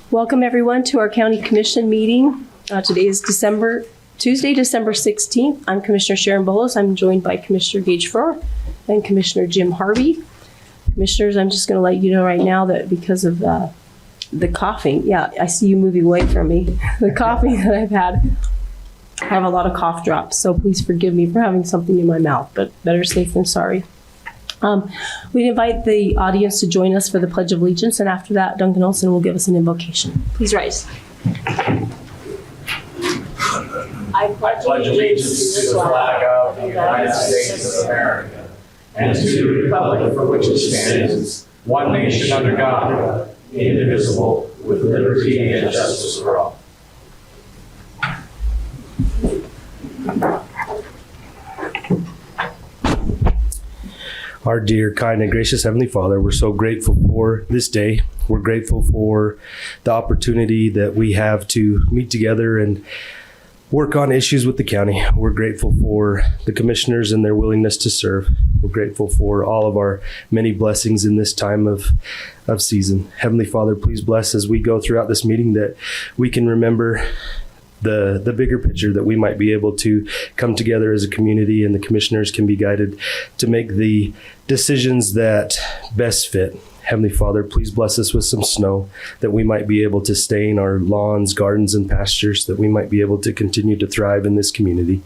Welcome everyone to our County Commission meeting. Today is Tuesday, December 16th. I'm Commissioner Sharon Bolos. I'm joined by Commissioner Gage Furr and Commissioner Jim Harvey. Commissioners, I'm just going to let you know right now that because of the coughing, yeah, I see you moving away from me. The coughing that I've had, I have a lot of cough drops, so please forgive me for having something in my mouth, but better safe than sorry. We invite the audience to join us for the Pledge of Allegiance, and after that, Duncan Olson will give us an invocation. Please rise. I pledge allegiance to the flag of the United States of America and to the republic for which it stands, one nation under God, indivisible, with liberty and justice for all. Our dear, kind, and gracious Heavenly Father, we're so grateful for this day. We're grateful for the opportunity that we have to meet together and work on issues with the county. We're grateful for the commissioners and their willingness to serve. We're grateful for all of our many blessings in this time of season. Heavenly Father, please bless as we go throughout this meeting that we can remember the bigger picture, that we might be able to come together as a community and the commissioners can be guided to make the decisions that best fit. Heavenly Father, please bless us with some snow that we might be able to stain our lawns, gardens, and pastures, that we might be able to continue to thrive in this community.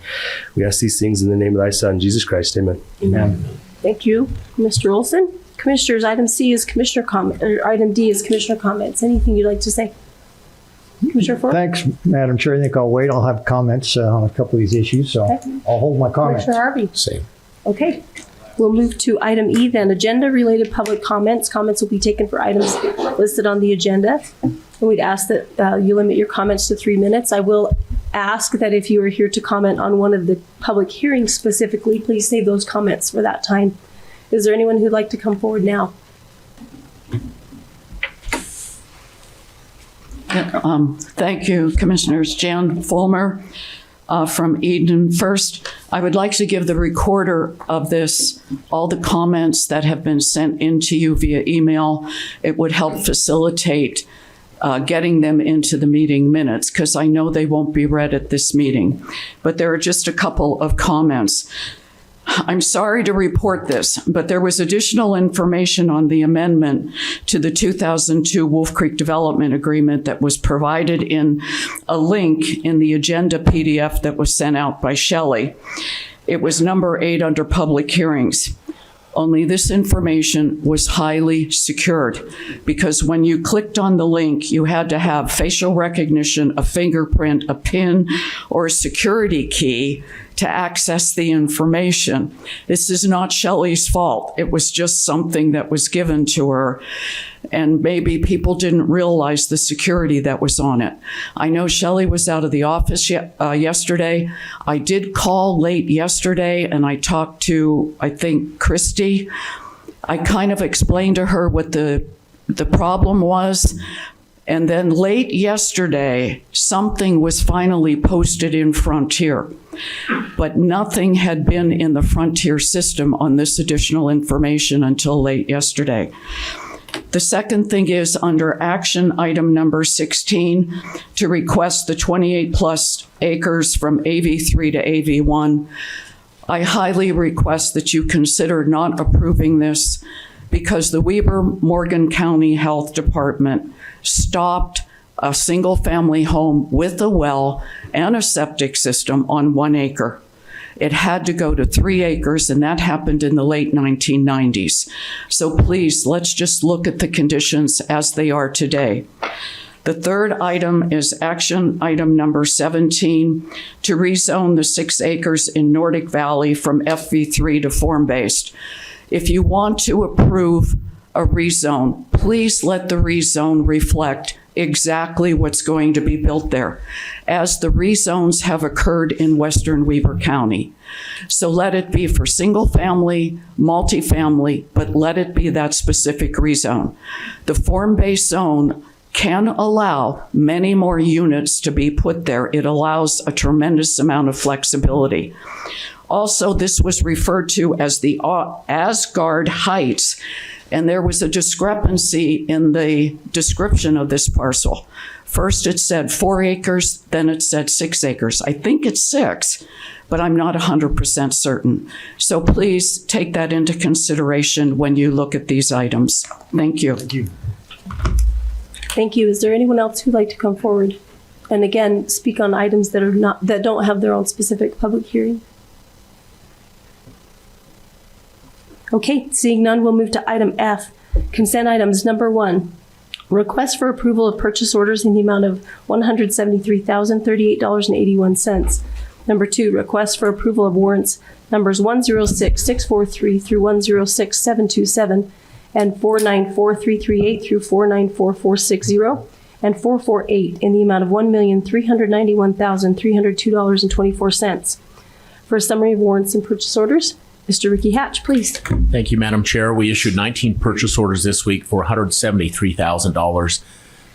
We ask these things in the name of thy Son, Jesus Christ. Amen. Amen. Thank you, Mr. Olson. Commissioners, item C is commissioner comment, or item D is commissioner comments. Anything you'd like to say? Commissioner Ford? Thanks, Madam Chair. I think I'll wait. I'll have comments on a couple of these issues, so Okay. I'll hold my comments. Commissioner Harvey? Same. Okay. We'll move to item E then, agenda-related public comments. Comments will be taken for items listed on the agenda. And we'd ask that you limit your comments to 3 minutes. I will ask that if you are here to comment on one of the public hearings specifically, please save those comments for that time. Is there anyone who'd like to come forward now? Thank you, Commissioners. Jan Fulmer from Eden. First, I would like to give the recorder of this all the comments that have been sent in to you via email. It would help facilitate getting them into the meeting minutes, because I know they won't be read at this meeting. But there are just a couple of comments. I'm sorry to report this, but there was additional information on the amendment to the 2002 Wolf Creek Development Agreement that was provided in a link in the agenda PDF that was sent out by Shelley. It was number 8 under public hearings. Only this information was highly secured, because when you clicked on the link, you had to have facial recognition, a fingerprint, a PIN, or a security key to access the information. This is not Shelley's fault. It was just something that was given to her, and maybe people didn't realize the security that was on it. I know Shelley was out of the office yesterday. I did call late yesterday, and I talked to, I think, Christy. I kind of explained to her what the problem was. And then late yesterday, something was finally posted in Frontier, but nothing had been in the Frontier system on this additional information until late yesterday. The second thing is under action item number 16, to request the 28 plus acres from AV3 to AV1. I highly request that you consider not approving this, because the Weber-Morgan County Health Department stopped a single-family home with a well and a septic system on 1 acre. It had to go to 3 acres, and that happened in the late 1990s. So please, let's just look at the conditions as they are today. The third item is action item number 17, to rezone the 6 acres in Nordic Valley from FV3 to form-based. If you want to approve a rezone, please let the rezone reflect exactly what's going to be built there, as the rezones have occurred in Western Weber County. So let it be for single family, multifamily, but let it be that specific rezone. The form-based zone can allow many more units to be put there. It allows a tremendous amount of flexibility. Also, this was referred to as the Asgard Heights, and there was a discrepancy in the description of this parcel. First, it said 4 acres, then it said 6 acres. I think it's 6, but I'm not 100% certain. So please take that into consideration when you look at these items. Thank you. Thank you. Thank you. Is there anyone else who'd like to come forward? And again, speak on items that don't have their own specific public hearing? Okay, seeing none, we'll move to item F. Consent items number 1. Request for approval of purchase orders in the amount of $173,038.81. Number 2, request for approval of warrants numbers 106643 through 106727 and 494338 through 494460 and 448 in the amount of $1,391,302.24. For a summary of warrants and purchase orders, Mr. Ricky Hatch, please. Thank you, Madam Chair. We issued 19 purchase orders this week for $173,000.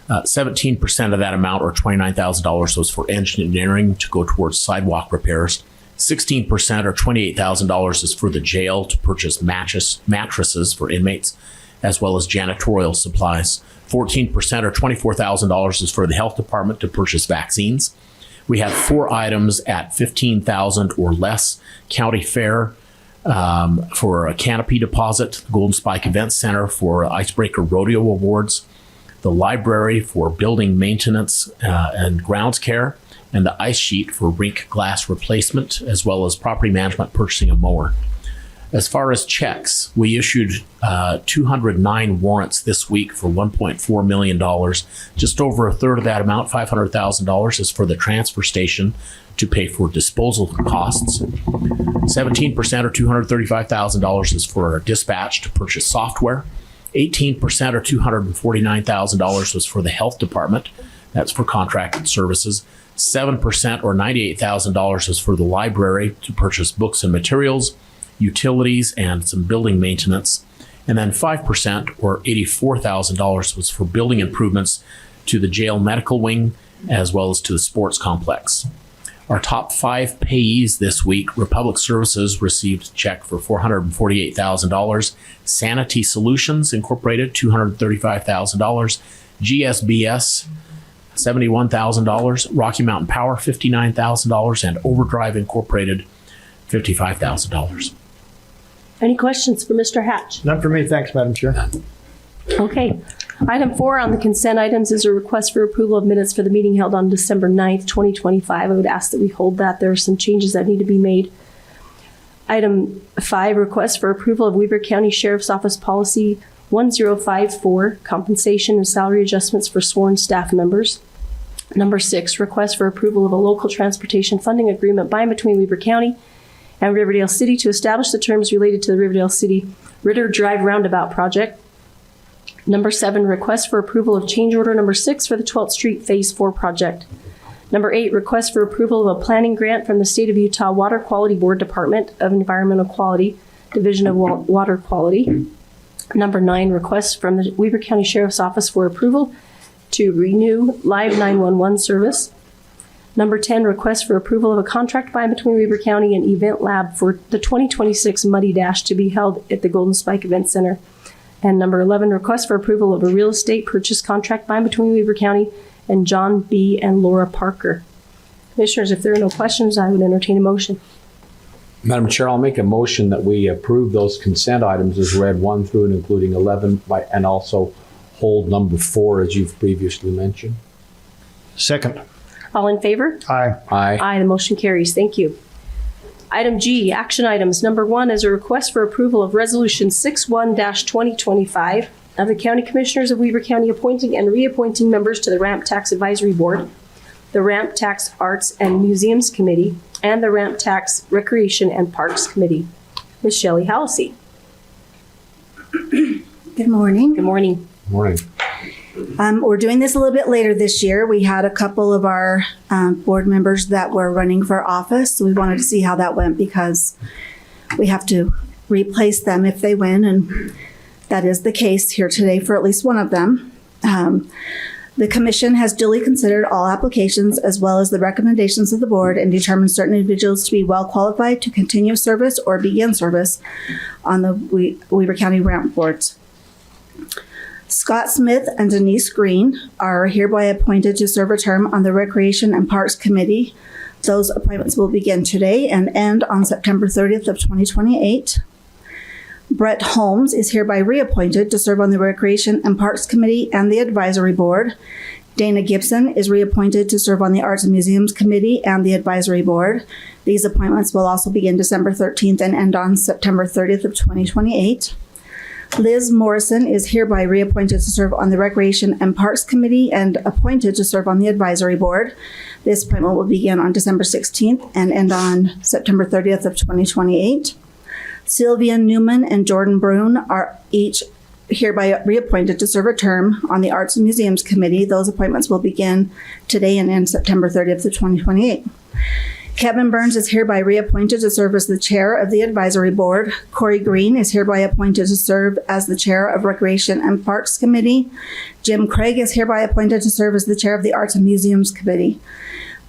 17% of that amount, or $29,000, was for engineering to go towards sidewalk repairs. 16%, or $28,000, is for the jail to purchase mattresses for inmates, as well as janitorial supplies. 14%, or $24,000, is for the health department to purchase vaccines. We have 4 items at $15,000 or less. County Fair for a canopy deposit, Golden Spike Event Center for Icebreaker Rodeo Awards, the library for building maintenance and grounds care, and the ice sheet for rink glass replacement, as well as property management purchasing a mower. As far as checks, we issued 209 warrants this week for $1.4 million. Just over a third of that amount, $500,000, is for the transfer station to pay for disposal costs. 17%, or $235,000, is for our dispatch to purchase software. 18%, or $249,000, was for the health department. That's for contracted services. 7%, or $98,000, is for the library to purchase books and materials, utilities, and some building maintenance. And then 5%, or $84,000, was for building improvements to the jail medical wing, as well as to the sports complex. Our top 5 payees this week: Republic Services received a check for $448,000. Sanity Solutions Incorporated, $235,000. GSBS, $71,000. Rocky Mountain Power, $59,000. And Overdrive Incorporated, $55,000. Any questions for Mr. Hatch? None for me, thanks, Madam Chair. Okay. Item 4 on the consent items is a request for approval of minutes for the meeting held on December 9th, 2025. I would ask that we hold that. There are some changes that need to be made. Item 5, request for approval of Weber County Sheriff's Office Policy 1054, compensation and salary adjustments for sworn staff members. Number 6, request for approval of a local transportation funding agreement by and between Weber County and Riverdale City to establish the terms related to the Riverdale City Ritter Drive Roundabout project. Number 7, request for approval of change order number 6 for the 12th Street Phase 4 project. Number 8, request for approval of a planning grant from the State of Utah Water Quality Board, Department of Environmental Quality, Division of Water Quality. Number 9, request from the Weber County Sheriff's Office for approval to renew Live 911 service. Number 10, request for approval of a contract by and between Weber County and Event Lab for the 2026 Muddy Dash to be held at the Golden Spike Event Center. And number 11, request for approval of a real estate purchase contract by and between Weber County and John B. and Laura Parker. Commissioners, if there are no questions, I would entertain a motion. Madam Chair, I'll make a motion that we approve those consent items as read 1 through and including 11, and also hold number 4 as you've previously mentioned. Second. All in favor? Aye. Aye. Aye, the motion carries. Thank you. Item G, action items. Number 1 is a request for approval of Resolution 61-2025 of the County Commissioners of Weber County appointing and reappointing members to the Ramp Tax Advisory Board, the Ramp Tax Arts and Museums Committee, and the Ramp Tax Recreation and Parks Committee. Ms. Shelley Halsey. Good morning. Good morning. Morning. We're doing this a little bit later this year. We had a couple of our board members that were running for office. So we wanted to see how that went because we have to replace them if they win. And that is the case here today for at least one of them. The commission has duly considered all applications as well as the recommendations of the board and determined certain individuals to be well qualified to continue service or begin service on the Weber County Ramp Boards. Scott Smith and Denise Green are hereby appointed to serve a term on the Recreation and Parks Committee. Those appointments will begin today and end on September 30th of 2028. Brett Holmes is hereby reappointed to serve on the Recreation and Parks Committee and the Advisory Board. Dana Gibson is reappointed to serve on the Arts and Museums Committee and the Advisory Board. These appointments will also begin December 13th and end on September 30th of 2028. Liz Morrison is hereby reappointed to serve on the Recreation and Parks Committee and appointed to serve on the Advisory Board. This appointment will begin on December 16th and end on September 30th of 2028. Sylvia Newman and Jordan Brune are each hereby reappointed to serve a term on the Arts and Museums Committee. Those appointments will begin today and end September 30th of 2028. Kevin Burns is hereby reappointed to serve as the chair of the Advisory Board. Corey Green is hereby appointed to serve as the chair of Recreation and Parks Committee. Jim Craig is hereby appointed to serve as the chair of the Arts and Museums Committee.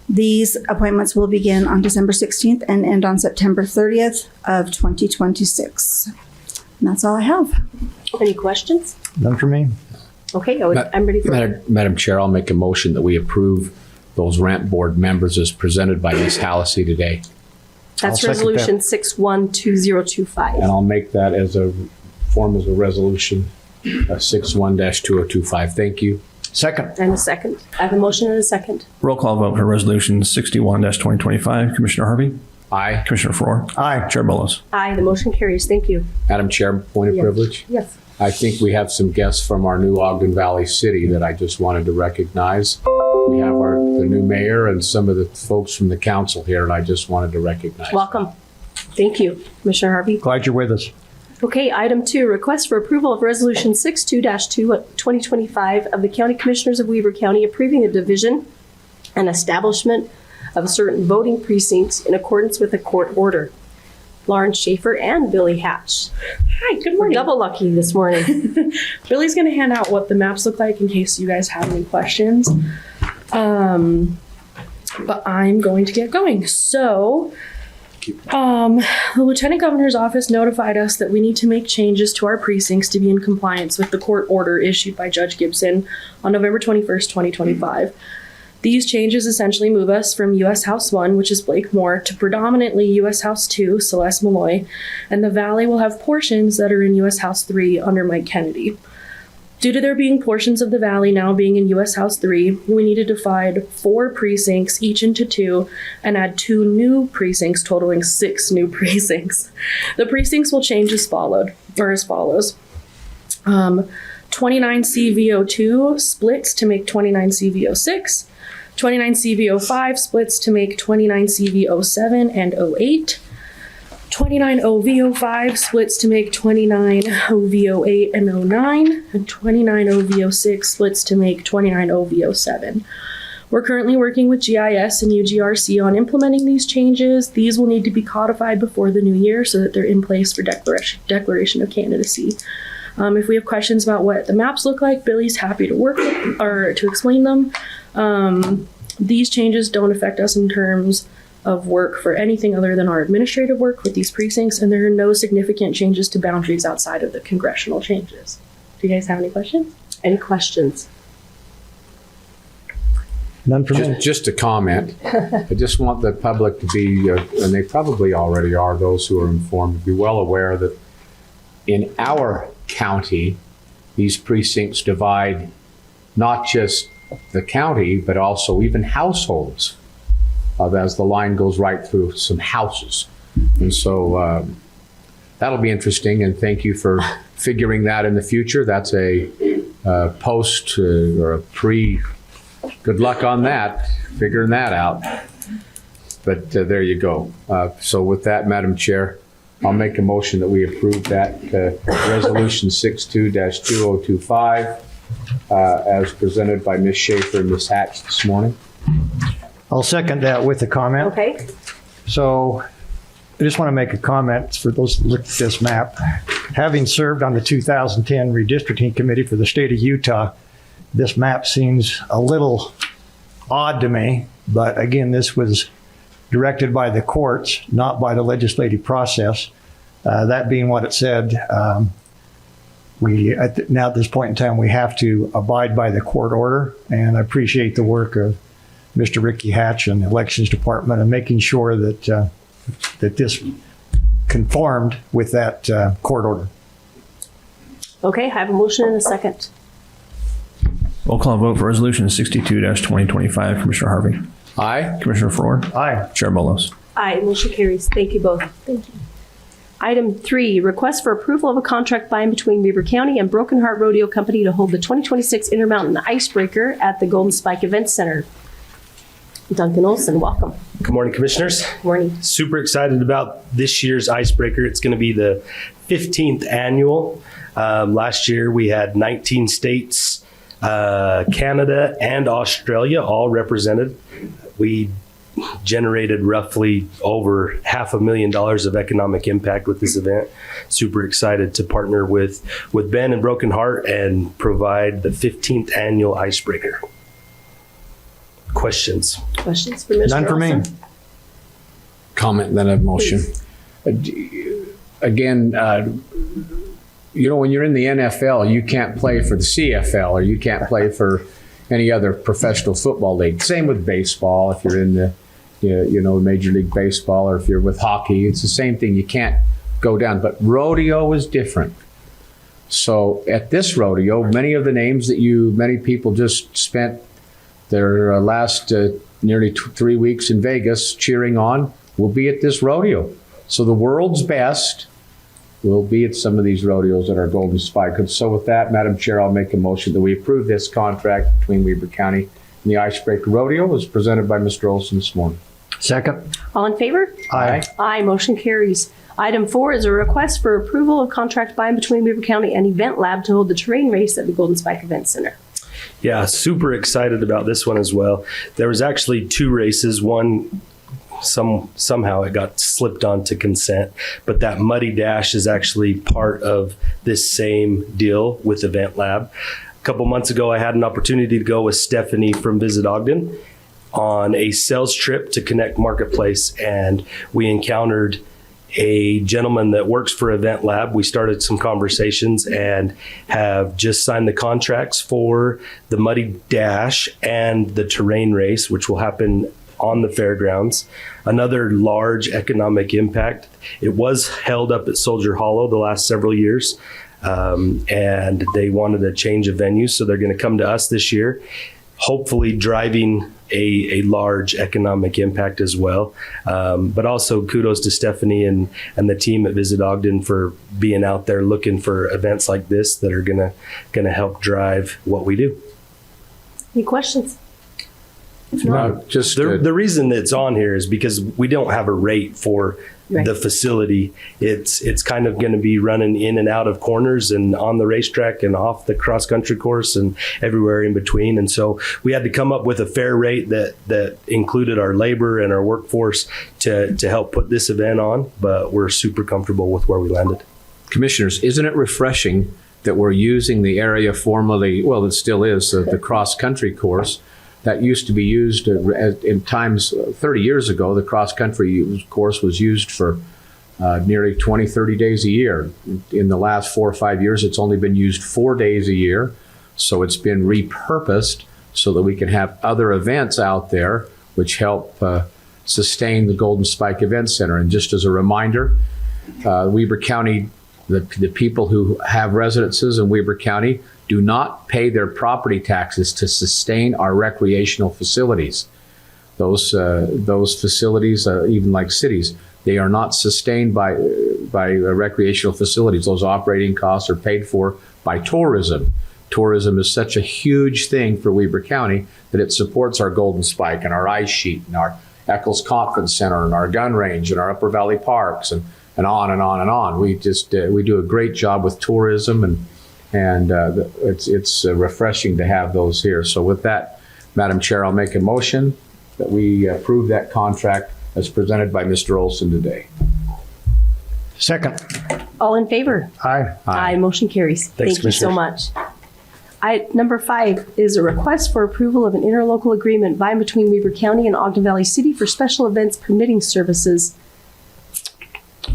These appointments will begin on December 16th and end on September 30th of 2026. And that's all I have. Any questions? None for me. Okay, I'm ready for Madam Chair, I'll make a motion that we approve those ramp board members as presented by Ms. Hallisey today. That's I'll second resolution 612025. And I'll make that as a form as a resolution, 61-2025. Thank you. Second. And a second. I have a motion and a second. Roll call vote for Resolution 61-2025. Commissioner Harvey? Aye. Commissioner Faur? Aye. Chair Bolos? Aye, the motion carries. Thank you. Madam Chair, point of Yes. privilege. Yes. I think we have some guests from our new Ogden Valley City that I just wanted to recognize. We have the new mayor and some of the folks from the council here, and I just wanted to recognize. Welcome. Thank you, Commissioner Harvey. Glad you're with us. Okay, item 2, request for approval of Resolution 62-2025 of the County Commissioners of Weber County approving a division and establishment of certain voting precincts in accordance with a court order. Lauren Schaefer and Billy Hatch. Hi, good We're morning. double lucky this morning. Billy's going to hand out what the maps look like in case you guys have any questions. But I'm going to get going. So, the Lieutenant Governor's office notified us that we need to make changes to our precincts to be in compliance with the court order issued by Judge Gibson on November 21st, 2025. These changes essentially move us from U.S. House 1, which is Blake Moore, to predominantly U.S. House 2, Celeste Malloy, and the Valley will have portions that are in U.S. House 3 under Mike Kennedy. Due to there being portions of the Valley now being in U.S. House 3, we need to divide 4 precincts, each into 2, and add 2 new precincts, totaling 6 new precincts. The precincts will change as follows. 29CVO2 splits to make 29CVO6. 29CVO5 splits to make 29CVO7 and 08. 29OVO5 splits to make 29OVO8 and 09. And 29OVO6 splits to make 29OVO7. We're currently working with GIS and UGRC on implementing these changes. These will need to be codified before the new year so that they're in place for declaration of candidacy. If we have questions about what the maps look like, Billy's happy to work with, or to explain them. These changes don't affect us in terms of work for anything other than our administrative work with these precincts, and there are no significant changes to boundaries outside of the congressional changes. Do you guys have any questions? Any questions? None for me. Just a comment. I just want the public to be, and they probably already are, those who are informed, to be well aware that in our county, these precincts divide not just the county, but also even households, as the line goes right through some houses. And so that'll be interesting, and thank you for figuring that in the future. That's a post or a pre, good luck on that, figuring that out. But there you go. So with that, Madam Chair, I'll make a motion that we approve that Resolution 62-2025 as presented by Ms. Schaefer and Ms. Hatch this morning. I'll second that with a comment. Okay. So I just want to make a comment for those who look at this map. Having served on the 2010 redistricting committee for the state of Utah, this map seems a little odd to me, but again, this was directed by the courts, not by the legislative process. That being what it said, now at this point in time, we have to abide by the court order, and I appreciate the work of Mr. Ricky Hatch and the Elections Department and making sure that this conformed with that court order. Okay, I have a motion and a second. Roll call vote for Resolution 62-2025. Commissioner Harvey. Aye. Commissioner Faur. Aye. Chair Bolos. Aye, motion carries. Thank you both. Thank you. Item 3, request for approval of a contract by and between Weber County and Broken Heart Rodeo Company to hold the 2026 Intermountain Icebreaker at the Golden Spike Event Center. Duncan Olson, welcome. Good morning, Commissioners. Morning. Super excited about this year's Icebreaker. It's going to be the 15th annual. Last year we had 19 states, Canada and Australia all represented. We generated roughly over $500,000 of economic impact with this event. Super excited to partner with Ben and Broken Heart and provide the 15th annual Icebreaker. Questions? Questions for Mr. None for me. Olson? Comment, then a motion. Again, when you're in the NFL, you can't play for the CFL or you can't play for any other professional football league. Same with baseball. If you're in the Major League Baseball, or if you're with hockey, it's the same thing. You can't go down. But rodeo is different. So at this rodeo, many of the names that many people just spent their last nearly 3 weeks in Vegas cheering on will be at this rodeo. So the world's best will be at some of these rodeos at our Golden Spike. And so with that, Madam Chair, I'll make a motion that we approve this contract between Weber County and the Icebreaker Rodeo as presented by Mr. Olson this morning. Second. All in favor? Aye. Aye, motion carries. Item 4 is a request for approval of contract by and between Weber County and Event Lab to hold the terrain race at the Golden Spike Event Center. Yeah, super excited about this one as well. There was actually 2 races. One, somehow it got slipped onto consent, but that Muddy Dash is actually part of this same deal with Event Lab. A couple months ago, I had an opportunity to go with Stephanie from Visit Ogden on a sales trip to Connect Marketplace, and we encountered a gentleman that works for Event Lab. We started some conversations and have just signed the contracts for the Muddy Dash and the terrain race, which will happen on the fairgrounds. Another large economic impact. It was held up at Soldier Hollow the last several years, and they wanted a change of venue, so they're going to come to us this year, hopefully driving a large economic impact as well. But also kudos to Stephanie and the team at Visit Ogden for being out there looking for events like this that are gonna help drive what we do. Any questions? The reason it's on here is because we don't have a rate for the facility. It's kind of going to be running in and out of corners and on the racetrack and off the cross country course and everywhere in between. And so we had to come up with a fair rate that included our labor and our workforce to help put this event on. But we're super comfortable with where we landed. Commissioners, isn't it refreshing that we're using the area formerly, well, it still is, the cross country course that used to be used in times 30 years ago. The cross country course was used for nearly 20, 30 days a year. In the last 4 or 5 years, it's only been used 4 days a year. So it's been repurposed so that we can have other events out there which help sustain the Golden Spike Event Center. And just as a reminder, Weber County, the people who have residences in Weber County do not pay their property taxes to sustain our recreational facilities. Those facilities, even like cities, they are not sustained by recreational facilities. Those operating costs are paid for by tourism. Tourism is such a huge thing for Weber County that it supports our Golden Spike and our ice sheet and our Eccles Conference Center and our gun range and our Upper Valley Parks and on and on and on. We just we do a great job with tourism, and it's refreshing to have those here. So with that, Madam Chair, I'll make a motion that we approve that contract as presented by Mr. Olson today. Second. All in favor? Aye. Aye, motion carries. Thanks, Thank you so Commissioner. much. Number 5 is a request for approval of an interlocal agreement by and between Weber County and Ogden Valley City for special events permitting services.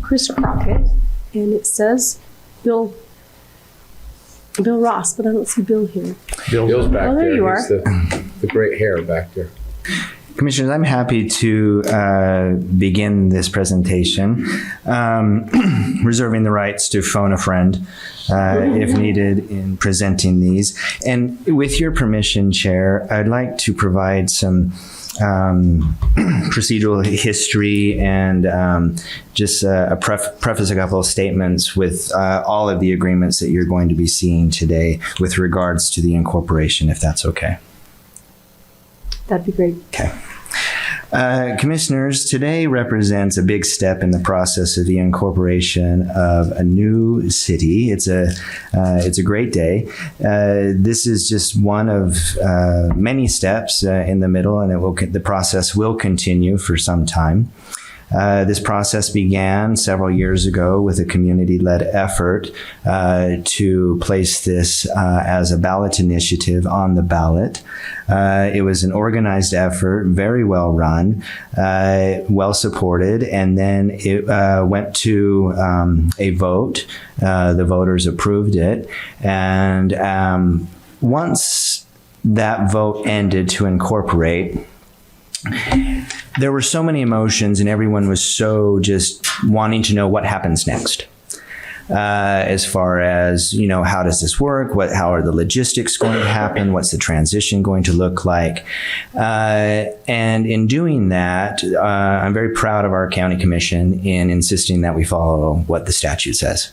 Chris Crockett, and it says Bill Ross, but I don't see Bill here. Bill's back Oh, there you are. He's the great hair back there. Commissioners, I'm happy to begin this presentation, reserving the rights to phone a friend if needed in presenting these. And with your permission, Chair, I'd like to provide some procedural history and just preface a couple of statements with all of the agreements that you're going to be seeing today with regards to the incorporation, if that's okay. That'd be great. Okay. Commissioners, today represents a big step in the process of the incorporation of a new city. It's a great day. This is just one of many steps in the middle, and the process will continue for some time. This process began several years ago with a community-led effort to place this as a ballot initiative on the ballot. It was an organized effort, very well run, well supported, and then it went to a vote. The voters approved it, and once that vote ended to incorporate, there were so many emotions, and everyone was so just wanting to know what happens next. As far as, how does this work? How are the logistics going to happen? What's the transition going to look like? And in doing that, I'm very proud of our county commission in insisting that we follow what the statute says.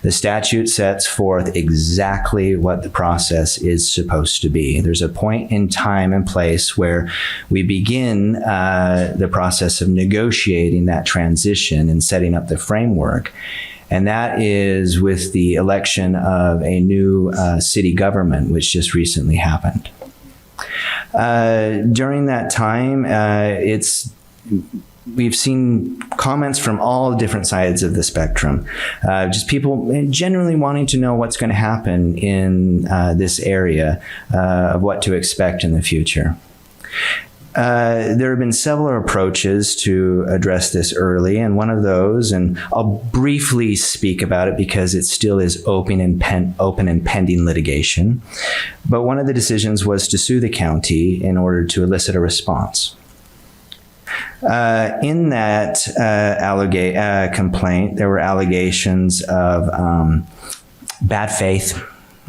The statute sets forth exactly what the process is supposed to be. There's a point in time and place where we begin the process of negotiating that transition and setting up the framework. And that is with the election of a new city government, which just recently happened. During that time, we've seen comments from all different sides of the spectrum. Just people generally wanting to know what's going to happen in this area, of what to expect in the future. There have been several approaches to address this early, and one of those, and I'll briefly speak about it because it still is open and pending litigation, but one of the decisions was to sue the county in order to elicit a response. In that complaint, there were allegations of bad faith,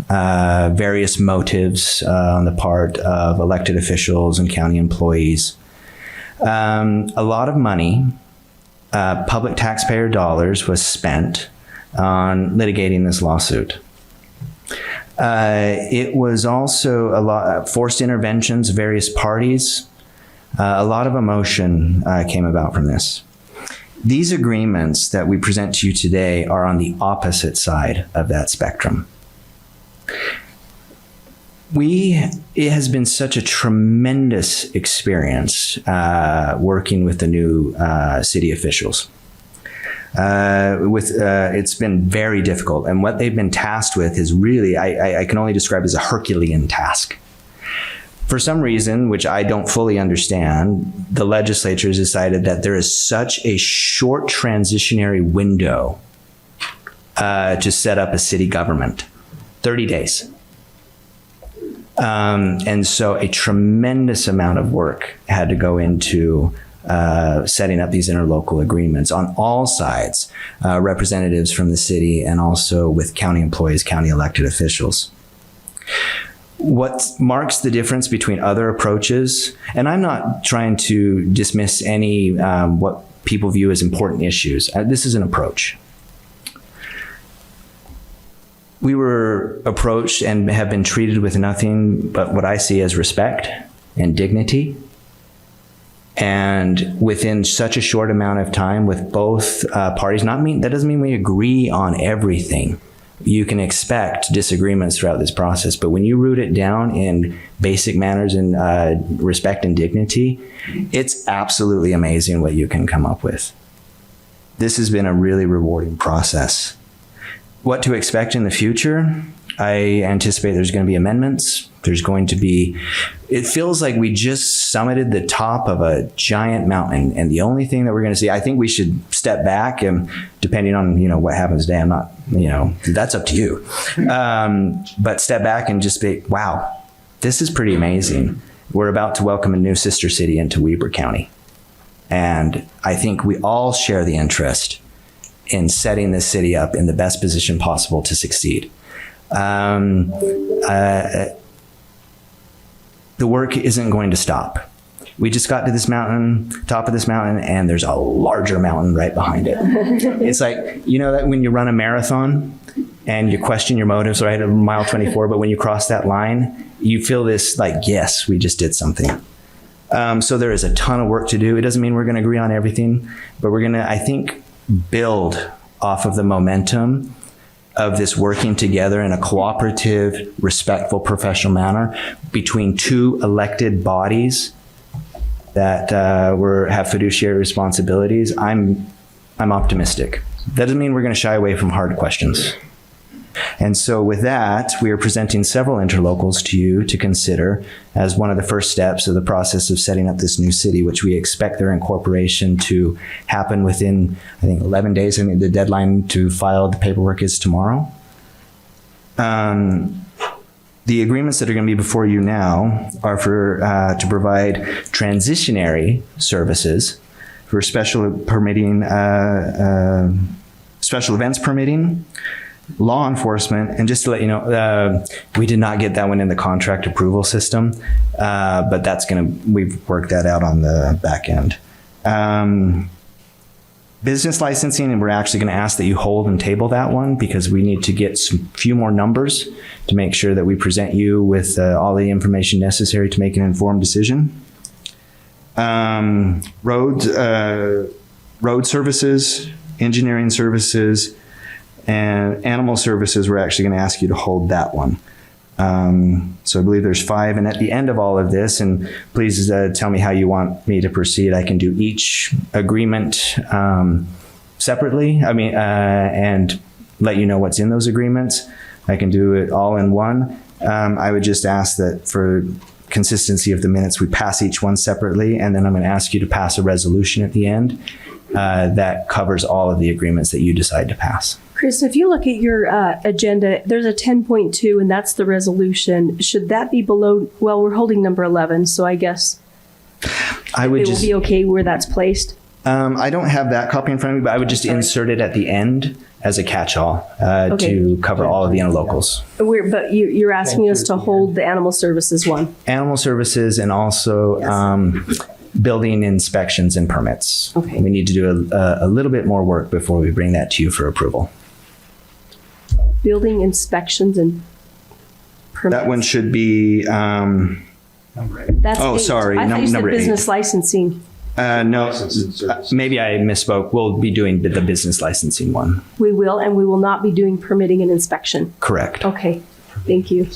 various motives on the part of elected officials and county employees. A lot of money, public taxpayer dollars, was spent on litigating this lawsuit. It was also a lot forced interventions, various parties. A lot of emotion came about from this. These agreements that we present to you today are on the opposite side of that spectrum. It has been such a tremendous experience working with the new city officials. It's been very difficult, and what they've been tasked with is really, I can only describe as a Herculean task. For some reason, which I don't fully understand, the legislature has decided that there is such a short transitionary window to set up a city government. 30 days. And so a tremendous amount of work had to go into setting up these interlocal agreements on all sides, representatives from the city and also with county employees, county elected officials. What marks the difference between other approaches, and I'm not trying to dismiss any what people view as important issues. This is an approach. We were approached and have been treated with nothing but what I see as respect and dignity. And within such a short amount of time with both parties, that doesn't mean we agree on everything. You can expect disagreements throughout this process, but when you root it down in basic manners and respect and dignity, it's absolutely amazing what you can come up with. This has been a really rewarding process. What to expect in the future? I anticipate there's going to be amendments. There's going to be, it feels like we just summited the top of a giant mountain. And the only thing that we're going to see, I think we should step back, and depending on, what happens today, I'm not, that's up to you. But step back and just be, wow, this is pretty amazing. We're about to welcome a new sister city into Weber County. And I think we all share the interest in setting this city up in the best position possible to succeed. The work isn't going to stop. We just got to this mountain, top of this mountain, and there's a larger mountain right behind it. It's like, that when you run a marathon and you question your motives, right, at mile 24, but when you cross that line, you feel this like, yes, we just did something. So there is a ton of work to do. It doesn't mean we're going to agree on everything, but we're going to, I think, build off of the momentum of this working together in a cooperative, respectful, professional manner between two elected bodies that have fiduciary responsibilities. I'm optimistic. That doesn't mean we're going to shy away from hard questions. And so with that, we are presenting several interlocals to you to consider as one of the first steps of the process of setting up this new city, which we expect their incorporation to happen within, I think, 11 days. I mean, the deadline to file the paperwork is tomorrow. The agreements that are going to be before you now are for to provide transitionary services for special permitting, special events permitting, law enforcement, and just to let you know, we did not get that one in the contract approval system, but we've worked that out on the back end. Business licensing, and we're actually going to ask that you hold and table that one because we need to get few more numbers to make sure that we present you with all the information necessary to make an informed decision. Road services, engineering services, and animal services, we're actually going to ask you to hold that one. So I believe there's 5. And at the end of all of this, and please tell me how you want me to proceed, I can do each agreement separately. And let you know what's in those agreements. I can do it all in one. I would just ask that for consistency of the minutes, we pass each one separately. And then I'm going to ask you to pass a resolution at the end that covers all of the agreements that you decide to pass. Chris, if you look at your agenda, there's a 10.2, and that's the resolution. Should that be below? Well, we're holding number 11, so I guess it will be okay where that's placed. I don't have that copy in front of me, but I would just insert it at the end as a catch-all to cover all of the interlocals. But you're asking us to hold the animal services one. Animal services and also building inspections and permits. Okay. We need to do a little bit more work before we bring that to you for approval. Building inspections and permits. That one should be, That's oh, 8. sorry, I thought you said number 8. business licensing. no, maybe I misspoke. We'll be doing the business licensing one. We will, and we will not be doing permitting and inspection. Correct. Okay, thank you.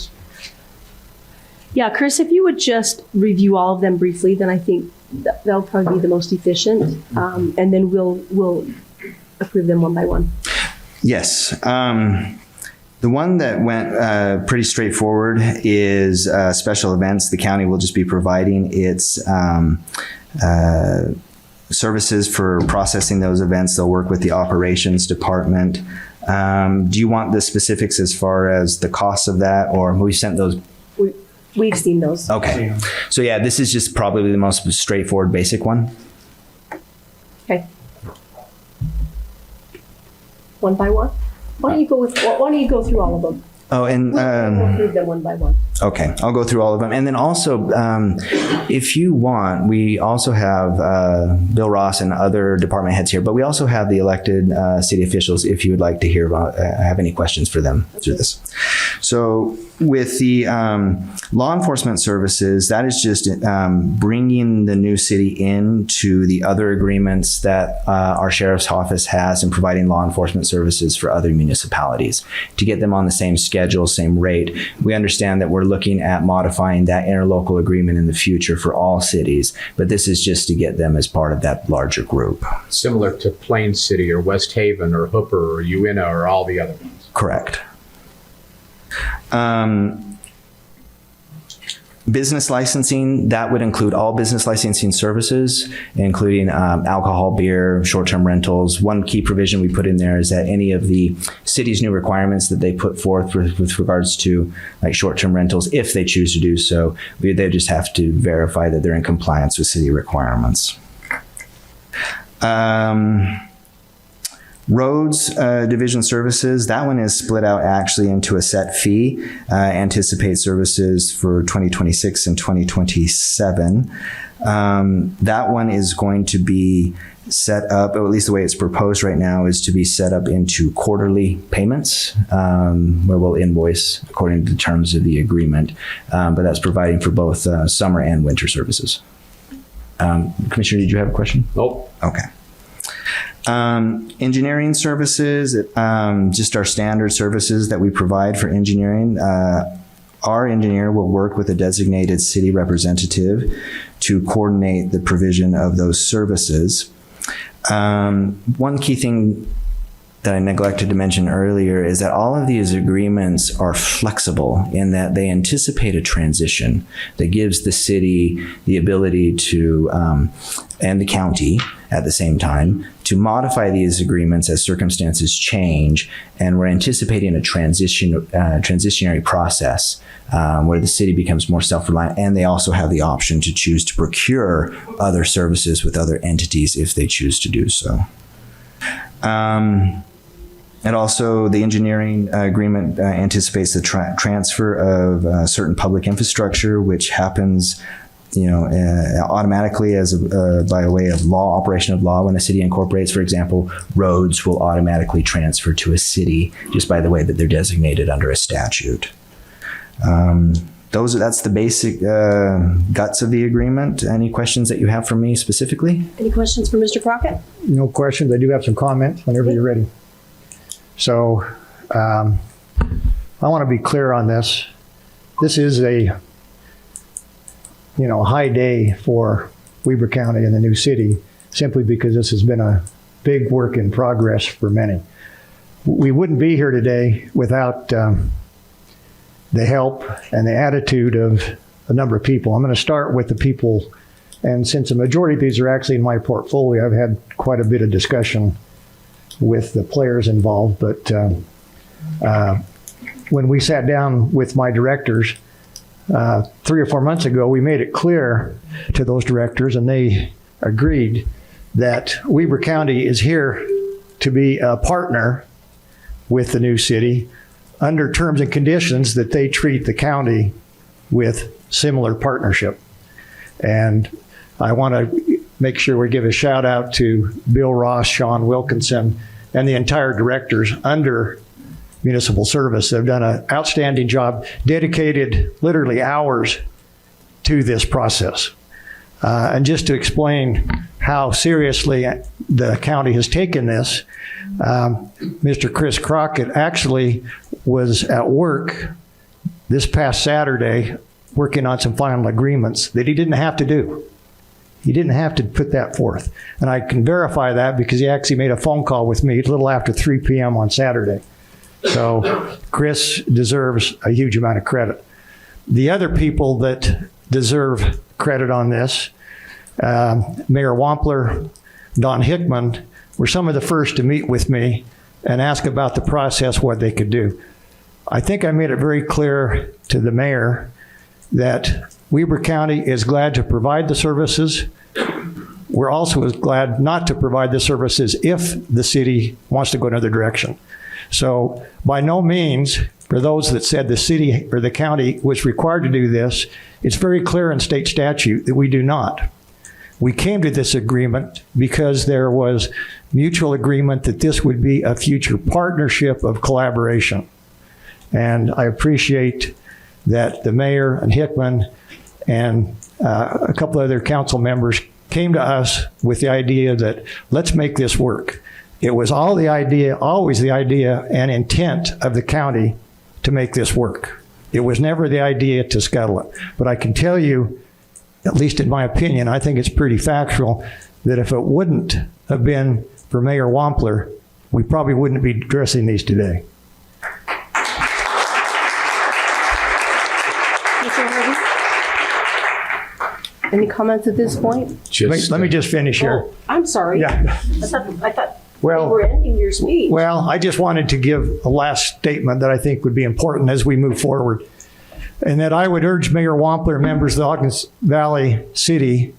Yeah, Chris, if you would just review all of them briefly, then I think that'll probably be the most efficient. And then we'll approve them one by one. Yes. The one that went pretty straightforward is special events. The county will just be providing its services for processing those events. They'll work with the operations department. Do you want the specifics as far as the cost of that, or we sent those? We've seen those. Okay. So yeah, this is just probably the most straightforward, basic one. Okay. One by one? Why don't you go through all of them? Oh, and We'll approve them one by one. okay, I'll go through all of them. And then also, if you want, we also have Bill Ross and other department heads here, but we also have the elected city officials if you would like to hear about, have any questions for them through this. So with the law enforcement services, that is just bringing the new city into the other agreements that our sheriff's office has and providing law enforcement services for other municipalities to get them on the same schedule, same rate. We understand that we're looking at modifying that interlocal agreement in the future for all cities, but this is just to get them as part of that larger group. Similar to Plain City or West Haven or Hooper or Uinta or all the other ones. Correct. Business licensing, that would include all business licensing services, including alcohol, beer, short-term rentals. One key provision we put in there is that any of the city's new requirements that they put forth with regards to like short-term rentals, if they choose to do so, they just have to verify that they're in compliance with city requirements. Roads Division Services, that one is split out actually into a set fee. Anticipate services for 2026 and 2027. That one is going to be set up, or at least the way it's proposed right now, is to be set up into quarterly payments, where we'll invoice according to the terms of the agreement. But that's providing for both summer and winter services. Commissioner, did you have a question? Nope. Okay. Engineering services, just our standard services that we provide for engineering. Our engineer will work with a designated city representative to coordinate the provision of those services. One key thing that I neglected to mention earlier is that all of these agreements are flexible in that they anticipate a transition that gives the city the ability to, and the county at the same time, to modify these agreements as circumstances change. And we're anticipating a transitionary process where the city becomes more self-reliant, and they also have the option to choose to procure other services with other entities if they choose to do so. And also the engineering agreement anticipates the transfer of certain public infrastructure, which happens automatically as by way of law, operation of law. When a city incorporates, for example, roads will automatically transfer to a city just by the way that they're designated under a statute. That's the basic guts of the agreement. Any questions that you have for me specifically? Any questions for Mr. Crockett? No questions. I do have some comments whenever you're ready. So I want to be clear on this. This is a high day for Weber County and the new city, simply because this has been a big work in progress for many. We wouldn't be here today without the help and the attitude of a number of people. I'm going to start with the people, and since the majority of these are actually in my portfolio, I've had quite a bit of discussion with the players involved. But when we sat down with my directors 3 or 4 months ago, we made it clear to those directors, and they agreed, that Weber County is here to be a partner with the new city under terms and conditions that they treat the county with similar partnership. And I want to make sure we give a shout out to Bill Ross, Sean Wilkinson, and the entire directors under Municipal Service. They've done an outstanding job, dedicated literally hours to this process. And just to explain how seriously the county has taken this, Mr. Chris Crockett actually was at work this past Saturday working on some final agreements that he didn't have to do. He didn't have to put that forth. And I can verify that because he actually made a phone call with me a little after 3 p.m. on Saturday. So Chris deserves a huge amount of credit. The other people that deserve credit on this, Mayor Wampler, Don Hickman, were some of the first to meet with me and ask about the process, what they could do. I think I made it very clear to the mayor that Weber County is glad to provide the services. We're also glad not to provide the services if the city wants to go another direction. So by no means, for those that said the city or the county was required to do this, it's very clear in state statute that we do not. We came to this agreement because there was mutual agreement that this would be a future partnership of collaboration. And I appreciate that the mayor and Hickman and a couple other council members came to us with the idea that let's make this work. It was always the idea and intent of the county to make this work. It was never the idea to scuttle it. But I can tell you, at least in my opinion, I think it's pretty factual that if it wouldn't have been for Mayor Wampler, we probably wouldn't be addressing these today. Any comments at this point? Let me just finish here. Oh, I'm sorry. Yeah. I thought we Well, were ending your speech. Well, I just wanted to give a last statement that I think would be important as we move forward. And that I would urge Mayor Wampler and members of the Ogden Valley City,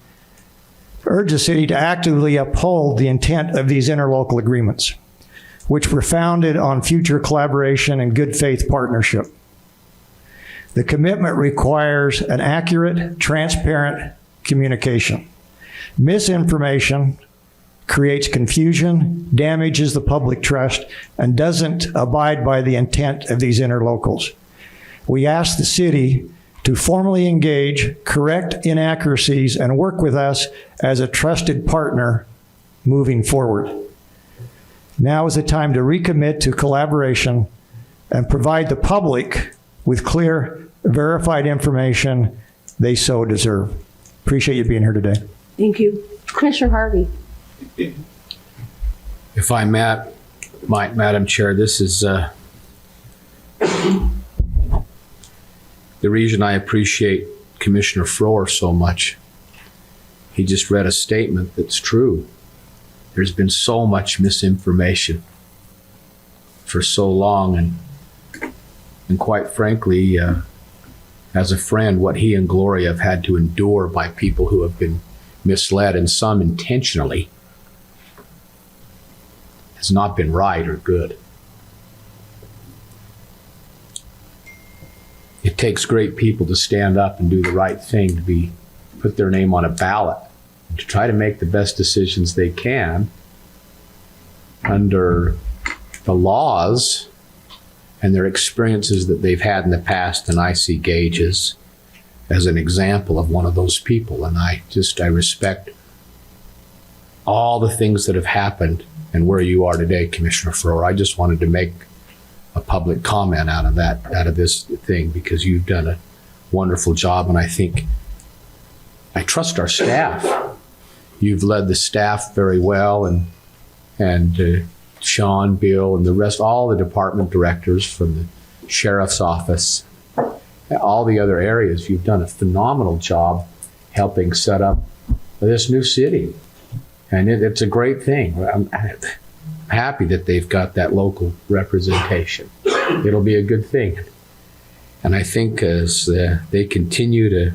urge the city to actively uphold the intent of these interlocal agreements, which were founded on future collaboration and good faith partnership. The commitment requires an accurate, transparent communication. Misinformation creates confusion, damages the public trust, and doesn't abide by the intent of these interlocals. We ask the city to formally engage, correct inaccuracies, and work with us as a trusted partner moving forward. Now is the time to recommit to collaboration and provide the public with clear, verified information they so deserve. Appreciate you being here today. Thank you. Commissioner Harvey. If I may, Madam Chair, this is the reason I appreciate Commissioner Frohr so much. He just read a statement that's true. There's been so much misinformation for so long, and quite frankly, as a friend, what he and Gloria have had to endure by people who have been misled, and some intentionally, has not been right or good. It takes great people to stand up and do the right thing, to put their name on a ballot, and to try to make the best decisions they can under the laws and their experiences that they've had in the past. And I see Gage as an example of one of those people. And I respect all the things that have happened and where you are today, Commissioner Frohr. I just wanted to make a public comment out of this thing, because you've done a wonderful job. And I trust our staff. You've led the staff very well, and Sean, Bill, and the rest, all the department directors from the sheriff's office, all the other areas. You've done a phenomenal job helping set up this new city. And it's a great thing. I'm happy that they've got that local representation. It'll be a good thing. And I think as they continue to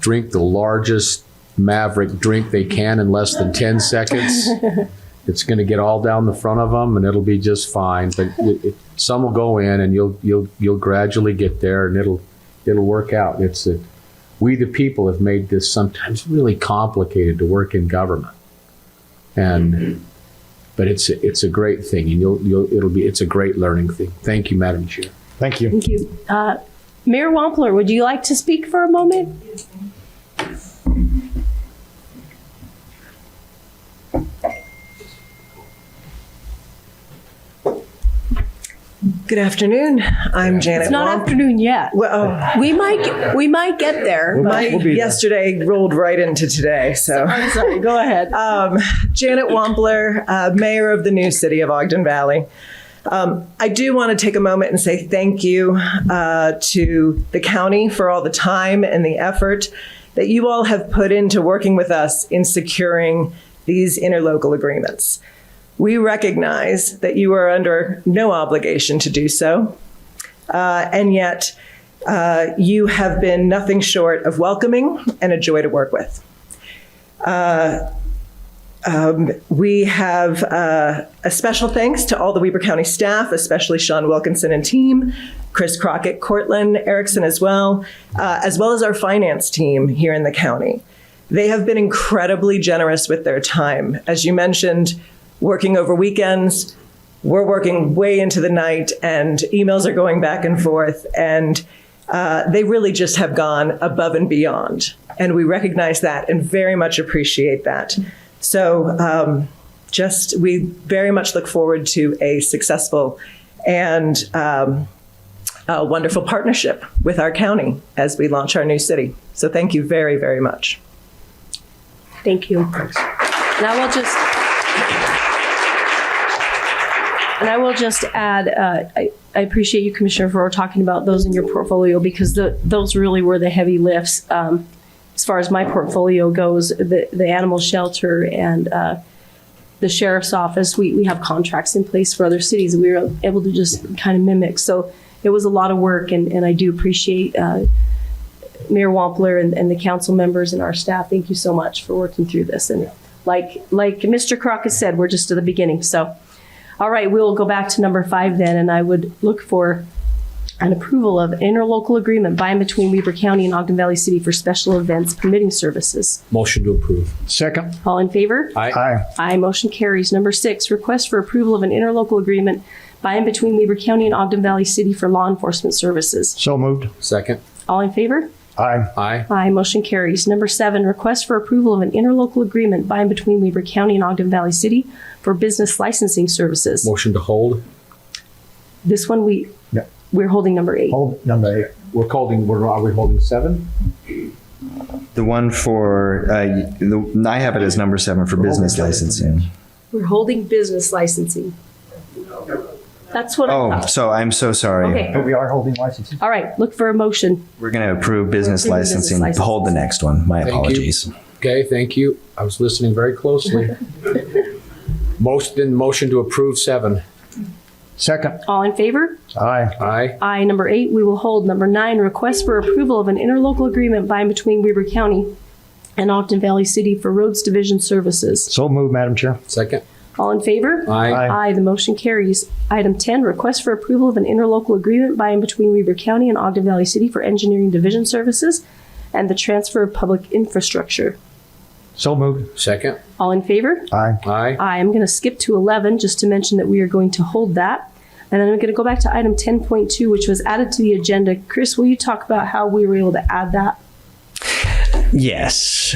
drink the largest Maverick drink they can in less than 10 seconds, it's going to get all down the front of them, and it'll be just fine. But some will go in, and you'll gradually get there, and it'll work out. We the people have made this sometimes really complicated to work in government, but it's a great thing, and it's a great learning thing. Thank you, Madam Chair. Thank you. Thank you. Mayor Wampler, would you like to speak for a moment? Good afternoon. I'm Janet. It's not afternoon yet. Well, We might get there. yesterday rolled right into today. So I'm sorry. Go ahead. Janet Wampler, Mayor of the new city of Ogden Valley. I do want to take a moment and say thank you to the county for all the time and the effort that you all have put into working with us in securing these interlocal agreements. We recognize that you are under no obligation to do so, and yet you have been nothing short of welcoming and a joy to work with. We have a special thanks to all the Weber County staff, especially Sean Wilkinson and team, Chris Crockett, Cortland Erickson as well as our finance team here in the county. They have been incredibly generous with their time. As you mentioned, working over weekends, we're working way into the night, and emails are going back and forth, and they really just have gone above and beyond. And we recognize that and very much appreciate that. So we very much look forward to a successful and a wonderful partnership with our county as we launch our new city. So thank you very, very much. Thank you. And I will just add, I appreciate you, Commissioner, for talking about those in your portfolio because those really were the heavy lifts. As far as my portfolio goes, the animal shelter and the sheriff's office, we have contracts in place for other cities that we were able to just kind of mimic. So it was a lot of work, and I do appreciate Mayor Wampler and the council members and our staff. Thank you so much for working through this. And like Mr. Crockett said, we're just at the beginning. So, all right, we'll go back to number 5 then, and I would look for an approval of interlocal agreement by and between Weber County and Ogden Valley City for special events permitting services. Motion to approve. Second. All in favor? Aye. Aye, motion carries. Number 6, request for approval of an interlocal agreement by and between Weber County and Ogden Valley City for law enforcement services. So moved. Second. All in favor? Aye. Aye. Aye, motion carries. Number 7, request for approval of an interlocal agreement by and between Weber County and Ogden Valley City for business licensing services. Motion to hold. This one we're holding number 8. Hold number 8. Are we holding 7? The one for, I have it as number 7 for business licensing. We're holding business licensing. That's what I Oh, thought. so I'm so sorry. Okay. But we are holding licenses. All right, look for a motion. We're going to approve business Approving business licensing. licenses. Hold the next one. My Thank you. apologies. Okay, thank you. I was listening very closely. Motion to approve 7. Second. All in favor? Aye. Aye. Aye. Number 8, we will hold. Number 9, request for approval of an interlocal agreement by and between Weber County and Ogden Valley City for roads division services. So moved, Madam Chair. Second. All in favor? Aye. Aye. Aye, the motion carries. Item 10, request for approval of an interlocal agreement by and between Weber County and Ogden Valley City for engineering division services and the transfer of public infrastructure. So moved. Second. All in favor? Aye. Aye. Aye. I'm going to skip to 11 just to mention that we are going to hold that. And then I'm going to go back to item 10.2, which was added to the agenda. Chris, will you talk about how we were able to add that? Yes.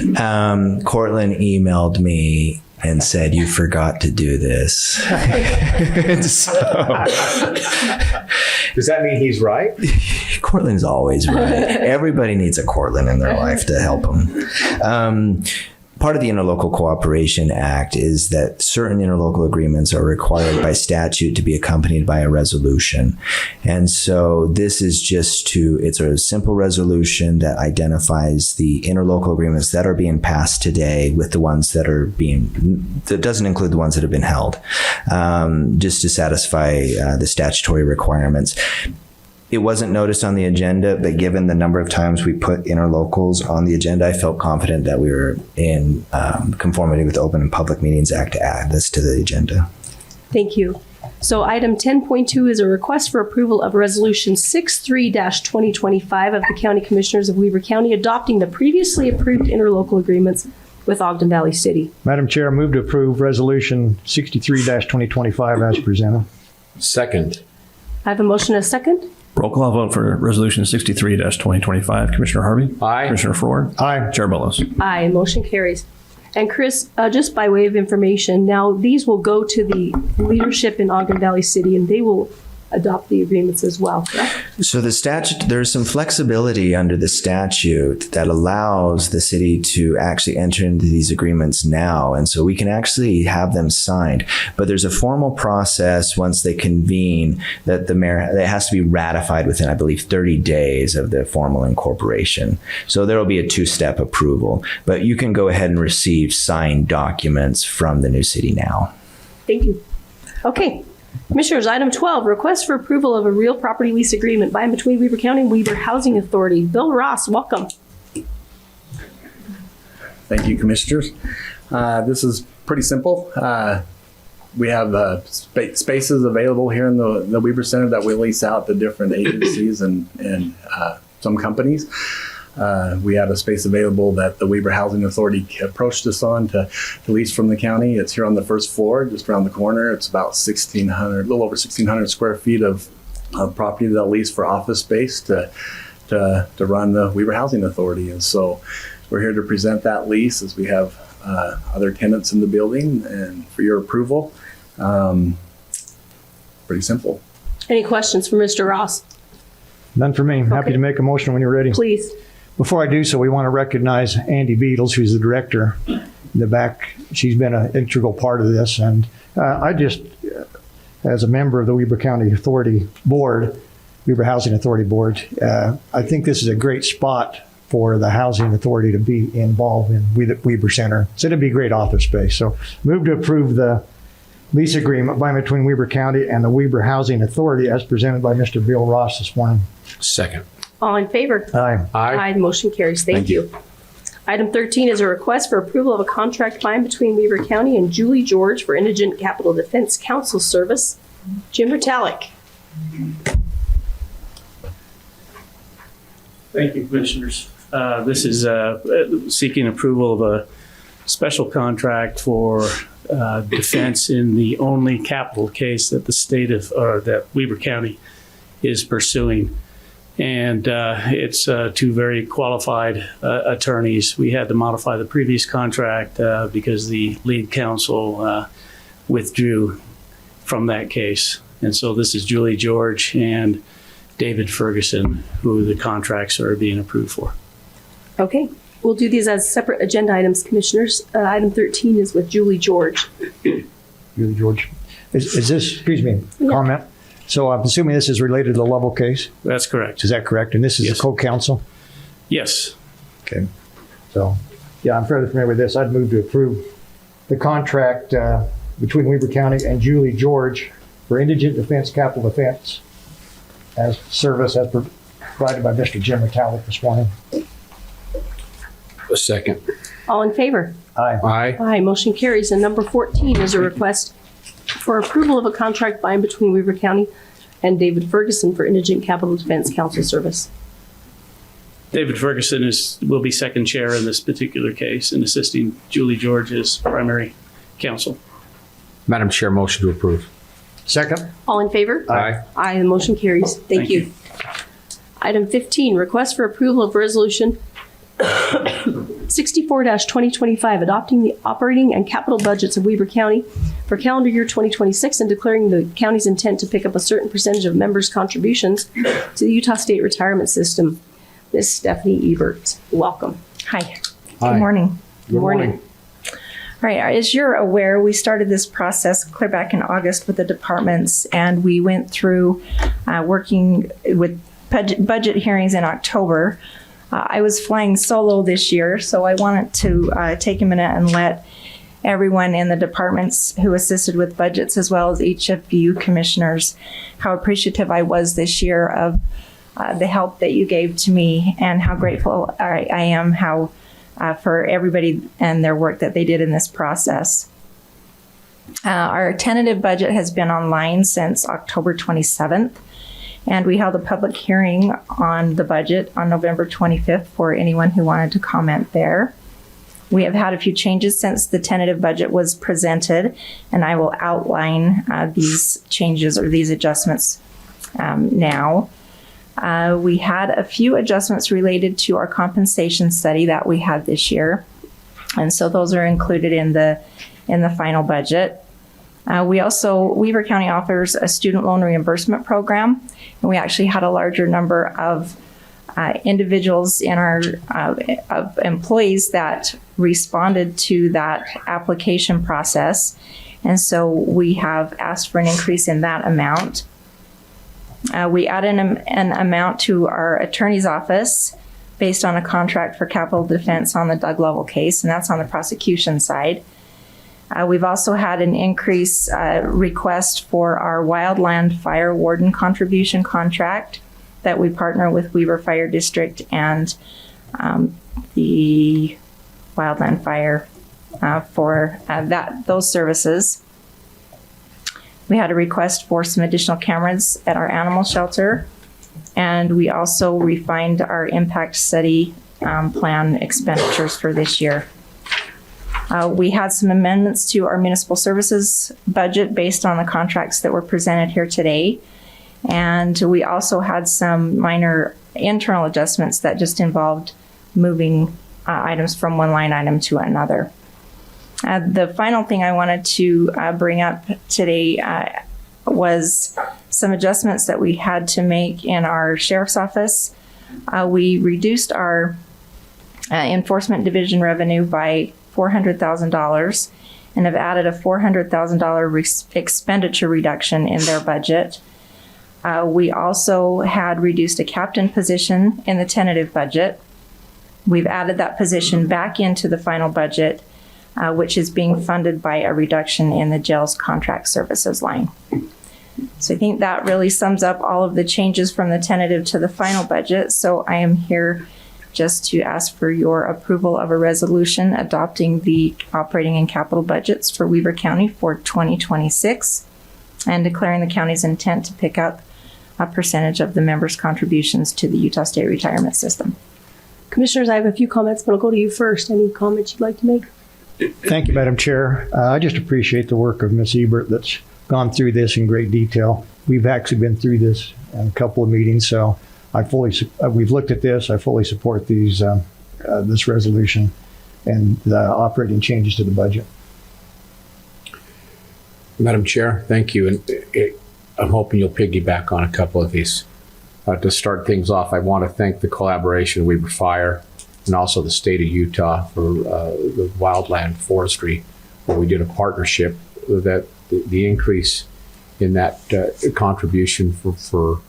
Cortland emailed me and said, you forgot to do this. So, Does that mean he's right? Cortland's always right. Everybody needs a Cortland in their life to help them. Part of the Interlocal Cooperation Act is that certain interlocal agreements are required by statute to be accompanied by a resolution. And so this is it's a simple resolution that identifies the interlocal agreements that are being passed today with the ones that doesn't include the ones that have been held, just to satisfy the statutory requirements. It wasn't noticed on the agenda, but given the number of times we put interlocals on the agenda, I felt confident that we were in conformity with the Open and Public Meetings Act to add this to the agenda. Thank you. So item 10.2 is a request for approval of Resolution 63-2025 of the County Commissioners of Weber County adopting the previously approved interlocal agreements with Ogden Valley City. Madam Chair, I move to approve Resolution 63-2025 as presented. Second. I have a motion and a second. Roll call vote for Resolution 63-2025. Commissioner Harvey? Aye. Commissioner Ford? Aye. Chair Bolos? Aye, motion carries. And Chris, just by way of information, now these will go to the leadership in Ogden Valley City and they will adopt the agreements as well, correct? So the statute, there's some flexibility under the statute that allows the city to actually enter into these agreements now. And so we can actually have them signed, but there's a formal process once they convene that the mayor, it has to be ratified within, I believe, 30 days of the formal incorporation. So there'll be a 2-step approval, but you can go ahead and receive signed documents from the new city now. Thank you. Okay. Commissioners, item 12, request for approval of a real property lease agreement by and between Weber County and Weber Housing Authority. Bill Ross, welcome. Thank you, Commissioners. This is pretty simple. We have spaces available here in the Weber Center that we lease out to different agencies and some companies. We have a space available that the Weber Housing Authority approached us on to lease from the county. It's here on the first floor, just around the corner. It's about a little over 1,600 square feet of property they'll lease for office space to run the Weber Housing Authority. And so we're here to present that lease as we have other tenants in the building and for your approval. Pretty simple. Any questions for Mr. Ross? None for me. Happy to make a motion when you're ready. Please. Before I do so, we want to recognize Andy Beatles, who's the director in the back. She's been an integral part of this. And I just as a member of the Weber County Authority Board, Weber Housing Authority Board, I think this is a great spot for the Housing Authority to be involved in Weber Center. So it'd be great office space. So move to approve the lease agreement by and between Weber County and the Weber Housing Authority as presented by Mr. Bill Ross this morning. Second. All in favor? Aye. Aye. The motion carries. Thank you. Item 13 is a request for approval of a contract by and between Weber County and Julie George for Indigent Capital Defense Council Service. Jim Ritalik. Thank you, Commissioners. This is seeking approval of a special contract for defense in the only capital case that that Weber County is pursuing. And it's two very qualified attorneys. We had to modify the previous contract because the lead counsel withdrew from that case. And so this is Julie George and David Ferguson, who the contracts are being approved for. Okay, we'll do these as separate agenda items, Commissioners. Item 13 is with Julie George. Julie George. Is this, excuse me, comment? So I'm assuming this is related to the Lovell case? That's correct. Is that correct? And this is Yes. the co-counsel? Yes. Okay. So, yeah, I'm fairly familiar with this. I'd move to approve the contract between Weber County and Julie George for Indigent Defense Capital Defense as service as provided by Mr. Jim Ritalik this morning. A second. All in favor? Aye. Aye. Aye, motion carries. And number 14 is a request for approval of a contract by and between Weber County and David Ferguson for Indigent Capital Defense Council Service. David Ferguson will be second chair in this particular case and assisting Julie George as primary counsel. Madam Chair, motion to approve. Second? All in favor? Aye. Aye, the motion carries. Thank you. Item 15, request for approval of resolution 64-2025, adopting the operating and capital budgets of Weber County for calendar year 2026 and declaring the county's intent to pick up a certain percentage of members' contributions to the Utah State Retirement System. Ms. Stephanie Ebert, welcome. Hi. Good morning. Good morning. All right, as you're aware, we started this process clear back in August with the departments, and we went through working with budget hearings in October. I was flying solo this year, so I wanted to take a minute and let everyone in the departments who assisted with budgets, as well as each of you commissioners, how appreciative I was this year of the help that you gave to me and how grateful I am for everybody and their work that they did in this process. Our tentative budget has been online since October 27th. And we held a public hearing on the budget on November 25th for anyone who wanted to comment there. We have had a few changes since the tentative budget was presented, and I will outline these changes or these adjustments now. We had a few adjustments related to our compensation study that we had this year, and so those are included in the final budget. Weber County offers a student loan reimbursement program, and we actually had a larger number of individuals in our of employees that responded to that application process, and so we have asked for an increase in that amount. We added an amount to our attorney's office based on a contract for capital defense on the Doug Lovell case, and that's on the prosecution side. We've also had an increase request for our wildland fire warden contribution contract that we partner with Weber Fire District and the wildland fire for those services. We had a request for some additional cameras at our animal shelter, and we also refined our impact study plan expenditures for this year. We had some amendments to our municipal services budget based on the contracts that were presented here today. And we also had some minor internal adjustments that just involved moving items from one line item to another. The final thing I wanted to bring up today was some adjustments that we had to make in our sheriff's office. We reduced our enforcement division revenue by $400,000, and have added a $400,000 expenditure reduction in their budget. We also had reduced a captain position in the tentative budget. We've added that position back into the final budget, which is being funded by a reduction in the jail's contract services line. So I think that really sums up all of the changes from the tentative to the final budget. So I am here just to ask for your approval of a resolution adopting the operating and capital budgets for Weber County for 2026 and declaring the county's intent to pick up a percentage of the members' contributions to the Utah State Retirement System. Commissioners, I have a few comments, but I'll go to you first. Any comments you'd like to make? Thank you, Madam Chair. I just appreciate the work of Ms. Ebert that's gone through this in great detail. We've actually been through this in a couple of meetings, so we've looked at this. I fully support this resolution and the operating changes to the budget. Madam Chair, thank you. And I'm hoping you'll piggyback on a couple of these. To start things off, I want to thank the collaboration of Weber Fire and also the state of Utah for the wildland forestry, where we did a partnership that the increase in that contribution for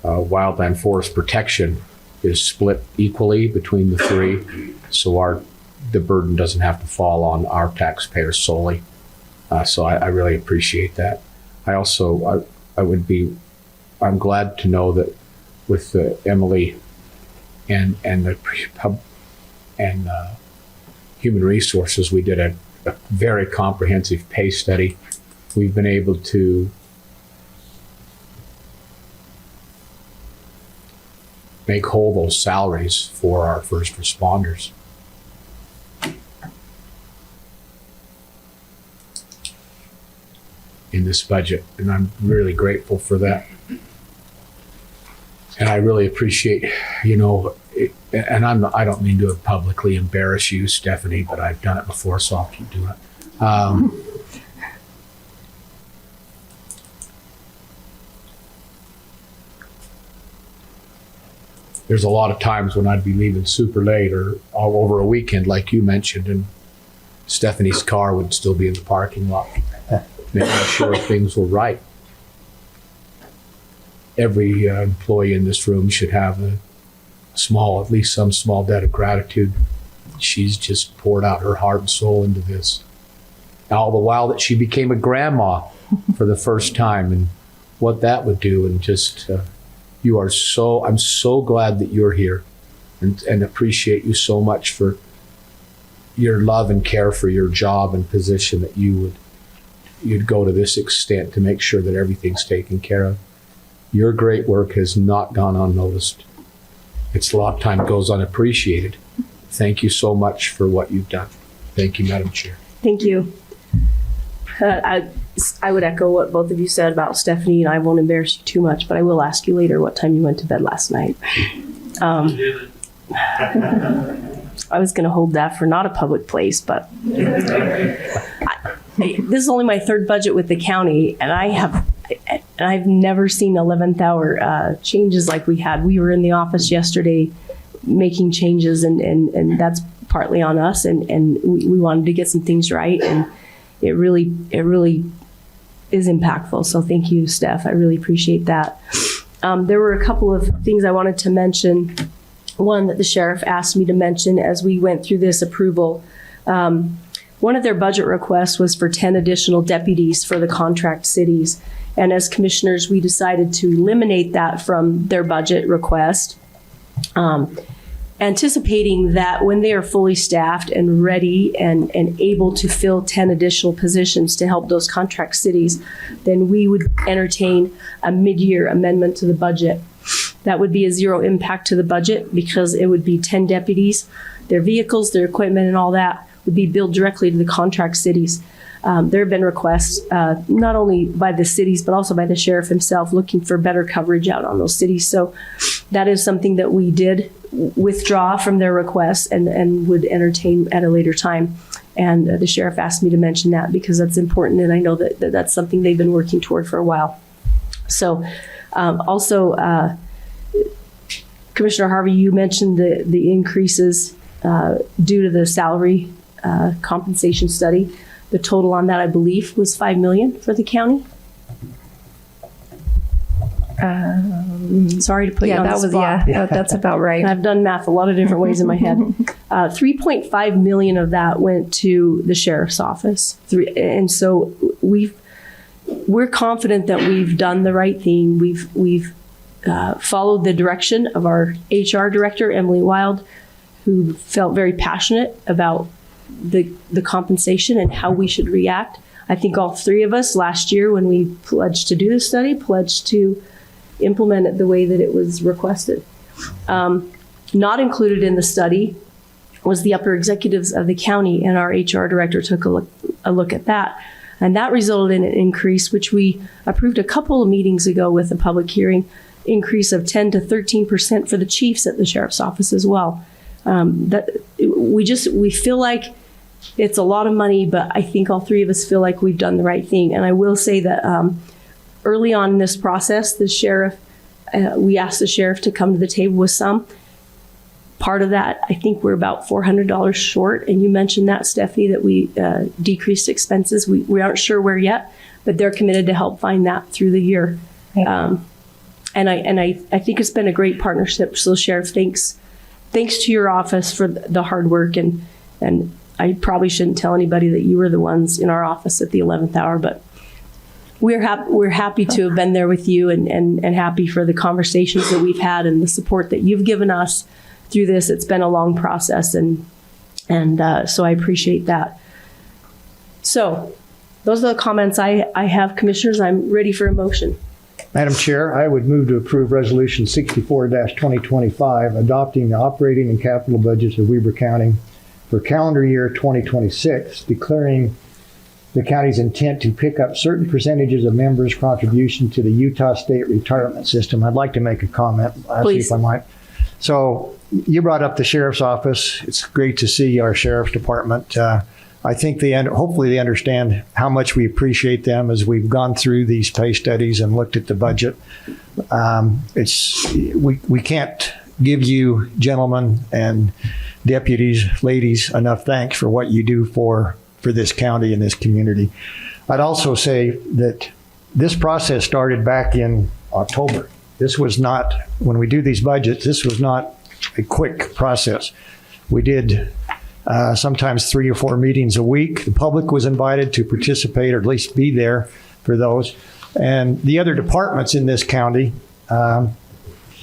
wildland forest protection is split equally between the three, so the burden doesn't have to fall on our taxpayers solely. So I really appreciate that. I'm glad to know that with Emily and the human resources, we did a very comprehensive pay study. We've been able to make whole those salaries for our first responders. In this budget, and I'm really grateful for that. And I really appreciate, and I don't mean to publicly embarrass you, Stephanie, but I've done it before, so I'll keep doing it. There's a lot of times when I'd be leaving super late or all over a weekend, like you mentioned, and Stephanie's car would still be in the parking lot, making sure things were right. Every employee in this room should have at least some small debt of gratitude. She's just poured out her heart and soul into this. All the while that she became a grandma for the first time, and what that would do, and just I'm so glad that you're here, and appreciate you so much for your love and care for your job and position, that you'd go to this extent to make sure that everything's taken care of. Your great work has not gone unnoticed. It's a lot of time goes unappreciated. Thank you so much for what you've done. Thank you, Madam Chair. Thank you. I would echo what both of you said about Stephanie, and I won't embarrass you too much, but I will ask you later what time you went to bed last night. I was going to hold that for not a public place, but this is only my third budget with the county, and I've never seen 11th hour changes like we had. We were in the office yesterday making changes, and that's partly on us, and we wanted to get some things right, and it really is impactful. So thank you, Steph. I really appreciate that. There were a couple of things I wanted to mention. One that the sheriff asked me to mention as we went through this approval. One of their budget requests was for 10 additional deputies for the contract cities. And as commissioners, we decided to eliminate that from their budget request, anticipating that when they are fully staffed and ready and able to fill 10 additional positions to help those contract cities, then we would entertain a mid-year amendment to the budget. That would be a zero impact to the budget because it would be 10 deputies. Their vehicles, their equipment, and all that would be billed directly to the contract cities. There have been requests, not only by the cities, but also by the sheriff himself, looking for better coverage out on those cities. So that is something that we did withdraw from their requests and would entertain at a later time. And the sheriff asked me to mention that because that's important, and I know that that's something they've been working toward for a while. So also, Commissioner Harvey, you mentioned the increases due to the salary compensation study. The total on that, I believe, was $5 million for the county. Sorry to put you on the spot. That's about right. I've done math a lot of different ways in my head. 3.5 million of that went to the sheriff's office. And so we're confident that we've done the right thing. We've followed the direction of our HR director, Emily Wild, who felt very passionate about the compensation and how we should react. I think all three of us last year, when we pledged to do this study, pledged to implement it the way that it was requested. Not included in the study was the upper executives of the county, and our HR director took a look at that. And that resulted in an increase, which we approved a couple of meetings ago with a public hearing, increase of 10 to 13% for the chiefs at the sheriff's office as well. We feel like it's a lot of money, but I think all three of us feel like we've done the right thing. And I will say that early on in this process, the sheriff, we asked the sheriff to come to the table with some. Part of that, I think we're about $400 short. And you mentioned that, Steffi, that we decreased expenses. We aren't sure where yet, but they're committed to help find that through the year. And I think it's been a great partnership. So, Sheriff, thanks to your office for the hard work. And I probably shouldn't tell anybody that you were the ones in our office at the 11th hour, but we're happy to have been there with you and happy for the conversations that we've had and the support that you've given us through this. It's been a long process, and so I appreciate that. So those are the comments I have, Commissioners. I'm ready for a motion. Madam Chair, I would move to approve Resolution 64-2025, adopting the operating and capital budgets of Weber County for calendar year 2026, declaring the county's intent to pick up certain percentages of members' contribution to the Utah State Retirement System. I'd like to make a comment, Please. if I might. So you brought up the sheriff's office. It's great to see our sheriff's department. I think hopefully they understand how much we appreciate them as we've gone through these pay studies and looked at the budget. We can't give you gentlemen and deputies, ladies, enough thanks for what you do for this county and this community. I'd also say that this process started back in October. This was not, when we do these budgets, this was not a quick process. We did sometimes 3 or 4 meetings a week. The public was invited to participate or at least be there for those. And the other departments in this county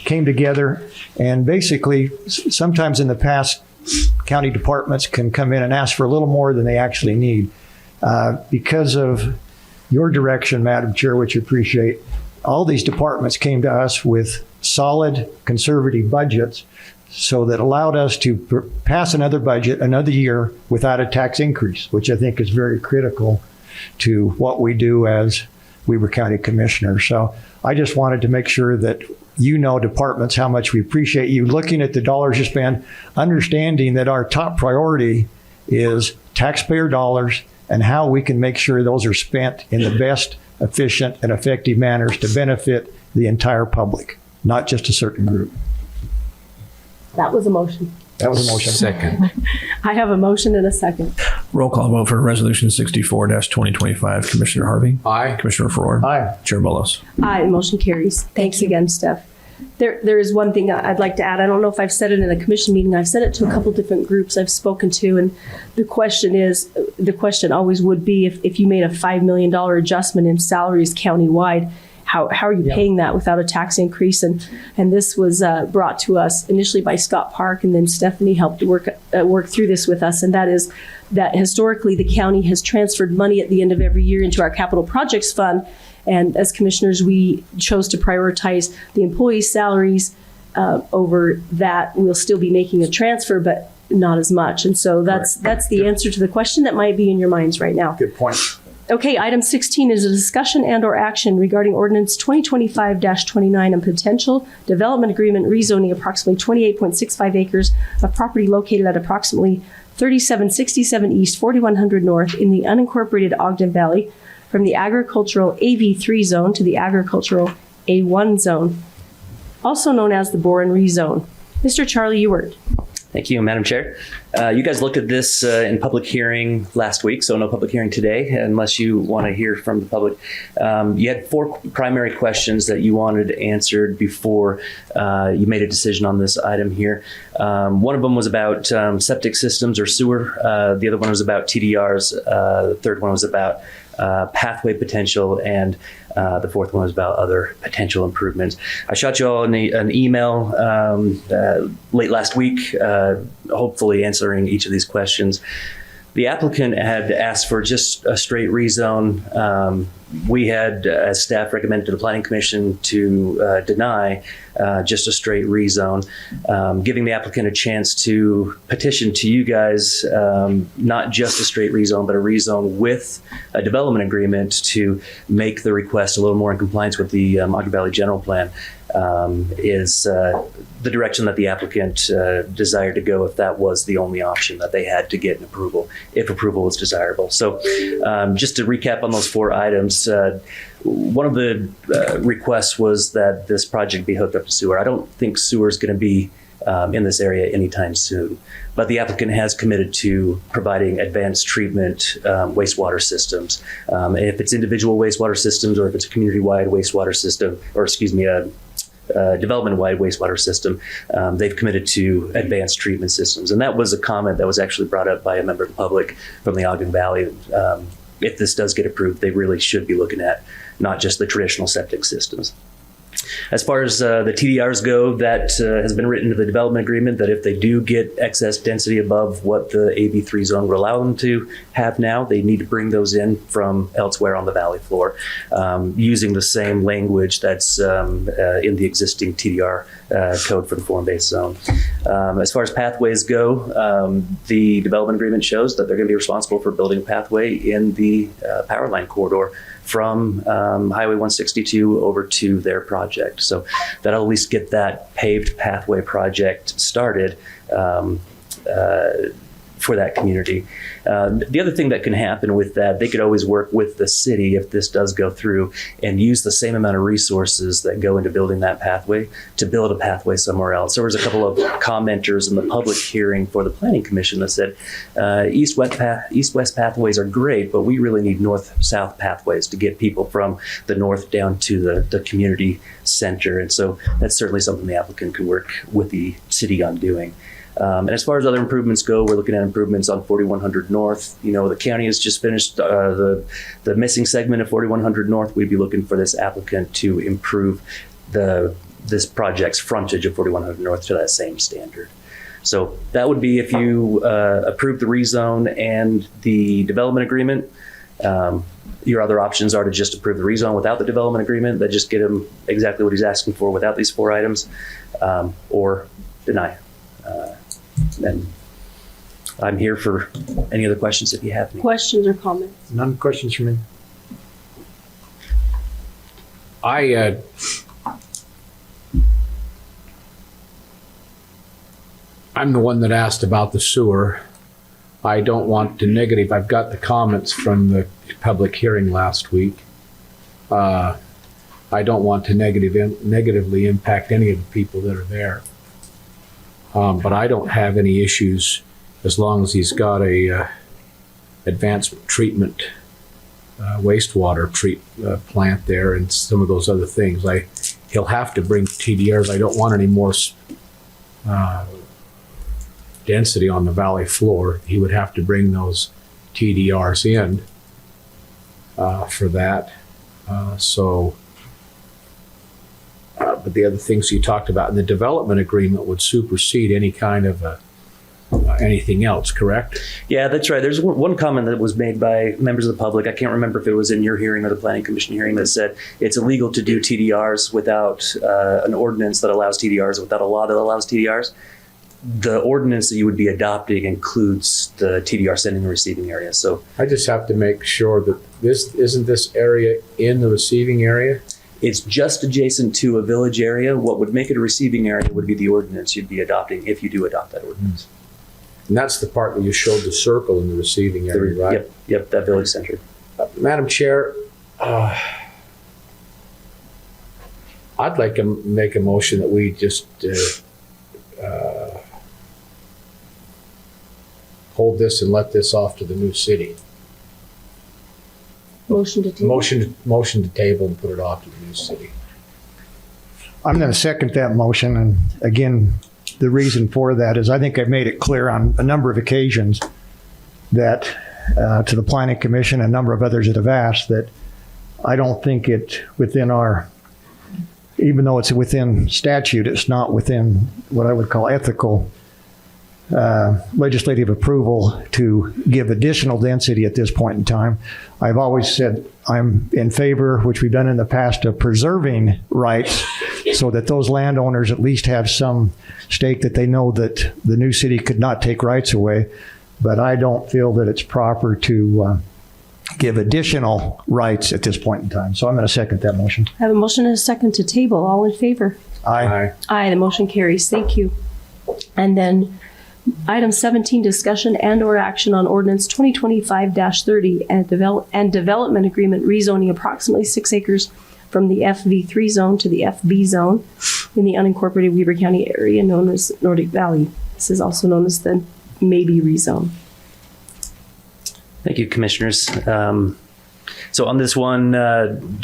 came together, and basically sometimes in the past, county departments can come in and ask for a little more than they actually need. Because of your direction, Madam Chair, which I appreciate, all these departments came to us with solid conservative budgets, so that allowed us to pass another budget another year without a tax increase, which I think is very critical to what we do as Weber County Commissioners. So I just wanted to make sure that departments, how much we appreciate you looking at the dollars you spend, understanding that our top priority is taxpayer dollars and how we can make sure those are spent in the best, efficient, and effective manners to benefit the entire public, not just a certain group. That was a motion. That was a motion. Second. I have a motion and a second. Roll call vote for Resolution 64-2025. Commissioner Harvey? Aye. Commissioner Farrar? Aye. Chair Bolos? Aye, motion carries. Thanks again, Steph. There is one thing I'd like to add. I don't know if I've said it in a commission meeting. I've said it to a couple different groups I've spoken to, and the question always would be, if you made a $5 million adjustment in salaries countywide, how are you paying that without a tax increase? And this was brought to us initially by Scott Park, and then Stephanie helped work through this with us. And that is that historically the county has transferred money at the end of every year into our capital projects fund. And as commissioners, we chose to prioritize the employees' salaries over that. We'll still be making a transfer, but not as much. And so that's the answer to the question that might be in your minds right now. Good point. Okay, item 16 is a discussion and/or action regarding ordinance 2025-29 and potential development agreement rezoning approximately 28.65 acres of property located at approximately 3767 East, 4100 North in the unincorporated Ogden Valley from the agricultural AV3 zone to the agricultural A1 zone, also known as the Boren rezone. Mr. Charlie Ewert. Thank you, Madam Chair. You guys looked at this in public hearing last week, so no public hearing today, unless you want to hear from the public. You had 4 primary questions that you wanted answered before you made a decision on this item here. One of them was about septic systems or sewer. The other one was about TDRs. The third one was about pathway potential, and the fourth one was about other potential improvements. I shot you all an email late last week, hopefully answering each of these questions. The applicant had asked for just a straight rezone. We had, as staff, recommended to the Planning Commission to deny just a straight rezone, giving the applicant a chance to petition to you guys, not just a straight rezone, but a rezone with a development agreement to make the request a little more in compliance with the Ogden Valley General Plan. Is the direction that the applicant desired to go if that was the only option that they had to get an approval, if approval was desirable. So just to recap on those 4 items, one of the requests was that this project be hooked up to sewer. I don't think sewer is going to be in this area anytime soon, but the applicant has committed to providing advanced treatment wastewater systems. If it's individual wastewater systems, or if it's a community-wide wastewater system, or excuse me, a development-wide wastewater system, they've committed to advanced treatment systems. And that was a comment that was actually brought up by a member of the public from the Ogden Valley. If this does get approved, they really should be looking at not just the traditional septic systems. As far as the TDRs go, that has been written into the development agreement that if they do get excess density above what the AB3 zone will allow them to have now, they need to bring those in from elsewhere on the valley floor, using the same language that's in the existing TDR code for the form-based zone. As far as pathways go, the development agreement shows that they're going to be responsible for building a pathway in the power line corridor from Highway 162 over to their project. So that'll at least get that paved pathway project started for that community. The other thing that can happen with that, they could always work with the city if this does go through and use the same amount of resources that go into building that pathway to build a pathway somewhere else. There was a couple of commenters in the public hearing for the Planning Commission that said east-west pathways are great, but we really need north-south pathways to get people from the north down to the community center. And so that's certainly something the applicant could work with the city on doing. And as far as other improvements go, we're looking at improvements on 4100 North. You know, the county has just finished the missing segment of 4100 North. We'd be looking for this applicant to improve this project's frontage of 4100 North to that same standard. So that would be if you approve the rezone and the development agreement. Your other options are to just approve the rezone without the development agreement, that just get him exactly what he's asking for without these 4 items, or deny. And I'm here for any other questions if you have any. Questions or comments? None questions for me. I'm the one that asked about the sewer. I don't want to negative. I've got the comments from the public hearing last week. I don't want to negatively impact any of the people that are there. But I don't have any issues as long as he's got a advanced treatment wastewater plant there and some of those other things. He'll have to bring TDRs. I don't want any more density on the valley floor. He would have to bring those TDRs in for that. But the other things you talked about in the development agreement would supersede any kind of anything else, correct? Yeah, that's right. There's one comment that was made by members of the public. I can't remember if it was in your hearing or the Planning Commission hearing that said it's illegal to do TDRs without an ordinance that allows TDRs, without a law that allows TDRs. The ordinance that you would be adopting includes the TDR sending and receiving area. So I just have to make sure that this area in the receiving area? It's just adjacent to a village area. What would make it a receiving area would be the ordinance you'd be adopting if you do adopt that ordinance. And that's the part where you showed the circle in the receiving area, right? Yep, that village center. Madam Chair, I'd like to make a motion that we just hold this and let this off to the new city. Motion to table. Motion to table and put it off to the new city. I'm going to second that motion. And again, the reason for that is I think I've made it clear on a number of occasions that to the Planning Commission, a number of others that have asked, that I don't think it within our, even though it's within statute, it's not within what I would call ethical legislative approval to give additional density at this point in time. I've always said I'm in favor, which we've done in the past, of preserving rights so that those landowners at least have some stake that they know that the new city could not take rights away. But I don't feel that it's proper to give additional rights at this point in time. So I'm going to second that motion. I have a motion and a second to table. All in favor? Aye. Aye, the motion carries. Thank you. And then item 17, discussion and/or action on ordinance 2025-30 and development agreement rezoning approximately 6 acres from the FV3 zone to the FB zone in the unincorporated Weber County area known as Nordic Valley. This is also known as the maybe rezone. Thank you, Commissioners. So on this one,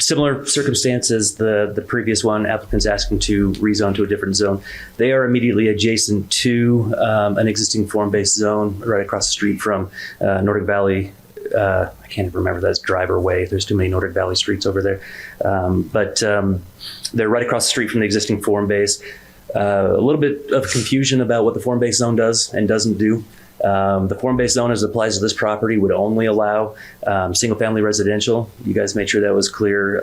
similar circumstances, the previous one, applicants asking to rezone to a different zone. They are immediately adjacent to an existing form-based zone right across the street from Nordic Valley. I can't even remember that's Driver Way. There's too many Nordic Valley streets over there. But they're right across the street from the existing form-base. A little bit of confusion about what the form-based zone does and doesn't do. The form-based zone as it applies to this property would only allow single-family residential. You guys made sure that was clear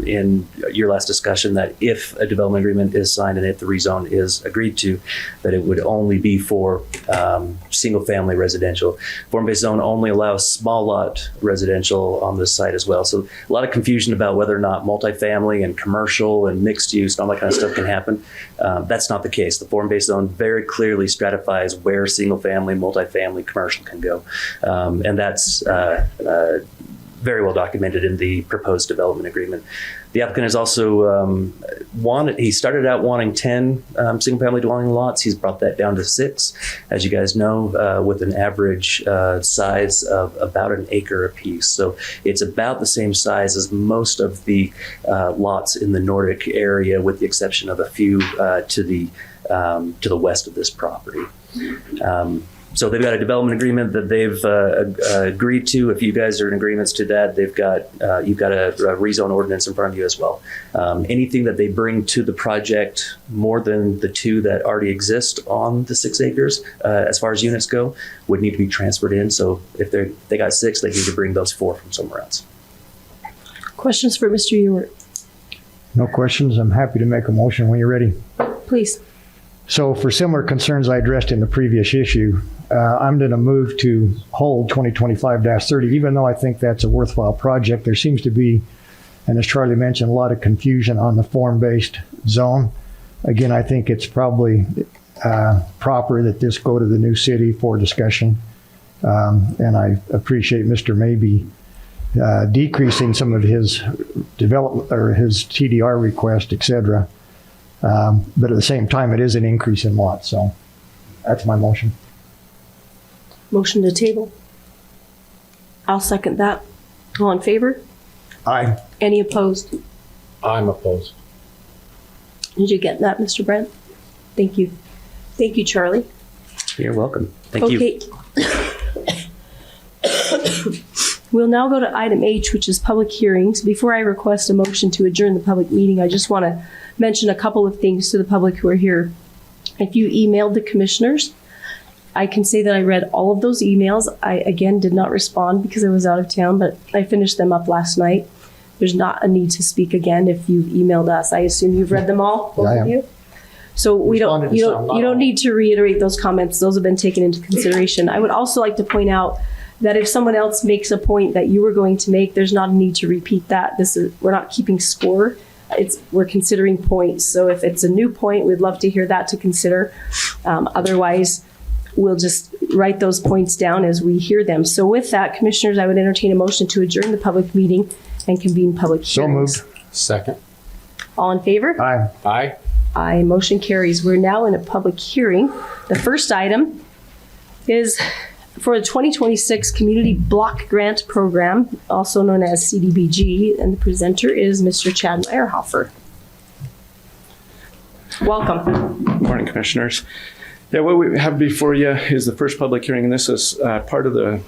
in your last discussion, that if a development agreement is signed and if the rezone is agreed to, that it would only be for single-family residential. Form-based zone only allows small lot residential on this site as well. So a lot of confusion about whether or not multifamily and commercial and mixed use and all that kind of stuff can happen. That's not the case. The form-based zone very clearly stratifies where single-family, multifamily, commercial can go. And that's very well documented in the proposed development agreement. The applicant has also he started out wanting 10 single-family dwelling lots. He's brought that down to 6, as you guys know, with an average size of about an acre apiece. So it's about the same size as most of the lots in the Nordic area, with the exception of a few to the west of this property. So they've got a development agreement that they've agreed to. If you guys are in agreements to that, you've got a rezone ordinance in front of you as well. Anything that they bring to the project more than the 2 that already exist on the 6 acres, as far as units go, would need to be transferred in. So if they got 6, they need to bring those 4 from somewhere else. Questions for Mr. Ewert? No questions. I'm happy to make a motion when you're ready. Please. So for similar concerns I addressed in the previous issue, I'm going to move to hold 2025-30, even though I think that's a worthwhile project. There seems to be, and as Charlie mentioned, a lot of confusion on the form-based zone. Again, I think it's probably proper that this go to the new city for discussion. And I appreciate Mr. Maybe decreasing some of his development or his TDR request, et cetera. But at the same time, it is an increase in lots. So that's my motion. Motion to table. I'll second that. All in favor? Aye. Any opposed? I'm opposed. Did you get that, Mr. Brent? Thank you. Thank you, Charlie. You're welcome. Thank you. We'll now go to item H, which is public hearings. Before I request a motion to adjourn the public meeting, I just want to mention a couple of things to the public who are here. If you emailed the commissioners, I can say that I read all of those emails. I, again, did not respond because I was out of town, but I finished them up last night. There's not a need to speak again if you've emailed us. I assume you've read them all, both of you? So you don't need to reiterate those comments. Those have been taken into consideration. I would also like to point out that if someone else makes a point that you were going to make, there's not a need to repeat that. We're not keeping score. We're considering points. So if it's a new point, we'd love to hear that to consider. Otherwise, we'll just write those points down as we hear them. So with that, commissioners, I would entertain a motion to adjourn the public meeting and convene public hearings. So moved. Second. All in favor? Aye. Aye. Aye. Motion carries. We're now in a public hearing. The first item is for the 2026 Community Block Grant Program, also known as CDBG, and the presenter is Mr. Chad Meyerhofer. Welcome. Good morning, Commissioners. Yeah, what we have before you is the first public hearing, and this is part of the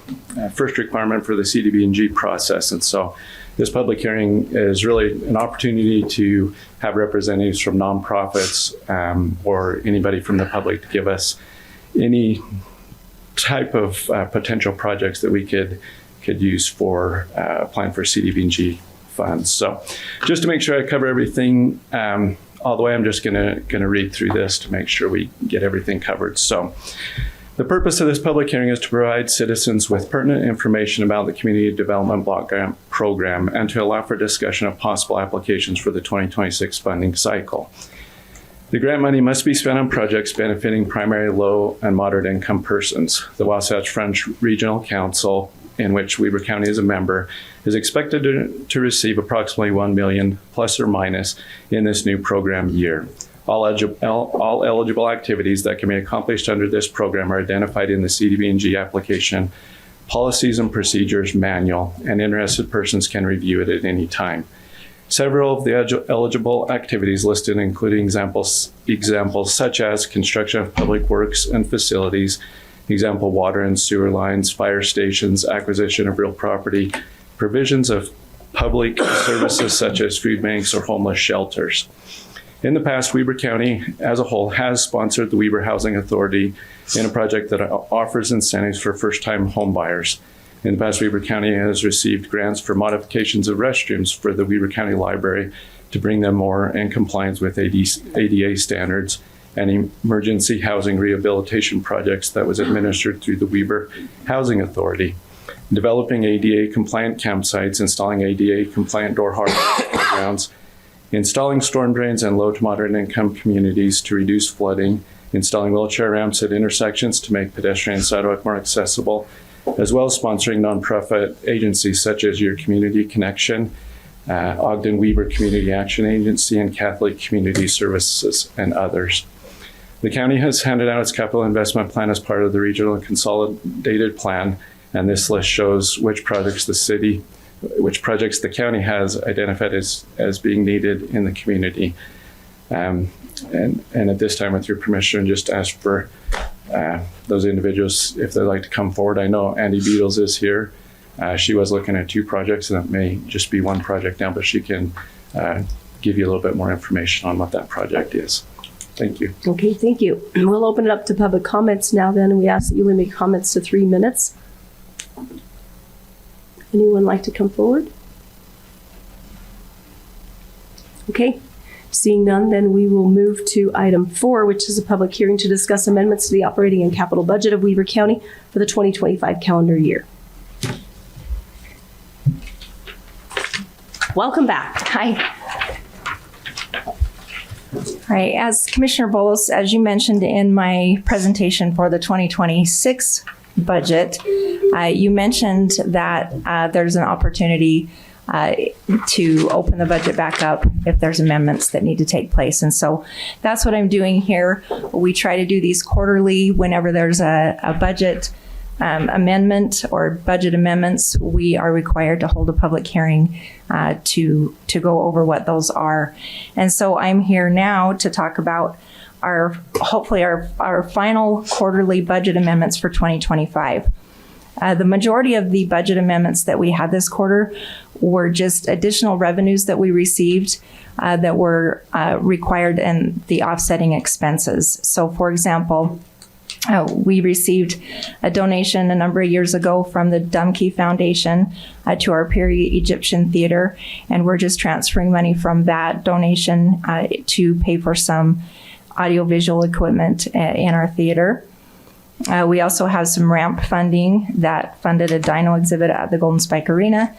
first requirement for the CDBG process. And so this public hearing is really an opportunity to have representatives from nonprofits or anybody from the public to give us any type of potential projects that we could use for applying for CDBG funds. So just to make sure I cover everything all the way, I'm just gonna read through this to make sure we get everything covered. So the purpose of this public hearing is to provide citizens with pertinent information about the Community Development Block Grant Program and to allow for discussion of possible applications for the 2026 funding cycle. The grant money must be spent on projects benefiting primary low and moderate income persons. The Wasatch Front Regional Council, in which Weber County is a member, is expected to receive approximately $1 million plus or minus in this new program year. All eligible activities that can be accomplished under this program are identified in the CDBG application, policies and procedures manual, and interested persons can review it at any time. Several of the eligible activities listed including examples such as construction of public works and facilities, example water and sewer lines, fire stations, acquisition of real property, provisions of public services such as food banks or homeless shelters. In the past, Weber County as a whole has sponsored the Weber Housing Authority in a project that offers incentives for first-time home buyers. In the past, Weber County has received grants for modifications of restrooms for the Weber County Library to bring them more in compliance with ADA standards, and emergency housing rehabilitation projects that was administered through the Weber Housing Authority. Developing ADA compliant campsites, installing ADA compliant door hardware grounds, installing storm drains in low to moderate income communities to reduce flooding, installing wheelchair ramps at intersections to make pedestrian sidewalk more accessible, as well as sponsoring nonprofit agencies such as Your Community Connection, Ogden Weber Community Action Agency, and Catholic Community Services, and others. The county has handed out its capital investment plan as part of the regional consolidated plan, and this list shows which projects the county has identified as being needed in the community. And at this time, with your permission, just ask for those individuals if they'd like to come forward. I know Andy Beatles is here. She was looking at 2 projects, and it may just be 1 project now, but she can give you a little bit more information on what that project is. Thank you. Okay, thank you. We'll open it up to public comments now then, and we ask that you limit comments to 3 minutes. Anyone like to come forward? Okay, seeing none, then we will move to item 4, which is a public hearing to discuss amendments to the operating and capital budget of Weber County for the 2025 calendar year. Welcome back. Hi. All right, as Commissioner Bolos, as you mentioned in my presentation for the 2026 budget, you mentioned that there's an opportunity to open the budget back up if there's amendments that need to take place. And so that's what I'm doing here. We try to do these quarterly. Whenever there's a budget amendment or budget amendments, we are required to hold a public hearing to go over what those are. And so I'm here now to talk about hopefully our final quarterly budget amendments for 2025. The majority of the budget amendments that we had this quarter were just additional revenues that we received that were required in the offsetting expenses. So for example, we received a donation a number of years ago from the Dumke Foundation to our Period Egyptian Theater, and we're just transferring money from that donation to pay for some audiovisual equipment in our theater. We also have some ramp funding that funded a dino exhibit at the Golden Spike Arena,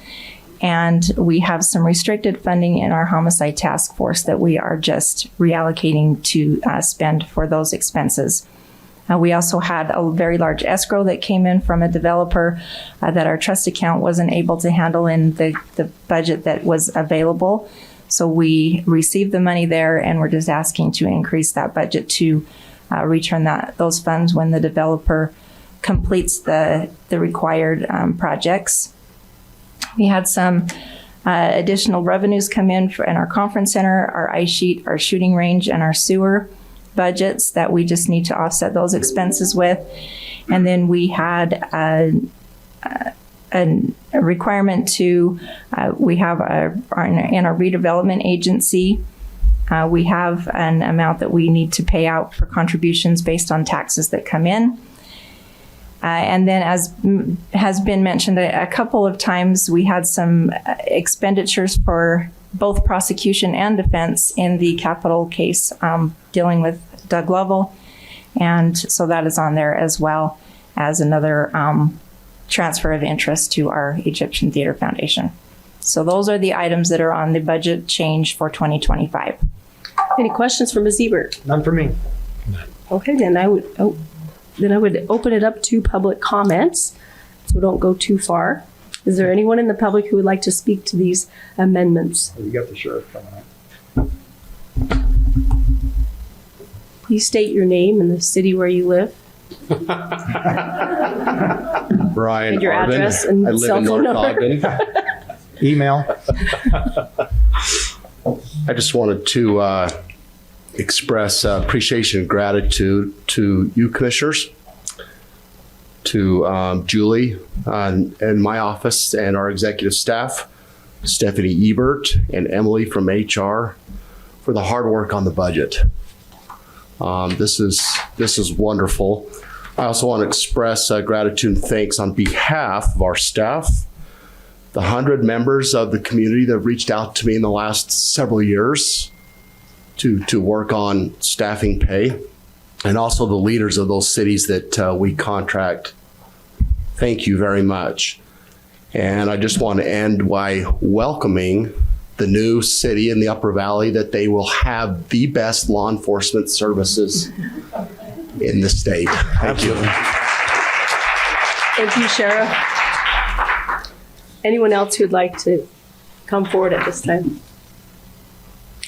and we have some restricted funding in our homicide task force that we are just reallocating to spend for those expenses. We also had a very large escrow that came in from a developer that our trust account wasn't able to handle in the budget that was available. So we received the money there, and we're just asking to increase that budget to return those funds when the developer completes the required projects. We had some additional revenues come in in our conference center, our ice sheet, our shooting range, and our sewer budgets that we just need to offset those expenses with. And then we had a requirement to, we have in our redevelopment agency, we have an amount that we need to pay out for contributions based on taxes that come in. And then, as has been mentioned a couple of times, we had some expenditures for both prosecution and defense in the capital case dealing with Doug Lovell. And so that is on there as well as another transfer of interest to our Egyptian Theater Foundation. So those are the items that are on the budget change for 2025. Any questions for Ms. Ebert? None for me. Okay, then I would open it up to public comments, so don't go too far. Is there anyone in the public who would like to speak to these amendments? You got the sheriff coming up. Please state your name and the city where you live. Brian And your Arvin. address and I live cell in phone North number. Ogden. Email. I just wanted to express appreciation and gratitude to you commissioners, to Julie and my office and our executive staff, Stephanie Ebert and Emily from HR for the hard work on the budget. This is wonderful. I also want to express gratitude and thanks on behalf of our staff, the 100 members of the community that have reached out to me in the last several years to work on staffing pay, and also the leaders of those cities that we contract. Thank you very much. And I just want to end by welcoming the new city in the Upper Valley, that they will have the best law enforcement services in the state. Thank you. Thank you, Sheriff. Anyone else who'd like to come forward at this time?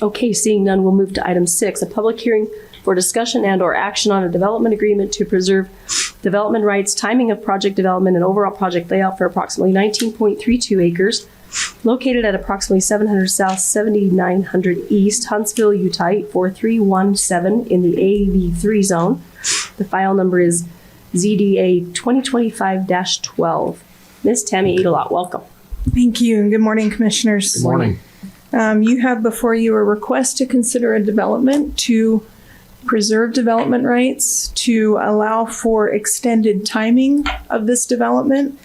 Okay, seeing none, we'll move to item 6, a public hearing for discussion and or action on a development agreement to preserve development rights, timing of project development, and overall project layout for approximately 19.32 acres located at approximately 700 South, 7900 East, Huntsville, Utah, 84317 in the AV3 zone. The file number is ZDA 2025-12. Ms. Tammy Adelot, welcome. Thank you, and good morning, Commissioners. Good morning. You have before you a request to consider a development to preserve development rights, to allow for extended timing of this development,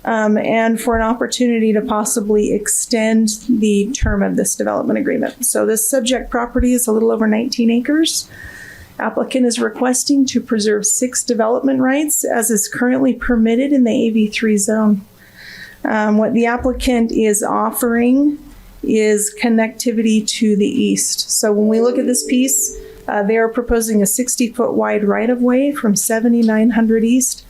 and for an opportunity to possibly extend the term of this development agreement. So this subject property is a little over 19 acres. Applicant is requesting to preserve 6 development rights as is currently permitted in the AV3 zone. What the applicant is offering is connectivity to the east. So when we look at this piece, they are proposing a 60-foot wide right-of-way from 7900 East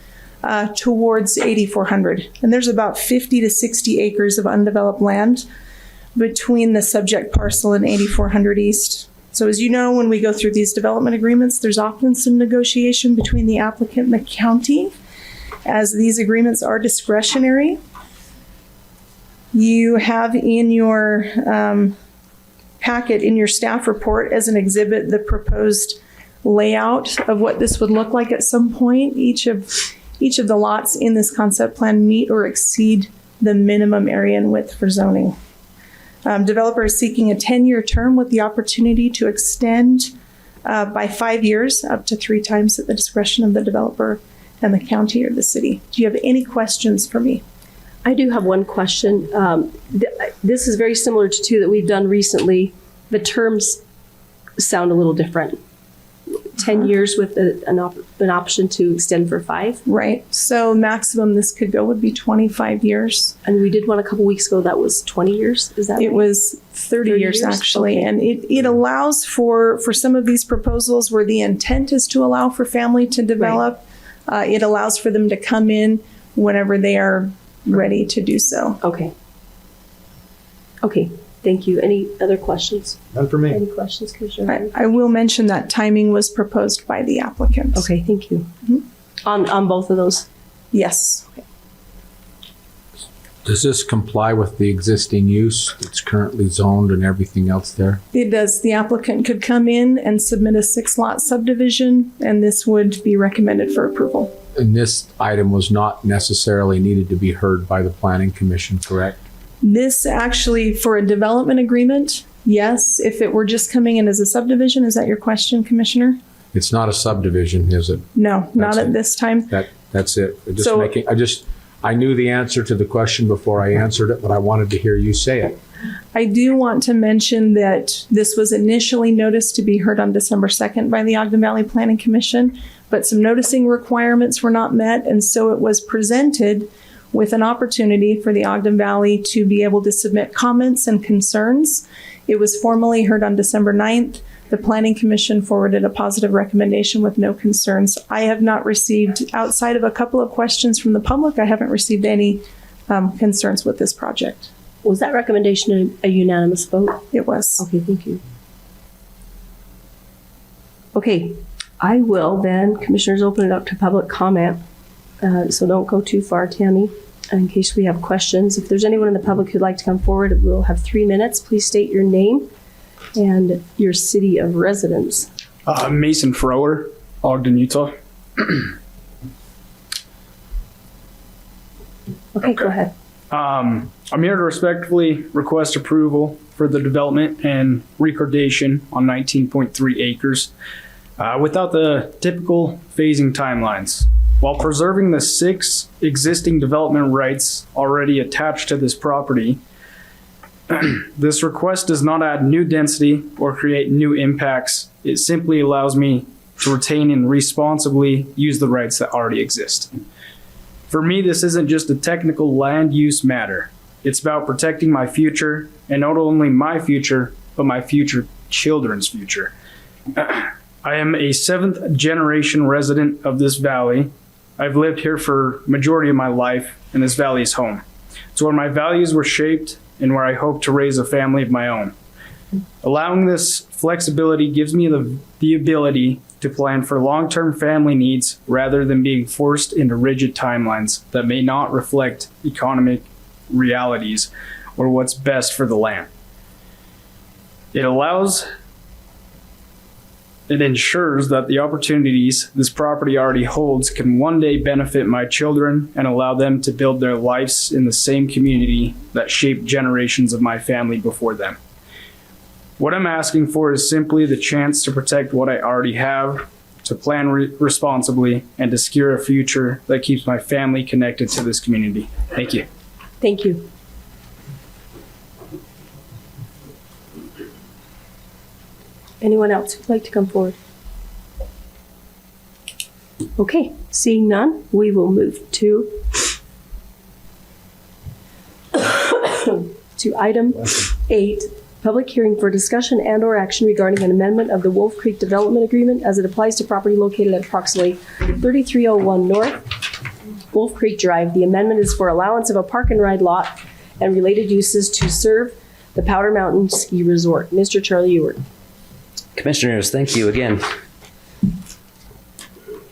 towards 8400. And there's about 50 to 60 acres of undeveloped land between the subject parcel and 8400 East. So as you know, when we go through these development agreements, there's often some negotiation between the applicant and the county, as these agreements are discretionary. You have in your packet, in your staff report as an exhibit, the proposed layout of what this would look like at some point. Each of the lots in this concept plan meet or exceed the minimum area and width for zoning. Developer is seeking a 10-year term with the opportunity to extend by 5 years, up to 3 times at the discretion of the developer and the county or the city. Do you have any questions for me? I do have one question. This is very similar to 2 that we've done recently. The terms sound a little different. 10 years with an option to extend for 5. Right. So maximum this could go would be 25 years. And we did one a couple weeks ago that was 20 years. Is that It right? was 30 years actually. Okay. And it allows for some of these proposals where the intent is to allow for family to develop. It allows for them to come in whenever they are ready to do so. Okay. Okay. Thank you. Any other questions? None for me. Any questions, Commissioner? I will mention that timing was proposed by the applicant. Okay, thank you. On both of those? Yes. Does this comply with the existing use that's currently zoned and everything else there? It does. The applicant could come in and submit a 6-lot subdivision, and this would be recommended for approval. And this item was not necessarily needed to be heard by the planning commission, correct? This actually, for a development agreement, yes. If it were just coming in as a subdivision, is that your question, Commissioner? It's not a subdivision, is it? No, not That's at it. this time. That's it. So- I knew the answer to the question before I answered it, but I wanted to hear you say it. I do want to mention that this was initially noticed to be heard on December 2nd by the Ogden Valley Planning Commission, but some noticing requirements were not met, and so it was presented with an opportunity for the Ogden Valley to be able to submit comments and concerns. It was formally heard on December 9th. The Planning Commission forwarded a positive recommendation with no concerns. I have not received, outside of a couple of questions from the public, I haven't received any concerns with this project. Was that recommendation a unanimous vote? It was. Okay, thank you. Okay, I will then, Commissioners, open it up to public comment. So don't go too far, Tammy, in case we have questions. If there's anyone in the public who'd like to come forward, we'll have 3 minutes. Please state your name and your city of residence. Mason Frower, Ogden, Utah. Okay, go ahead. I'm here to respectfully request approval for the development and recordation on 19.3 acres without the typical phasing timelines, while preserving the 6 existing development rights already attached to this property. This request does not add new density or create new impacts. It simply allows me to retain and responsibly use the rights that already exist. For me, this isn't just a technical land use matter. It's about protecting my future, and not only my future, but my future children's future. I am a 7th generation resident of this valley. I've lived here for majority of my life, and this valley is home. It's where my values were shaped and where I hope to raise a family of my own. Allowing this flexibility gives me the ability to plan for long-term family needs rather than being forced into rigid timelines that may not reflect economic realities or what's best for the land. It ensures that the opportunities this property already holds can one day benefit my children and allow them to build their lives in the same community that shaped generations of my family before them. What I'm asking for is simply the chance to protect what I already have, to plan responsibly, and to secure a future that keeps my family connected to this community. Thank you. Thank you. Anyone else who'd like to come forward? Okay, seeing none, we will move to item 8, public hearing for discussion and or action regarding an amendment of the Wolf Creek Development Agreement as it applies to property located at approximately 3301 North Wolf Creek Drive. The amendment is for allowance of a park and ride lot and related uses to serve the Powder Mountain Ski Resort. Mr. Charlie Ewert. Commissioners, thank you again.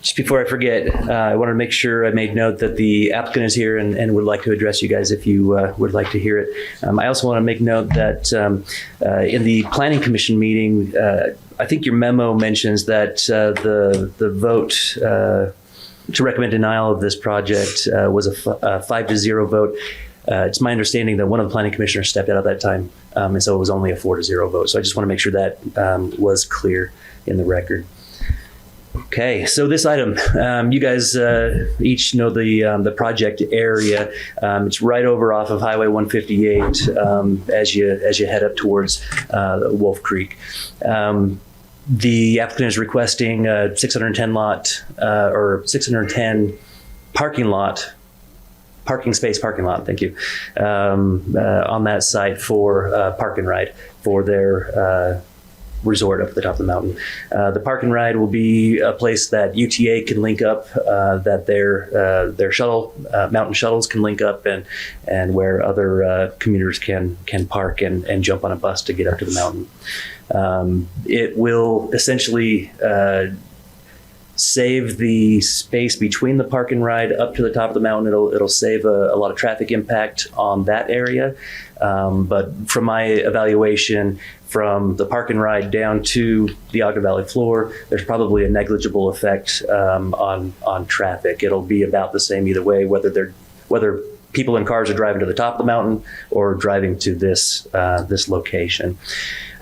Just before I forget, I wanted to make sure I made note that the applicant is here and would like to address you guys if you would like to hear it. I also want to make note that in the Planning Commission meeting, I think your memo mentions that the vote to recommend denial of this project was a 5-0 vote. It's my understanding that one of the planning commissioners stepped out at that time, and so it was only a 4-0 vote. So I just want to make sure that was clear in the record. Okay, so this item, you guys each know the project area. It's right over off of Highway 158 as you head up towards Wolf Creek. The applicant is requesting a 610 lot or 610 parking space parking lot, thank you, on that site for park and ride for their resort up at the top of the mountain. The park and ride will be a place that UTA can link up, that their shuttle, mountain shuttles can link up, and where other commuters can park and jump on a bus to get up to the mountain. It will essentially save the space between the park and ride up to the top of the mountain. It'll save a lot of traffic impact on that area. But from my evaluation, from the park and ride down to the Ogden Valley floor, there's probably a negligible effect on traffic. It'll be about the same either way, whether people in cars are driving to the top of the mountain or driving to this location.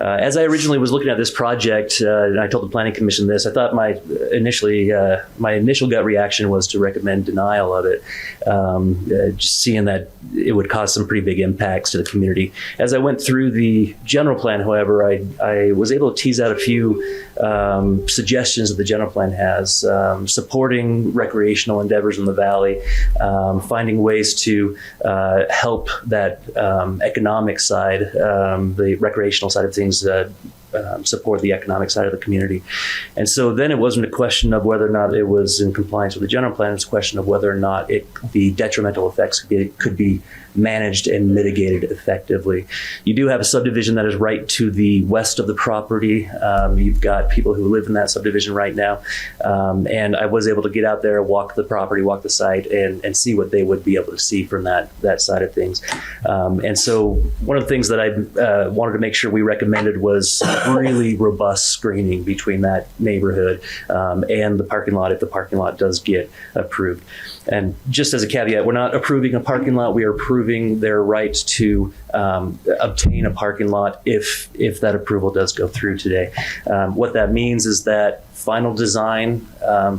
As I originally was looking at this project, and I told the Planning Commission this, I thought my initial gut reaction was to recommend denial of it, just seeing that it would cause some pretty big impacts to the community. As I went through the general plan, however, I was able to tease out a few suggestions that the general plan has, supporting recreational endeavors in the valley, finding ways to help that economic side, the recreational side of things, support the economic side of the community. And so then it wasn't a question of whether or not it was in compliance with the general plan, it's a question of whether or not the detrimental effects could be managed and mitigated effectively. You do have a subdivision that is right to the west of the property. You've got people who live in that subdivision right now. And I was able to get out there, walk the property, walk the site, and see what they would be able to see from that side of things. And so one of the things that I wanted to make sure we recommended was really robust screening between that neighborhood and the parking lot if the parking lot does get approved. And just as a caveat, we're not approving a parking lot, we are approving their right to obtain a parking lot if that approval does go through today. What that means is that final design,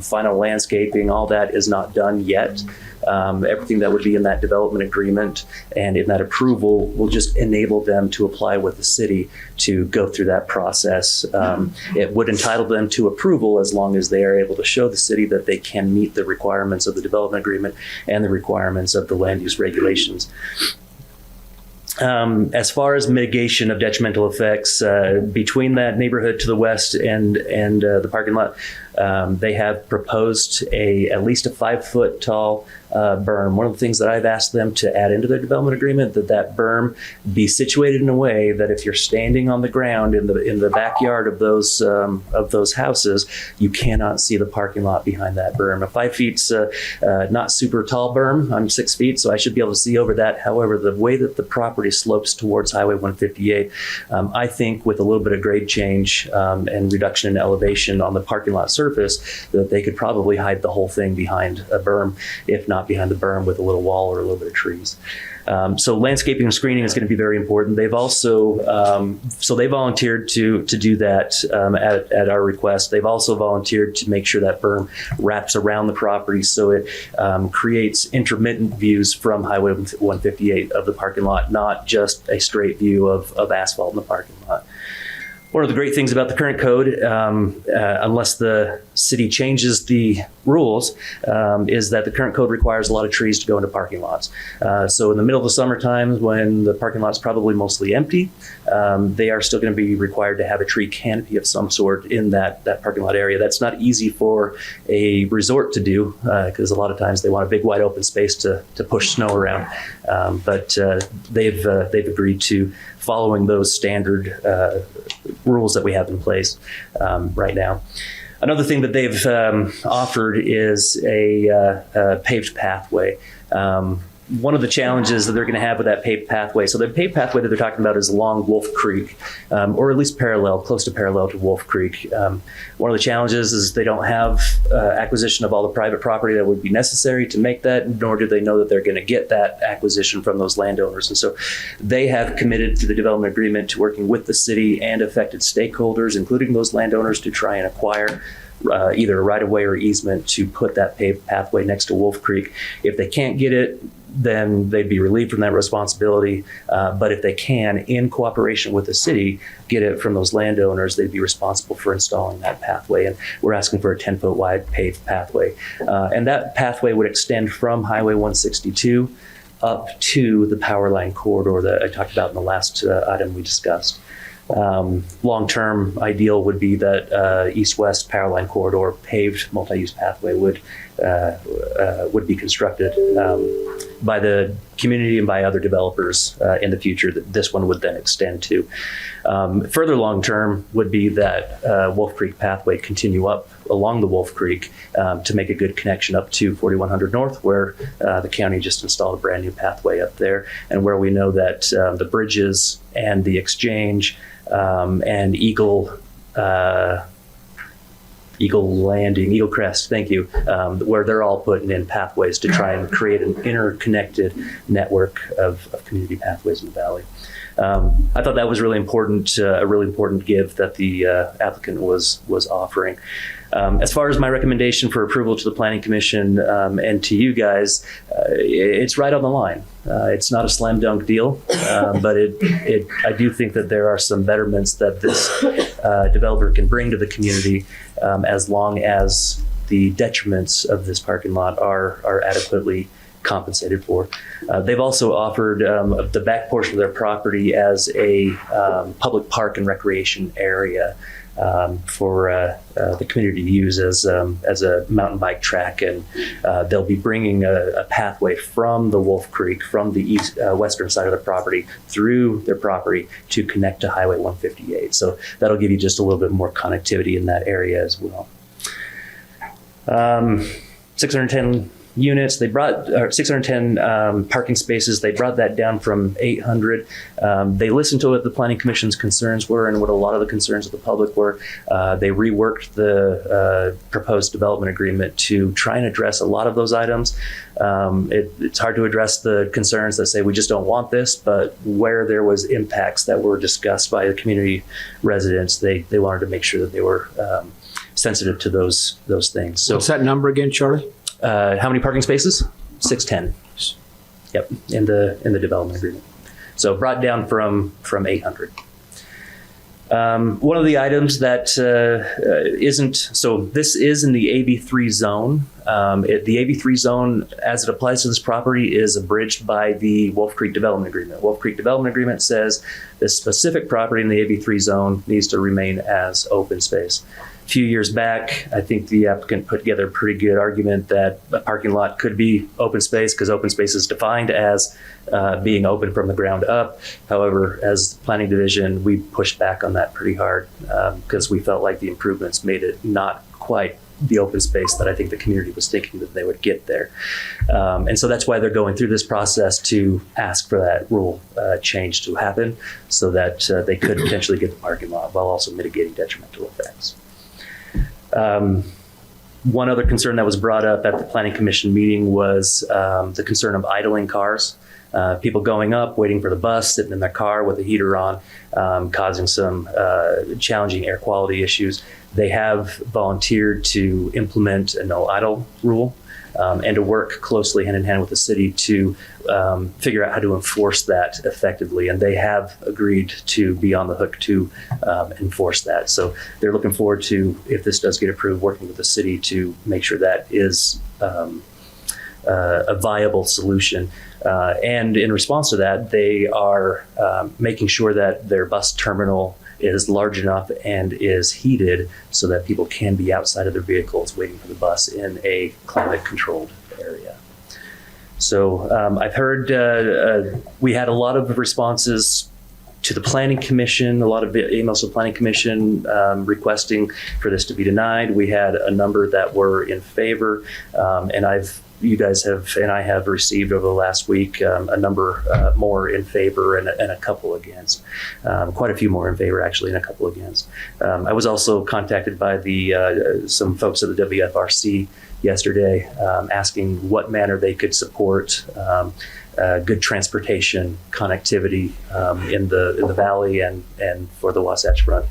final landscaping, all that is not done yet. Everything that would be in that development agreement and in that approval will just enable them to apply with the city to go through that process. It would entitle them to approval as long as they are able to show the city that they can meet the requirements of the development agreement and the requirements of the land use regulations. As far as mitigation of detrimental effects between that neighborhood to the west and the parking lot, they have proposed at least a 5-foot tall berm. One of the things that I've asked them to add into their development agreement, that berm be situated in a way that if you're standing on the ground in the backyard of those houses, you cannot see the parking lot behind that berm. A 5 feet's not super tall berm. I'm 6 feet, so I should be able to see over that. However, the way that the property slopes towards Highway 158, I think with a little bit of grade change and reduction in elevation on the parking lot surface, that they could probably hide the whole thing behind a berm, if not behind the berm with a little wall or a little bit of trees. So landscaping and screening is going to be very important. They've also, so they volunteered to do that at our request. They've also volunteered to make sure that berm wraps around the property so it creates intermittent views from Highway 158 of the parking lot, not just a straight view of asphalt in the parking lot. One of the great things about the current code, unless the city changes the rules, is that the current code requires a lot of trees to go into parking lots. So in the middle of the summer times when the parking lot's probably mostly empty, they are still going to be required to have a tree canopy of some sort in that parking lot area. That's not easy for a resort to do because a lot of times they want a big wide open space to push snow around. But they've agreed to following those standard rules that we have in place right now. Another thing that they've offered is a paved pathway. One of the challenges that they're going to have with that paved pathway, so the paved pathway that they're talking about is along Wolf Creek, or at least close to parallel to Wolf Creek. One of the challenges is they don't have acquisition of all the private property that would be necessary to make that, nor do they know that they're going to get that acquisition from those landowners. And so they have committed to the development agreement to working with the city and affected stakeholders, including those landowners, to try and acquire either a right-of-way or easement to put that paved pathway next to Wolf Creek. If they can't get it, then they'd be relieved from that responsibility. But if they can, in cooperation with the city, get it from those landowners, they'd be responsible for installing that pathway. And we're asking for a 10-foot wide paved pathway. And that pathway would extend from Highway 162 up to the power line corridor that I talked about in the last item we discussed. Long-term ideal would be that east-west power line corridor paved multi-use pathway would would be constructed by the community and by other developers in the future that this one would then extend to. Further long-term would be that Wolf Creek pathway continue up along the Wolf Creek to make a good connection up to 4100 North, where the county just installed a brand new pathway up there, and where we know that the bridges and the exchange and Eagle Landing, Eagle Crest, thank you, where they're all putting in pathways to try and create an interconnected network of community pathways in the valley. I thought that was really important, a really important give that the applicant was offering. As far as my recommendation for approval to the Planning Commission and to you guys, it's right on the line. It's not a slam dunk deal, but I do think that there are some betterments that this developer can bring to the community as long as the detriments of this parking lot are adequately compensated for. They've also offered the back portion of their property as a public park and recreation area for the community to use as a mountain bike track, and they'll be bringing a pathway from the Wolf Creek, from the east western side of the property through their property to connect to Highway 158. So that'll give you just a little bit more connectivity in that area as well. 610 units, they brought 610 parking spaces. They brought that down from 800. They listened to what the Planning Commission's concerns were and what a lot of the concerns of the public were. They reworked the proposed development agreement to try and address a lot of those items. It's hard to address the concerns that say we just don't want this, but where there was impacts that were discussed by the community residents, they wanted to make sure that they were sensitive to those things. So what's that number again, Charlie? How many parking spaces? 610. Yep, in the development agreement. So brought down from 800. One of the items that isn't, so this is in the AB3 zone. The AB3 zone, as it applies to this property, is abridged by the Wolf Creek Development Agreement. Wolf Creek Development Agreement says this specific property in the AB3 zone needs to remain as open space. A few years back, I think the applicant put together a pretty good argument that a parking lot could be open space because open space is defined as being open from the ground up. However, as Planning Division, we pushed back on that pretty hard because we felt like the improvements made it not quite the open space that I think the community was thinking that they would get there. And so that's why they're going through this process to ask for that rule change to happen so that they could potentially get the parking lot while also mitigating detrimental effects. One other concern that was brought up at the Planning Commission meeting was the concern of idling cars. People going up, waiting for the bus, sitting in their car with the heater on, causing some challenging air quality issues. They have volunteered to implement a no idle rule and to work closely hand in hand with the city to figure out how to enforce that effectively. And they have agreed to be on the hook to enforce that. So they're looking forward to, if this does get approved, working with the city to make sure that is a viable solution. And in response to that, they are making sure that their bus terminal is large enough and is heated so that people can be outside of their vehicles waiting for the bus in a climate-controlled area. So I've heard we had a lot of responses to the Planning Commission, a lot of emails to the Planning Commission requesting for this to be denied. We had a number that were in favor, and you guys have, and I have received over the last week a number more in favor and a couple against. Quite a few more in favor, actually, and a couple against. I was also contacted by some folks at the WFRC yesterday asking what manner they could support good transportation connectivity in the valley and for the Wasatch Front.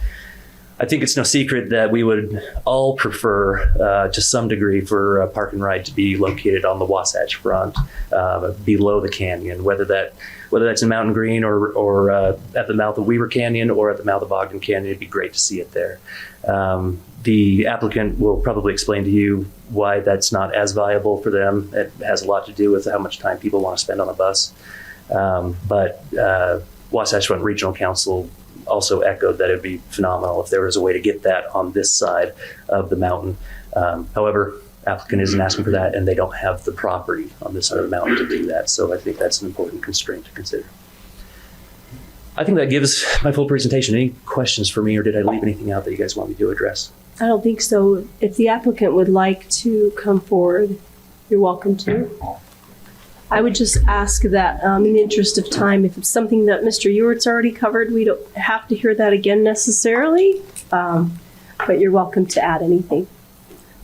I think it's no secret that we would all prefer, to some degree, for a park and ride to be located on the Wasatch Front, below the canyon, whether that's in Mountain Green or at the mouth of Weaver Canyon or at the mouth of Ogden Canyon. It'd be great to see it there. The applicant will probably explain to you why that's not as viable for them. It has a lot to do with how much time people want to spend on a bus. But Wasatch Front Regional Council also echoed that it'd be phenomenal if there was a way to get that on this side of the mountain. However, applicant isn't asking for that, and they don't have the property on this side of the mountain to do that. So I think that's an important constraint to consider. I think that gives my full presentation. Any questions for me, or did I leave anything out that you guys want me to address? I don't think so. If the applicant would like to come forward, you're welcome to. I would just ask that, in the interest of time, if it's something that Mr. Ewert's already covered, we don't have to hear that again necessarily, but you're welcome to add anything.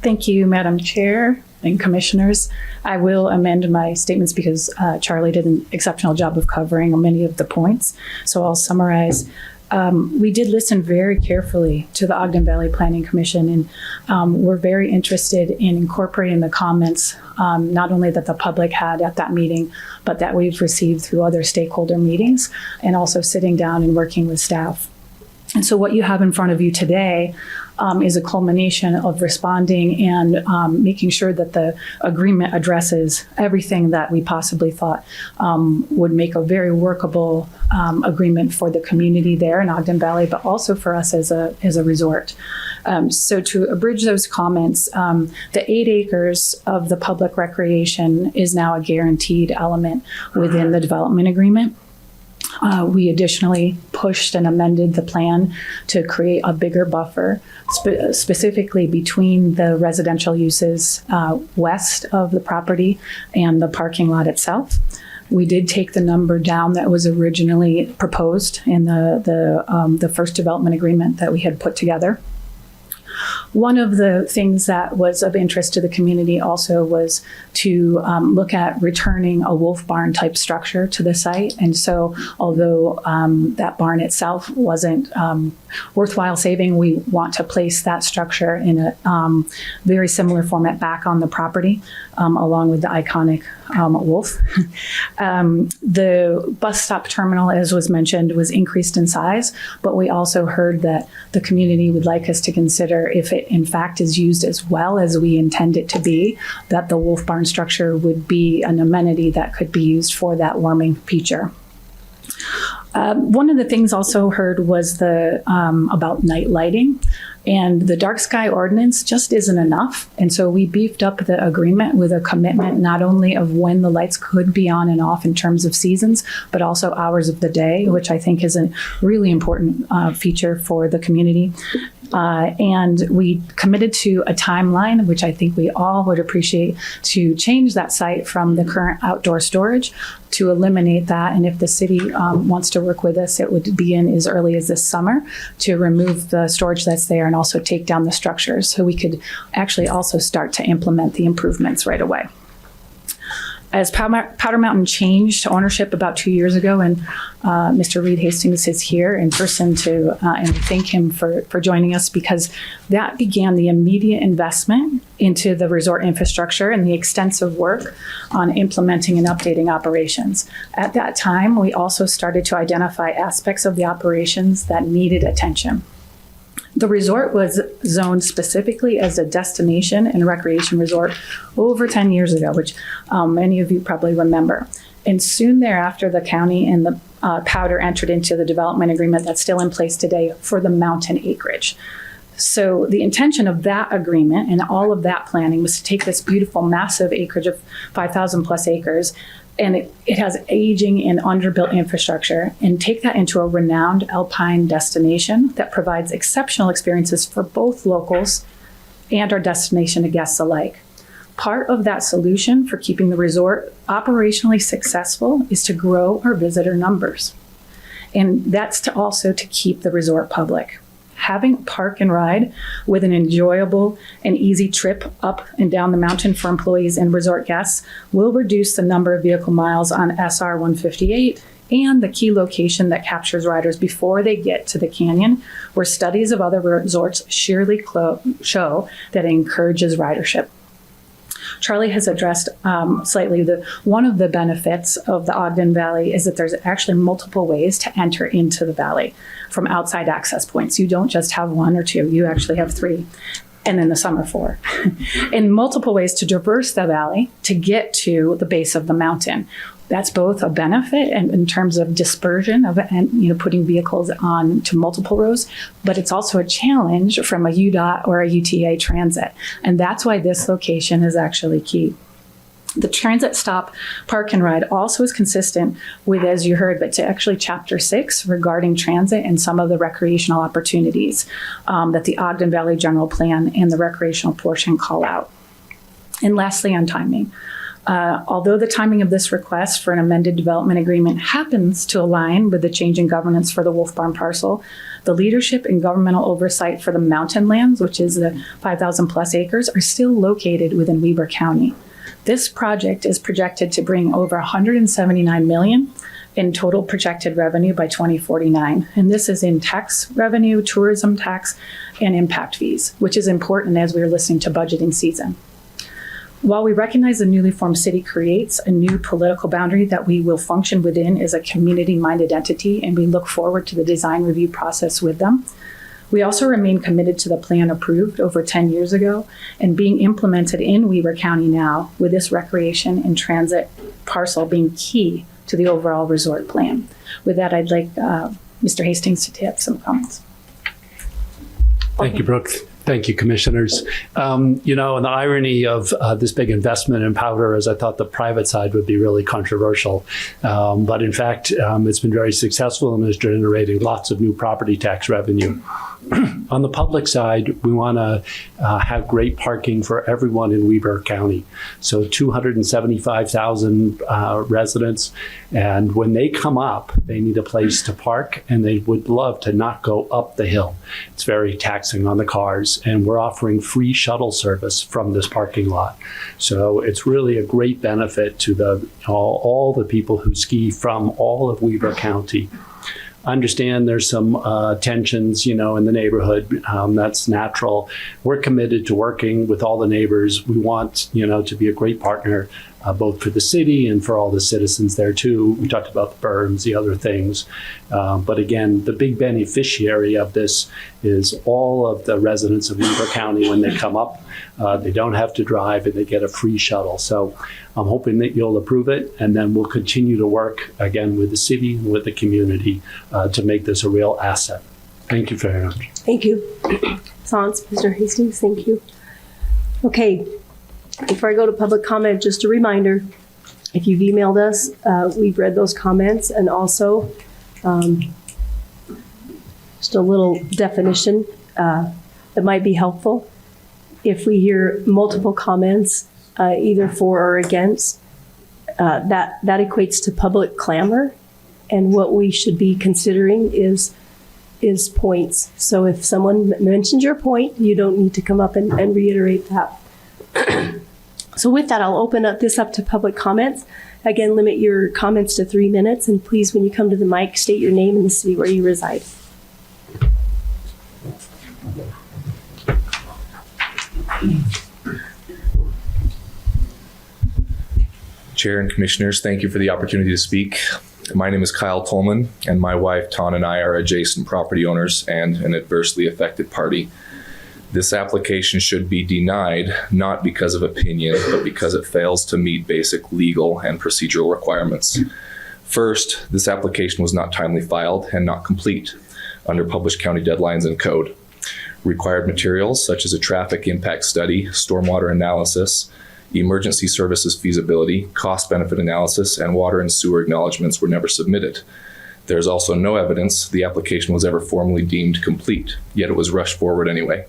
Thank you, Madam Chair and Commissioners. I will amend my statements because Charlie did an exceptional job of covering many of the points. So I'll summarize. We did listen very carefully to the Ogden Valley Planning Commission, and we're very interested in incorporating the comments, not only that the public had at that meeting, but that we've received through other stakeholder meetings, and also sitting down and working with staff. And so what you have in front of you today is a culmination of responding and making sure that the agreement addresses everything that we possibly thought would make a very workable agreement for the community there in Ogden Valley, but also for us as a resort. So to abridge those comments, the 8 acres of the public recreation is now a guaranteed element within the development agreement. We additionally pushed and amended the plan to create a bigger buffer, specifically between the residential uses west of the property and the parking lot itself. We did take the number down that was originally proposed in the first development agreement that we had put together. One of the things that was of interest to the community also was to look at returning a wolf barn type structure to the site. And so although that barn itself wasn't worthwhile saving, we want to place that structure in a very similar format back on the property, along with the iconic wolf. The bus stop terminal, as was mentioned, was increased in size, but we also heard that the community would like us to consider, if it in fact is used as well as we intend it to be, that the wolf barn structure would be an amenity that could be used for that warming feature. One of the things also heard was about night lighting, and the dark sky ordinance just isn't enough. And so we beefed up the agreement with a commitment not only of when the lights could be on and off in terms of seasons, but also hours of the day, which I think is a really important feature for the community. And we committed to a timeline, which I think we all would appreciate, to change that site from the current outdoor storage to eliminate that. And if the city wants to work with us, it would begin as early as this summer to remove the storage that's there and also take down the structures, so we could actually also start to implement the improvements right away. As Powder Mountain changed ownership about 2 years ago, and Mr. Reed Hastings is here in person to and we thank him for joining us, because that began the immediate investment into the resort infrastructure and the extensive work on implementing and updating operations. At that time, we also started to identify aspects of the operations that needed attention. The resort was zoned specifically as a destination and recreation resort over 10 years ago, which many of you probably remember. And soon thereafter, the county and the Powder entered into the development agreement that's still in place today for the mountain acreage. So the intention of that agreement and all of that planning was to take this beautiful, massive acreage of 5,000 plus acres, and it has aging and underbuilt infrastructure, and take that into a renowned alpine destination that provides exceptional experiences for both locals and our destination guests alike. Part of that solution for keeping the resort operationally successful is to grow our visitor numbers. And that's also to keep the resort public. Having park and ride with an enjoyable and easy trip up and down the mountain for employees and resort guests will reduce the number of vehicle miles on SR 158 and the key location that captures riders before they get to the canyon, where studies of other resorts surely show that it encourages ridership. Charlie has addressed slightly one of the benefits of the Ogden Valley is that there's actually multiple ways to enter into the valley from outside access points. You don't just have one or two, you actually have 3. and in the summer 4, in multiple ways to traverse the valley to get to the base of the mountain. That's both a benefit and in terms of dispersion of and putting vehicles on to multiple roads, but it's also a challenge from a UDOT or a UTA transit. And that's why this location is actually key. The transit stop, park and ride also is consistent with, as you heard, but to actually Chapter 6 regarding transit and some of the recreational opportunities that the Ogden Valley General Plan and the recreational portion call out. And lastly, on timing. Although the timing of this request for an amended development agreement happens to align with the change in governance for the Wolf Barn parcel, the leadership and governmental oversight for the mountain lands, which is the 5,000 plus acres, are still located within Weber County. This project is projected to bring over $179 million in total projected revenue by 2049. And this is in tax revenue, tourism tax, and impact fees, which is important as we're listening to budgeting season. While we recognize the newly formed city creates a new political boundary that we will function within as a community-minded entity, and we look forward to the design review process with them, we also remain committed to the plan approved over 10 years ago and being implemented in Weber County now, with this recreation and transit parcel being key to the overall resort plan. With that, I'd like Mr. Hastings to have some comments. Thank you, Brooke. Thank you, commissioners. And the irony of this big investment in powder is I thought the private side would be really controversial. But in fact, it's been very successful and is generating lots of new property tax revenue. On the public side, we want to have great parking for everyone in Weber County. So 275,000 residents. And when they come up, they need a place to park and they would love to not go up the hill. It's very taxing on the cars. And we're offering free shuttle service from this parking lot. So it's really a great benefit to all the people who ski from all of Weber County. Understand there's some tensions, in the neighborhood. That's natural. We're committed to working with all the neighbors. We want, to be a great partner, both for the city and for all the citizens there too. We talked about the berms, the other things. But again, the big beneficiary of this is all of the residents of Weber County. When they come up, they don't have to drive and they get a free shuttle. So I'm hoping that you'll approve it, and then we'll continue to work again with the city and with the community to make this a real asset. Thank you very much. Thank you. Sans, Mr. Hastings, thank you. Okay, before I go to public comment, just a reminder, if you've emailed us, we've read those comments, and also just a little definition that might be helpful. If we hear multiple comments, either for or against, that equates to public clamor, and what we should be considering is points. So if someone mentions your point, you don't need to come up and reiterate that. So with that, I'll open this up to public comments. Again, limit your comments to 3 minutes, and please, when you come to the mic, state your name and the city where you reside. Chair and commissioners, thank you for the opportunity to speak. My name is Kyle Tolman, and my wife, Ton, and I are adjacent property owners and an adversely affected party. This application should be denied, not because of opinion, but because it fails to meet basic legal and procedural requirements. First, this application was not timely filed and not complete under published county deadlines and code. Required materials such as a traffic impact study, stormwater analysis, emergency services feasibility, cost-benefit analysis, and water and sewer acknowledgements were never submitted. There's also no evidence the application was ever formally deemed complete, yet it was rushed forward anyway.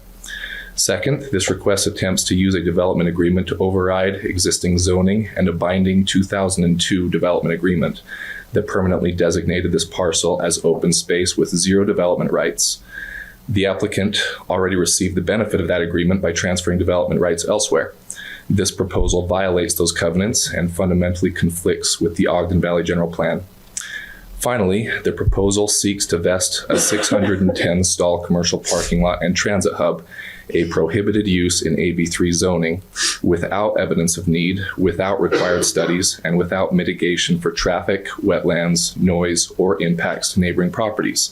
Second, this request attempts to use a development agreement to override existing zoning and a binding 2002 development agreement that permanently designated this parcel as open space with 0 development rights. The applicant already received the benefit of that agreement by transferring development rights elsewhere. This proposal violates those covenants and fundamentally conflicts with the Ogden Valley General Plan. Finally, the proposal seeks to vest a 610 stall commercial parking lot and transit hub, a prohibited use in AB3 zoning, without evidence of need, without required studies, and without mitigation for traffic, wetlands, noise, or impacts to neighboring properties.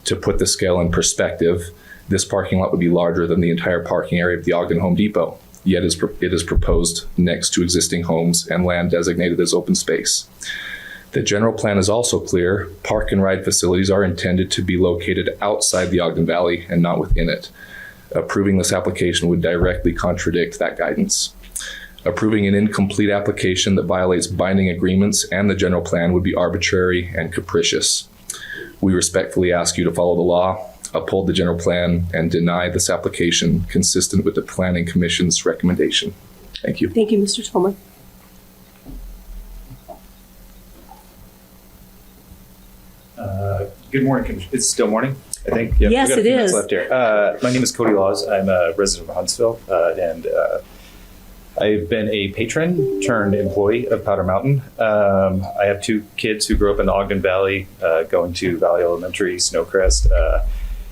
To put the scale in perspective, This parking lot would be larger than the entire parking area of the Ogden Home Depot, yet it is proposed next to existing homes and land designated as open space. The general plan is also clear. Park and ride facilities are intended to be located outside the Ogden Valley and not within it. Approving this application would directly contradict that guidance. Approving an incomplete application that violates binding agreements and the general plan would be arbitrary and capricious. We respectfully ask you to follow the law, uphold the general plan, and deny this application consistent with the Planning Commission's recommendation. Thank you. Thank you, Mr. Tolman. Good morning. It's still morning, I think. Yeah, Yes, we've got a it few minutes is. left here. My name is Cody Laws. I'm a resident of Huntsville, and I've been a patron turned employee of Powder Mountain. I have 2 kids who grew up in the Ogden Valley, going to Valley Elementary, Snowcrest,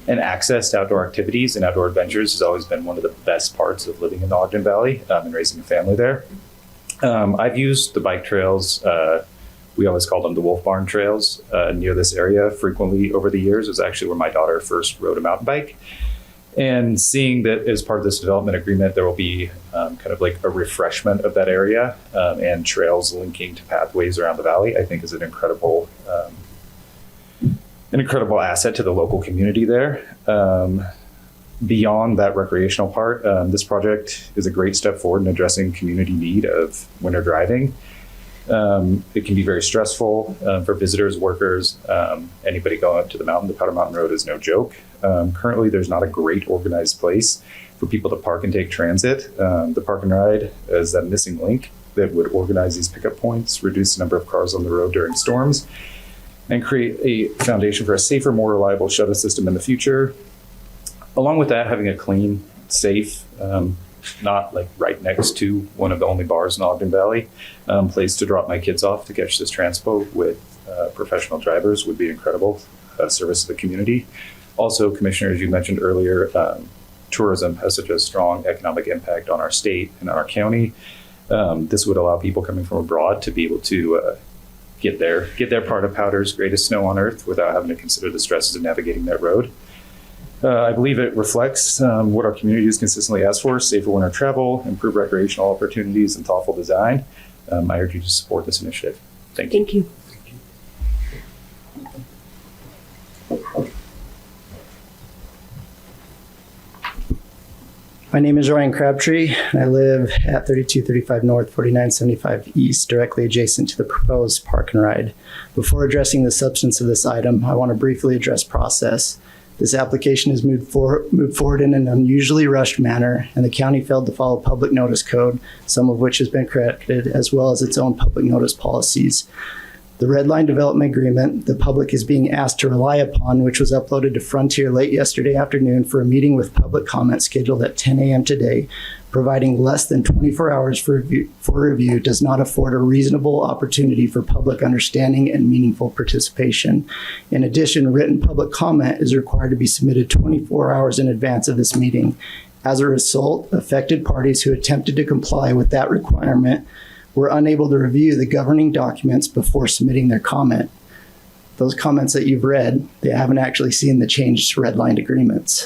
and access to outdoor activities and outdoor adventures has always been one of the best parts of living in the Ogden Valley and raising a family there. I've used the bike trails. We always called them the Wolf Barn trails near this area frequently over the years. It was actually where my daughter first rode a mountain bike. And seeing that as part of this development agreement, there will be kind of like a refreshment of that area and trails linking to pathways around the valley, I think is an incredible asset to the local community there. Beyond that recreational part, this project is a great step forward in addressing community need of winter driving. It can be very stressful for visitors, workers, anybody going up to the mountain. The Powder Mountain Road is no joke. Currently, there's not a great organized place for people to park and take transit. The Park and Ride is that missing link that would organize these pickup points, reduce the number of cars on the road during storms, and create a foundation for a safer, more reliable shuttle system in the future. Along with that, having a clean, safe, not like right next to one of the only bars in Ogden Valley, place to drop my kids off to catch this transpo with professional drivers would be incredible service to the community. Also, Commissioner, as you mentioned earlier, tourism has such a strong economic impact on our state and our county. This would allow people coming from abroad to be able to get their part of Powder's greatest snow on earth without having to consider the stresses of navigating that road. I believe it reflects what our community has consistently asked for: safer winter travel, improved recreational opportunities, and thoughtful design. I urge you to support this initiative. Thank you. Thank you. My name is Ryan Crabtree, and I live at 3235 North, 4975 East, directly adjacent to the proposed park and ride. Before addressing the substance of this item, I want to briefly address process. This application has moved forward in an unusually rushed manner, and the county failed to follow public notice code, some of which has been corrected, as well as its own public notice policies. The Red Line Development Agreement the public is being asked to rely upon, which was uploaded to Frontier late yesterday afternoon for a meeting with public comment scheduled at 10 a.m. today, providing less than 24 hours for review, does not afford a reasonable opportunity for public understanding and meaningful participation. In addition, written public comment is required to be submitted 24 hours in advance of this meeting. As a result, affected parties who attempted to comply with that requirement were unable to review the governing documents before submitting their comment. Those comments that you've read, they haven't actually seen the changed redlined agreements.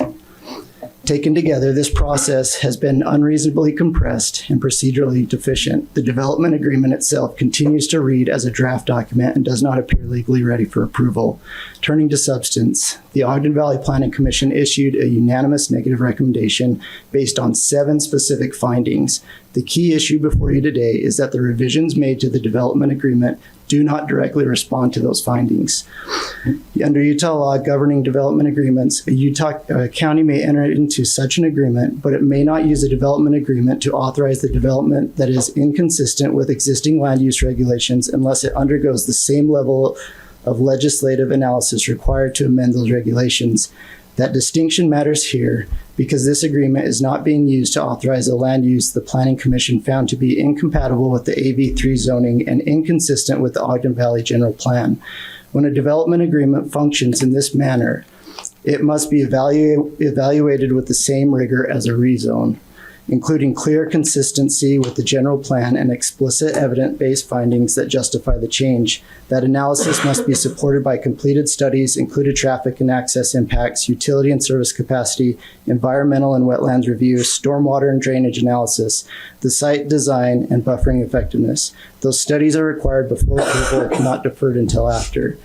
Taken together, this process has been unreasonably compressed and procedurally deficient. The development agreement itself continues to read as a draft document and does not appear legally ready for approval. Turning to substance, the Ogden Valley Planning Commission issued a unanimous negative recommendation based on 7 specific findings. The key issue before you today is that the revisions made to the development agreement do not directly respond to those findings. Under Utah law governing development agreements, a Utah county may enter into such an agreement, but it may not use a development agreement to authorize the development that is inconsistent with existing land use regulations unless it undergoes the same level of legislative analysis required to amend those regulations. That distinction matters here because this agreement is not being used to authorize a land use the Planning Commission found to be incompatible with the AV3 zoning and inconsistent with the Ogden Valley General Plan. When a development agreement functions in this manner, it must be evaluated with the same rigor as a rezone. including clear consistency with the general plan and explicit evidence-based findings that justify the change. That analysis must be supported by completed studies, included traffic and access impacts, utility and service capacity, environmental and wetlands review, stormwater and drainage analysis, the site design, and buffering effectiveness. Those studies are required before approval and not deferred until after.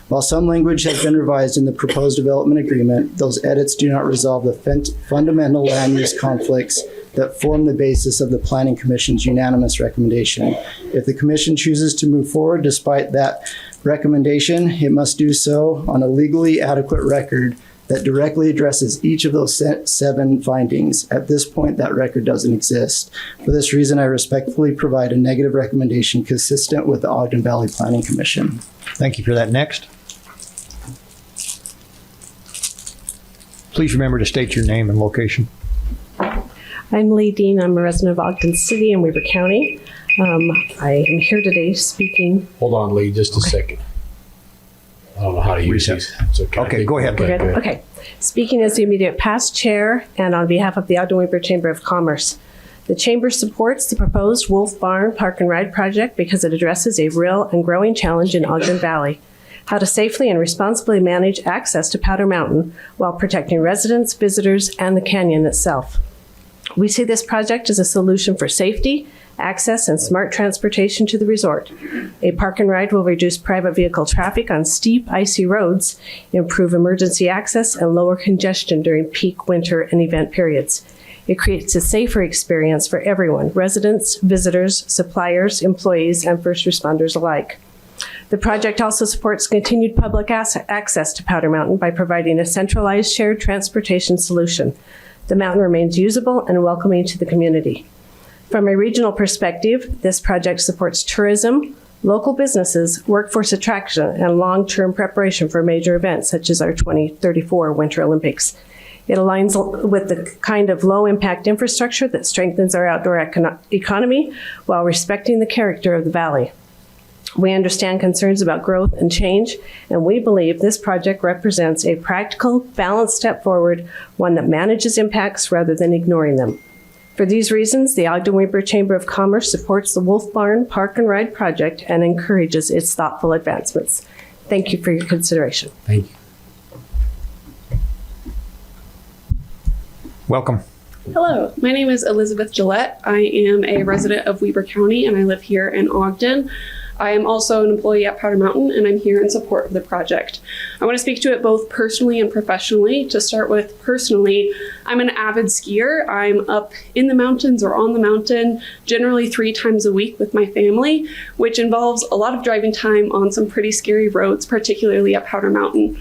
While some language has been revised in the proposed development agreement, those edits do not resolve the fundamental land use conflicts that form the basis of the Planning Commission's unanimous recommendation. If the Commission chooses to move forward despite that recommendation, it must do so on a legally adequate record that directly addresses each of those 7 findings. At this point, that record doesn't exist. For this reason, I respectfully provide a negative recommendation consistent with the Ogden Valley Planning Commission. Thank you for that. Next. Please remember to state your name and location. I'm Lee Dean. I'm a resident of Ogden City in Weber County. I am here today speaking. Hold on, Lee, just a second. I don't know how to use these. It's okay. Okay, go ahead. Good. Okay. Speaking as the immediate past chair and on behalf of the Ogden Weber Chamber of Commerce. The Chamber supports the proposed Wolf Barn Park and Ride project because it addresses a real and growing challenge in Ogden Valley. How to safely and responsibly manage access to Powder Mountain while protecting residents, visitors, and the canyon itself. We see this project as a solution for safety, access, and smart transportation to the resort. A park and ride will reduce private vehicle traffic on steep, icy roads, improve emergency access, and lower congestion during peak winter and event periods. It creates a safer experience for everyone, residents, visitors, suppliers, employees, and first responders alike. The project also supports continued public access to Powder Mountain by providing a centralized shared transportation solution. The mountain remains usable and welcoming to the community. From a regional perspective, this project supports tourism, local businesses, workforce attraction, and long-term preparation for major events such as our 2034 Winter Olympics. It aligns with the kind of low-impact infrastructure that strengthens our outdoor economy while respecting the character of the valley. We understand concerns about growth and change, and we believe this project represents a practical, balanced step forward, one that manages impacts rather than ignoring them. For these reasons, the Ogden Weber Chamber of Commerce supports the Wolf Barn Park and Ride project and encourages its thoughtful advancements. Thank you for your consideration. Thank you. Welcome. Hello, my name is Elizabeth Gillette. I am a resident of Weber County and I live here in Ogden. I am also an employee at Powder Mountain and I'm here in support of the project. I want to speak to it both personally and professionally. To start with, personally, I'm an avid skier. I'm up in the mountains or on the mountain generally 3 times a week with my family, which involves a lot of driving time on some pretty scary roads, particularly at Powder Mountain.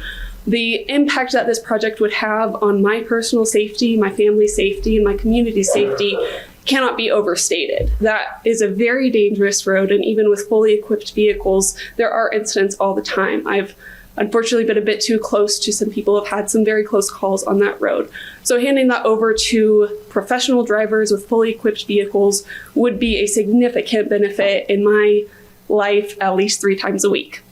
The impact that this project would have on my personal safety, my family's safety, and my community's safety cannot be overstated. That is a very dangerous road, and even with fully equipped vehicles, there are incidents all the time. I've unfortunately been a bit too close to some people who have had some very close calls on that road. So handing that over to professional drivers with fully equipped vehicles would be a significant benefit in my life at least 3 times a week.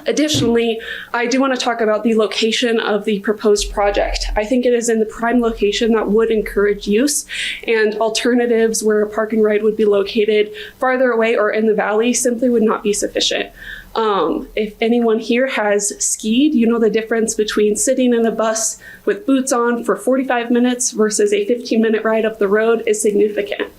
Additionally, I do want to talk about the location of the proposed project. I think it is in the prime location that would encourage use, and alternatives where a park and ride would be located farther away or in the valley simply would not be sufficient. If anyone here has skied, you know the difference between sitting in a bus with boots on for 45 minutes versus a 15-minute ride up the road is significant.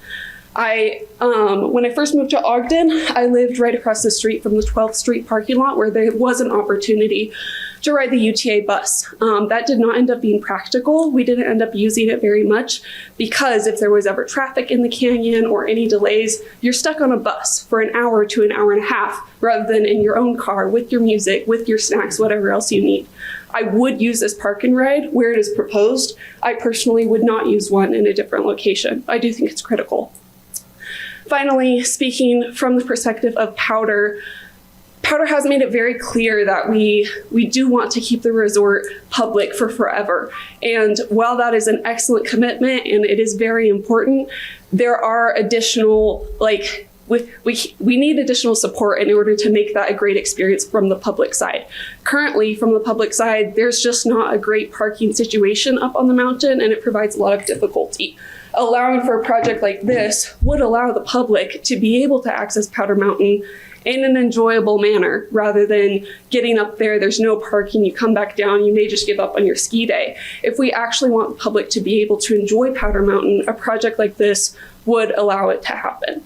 When I first moved to Ogden, I lived right across the street from the 12th Street parking lot where there was an opportunity to ride the UTA bus. That did not end up being practical. We didn't end up using it very much because if there was ever traffic in the canyon or any delays, you're stuck on a bus for an hour to an hour and a half rather than in your own car with your music, with your snacks, whatever else you need. I would use this park and ride where it is proposed. I personally would not use one in a different location. I do think it's critical. Finally, speaking from the perspective of Powder, Powder has made it very clear that we do want to keep the resort public for forever. And while that is an excellent commitment and it is very important, there are additional, we need additional support in order to make that a great experience from the public side. Currently, from the public side, there's just not a great parking situation up on the mountain and it provides a lot of difficulty. allowing for a project like this would allow the public to be able to access Powder Mountain in an enjoyable manner rather than getting up there, there's no parking, you come back down, you may just give up on your ski day. If we actually want the public to be able to enjoy Powder Mountain, a project like this would allow it to happen.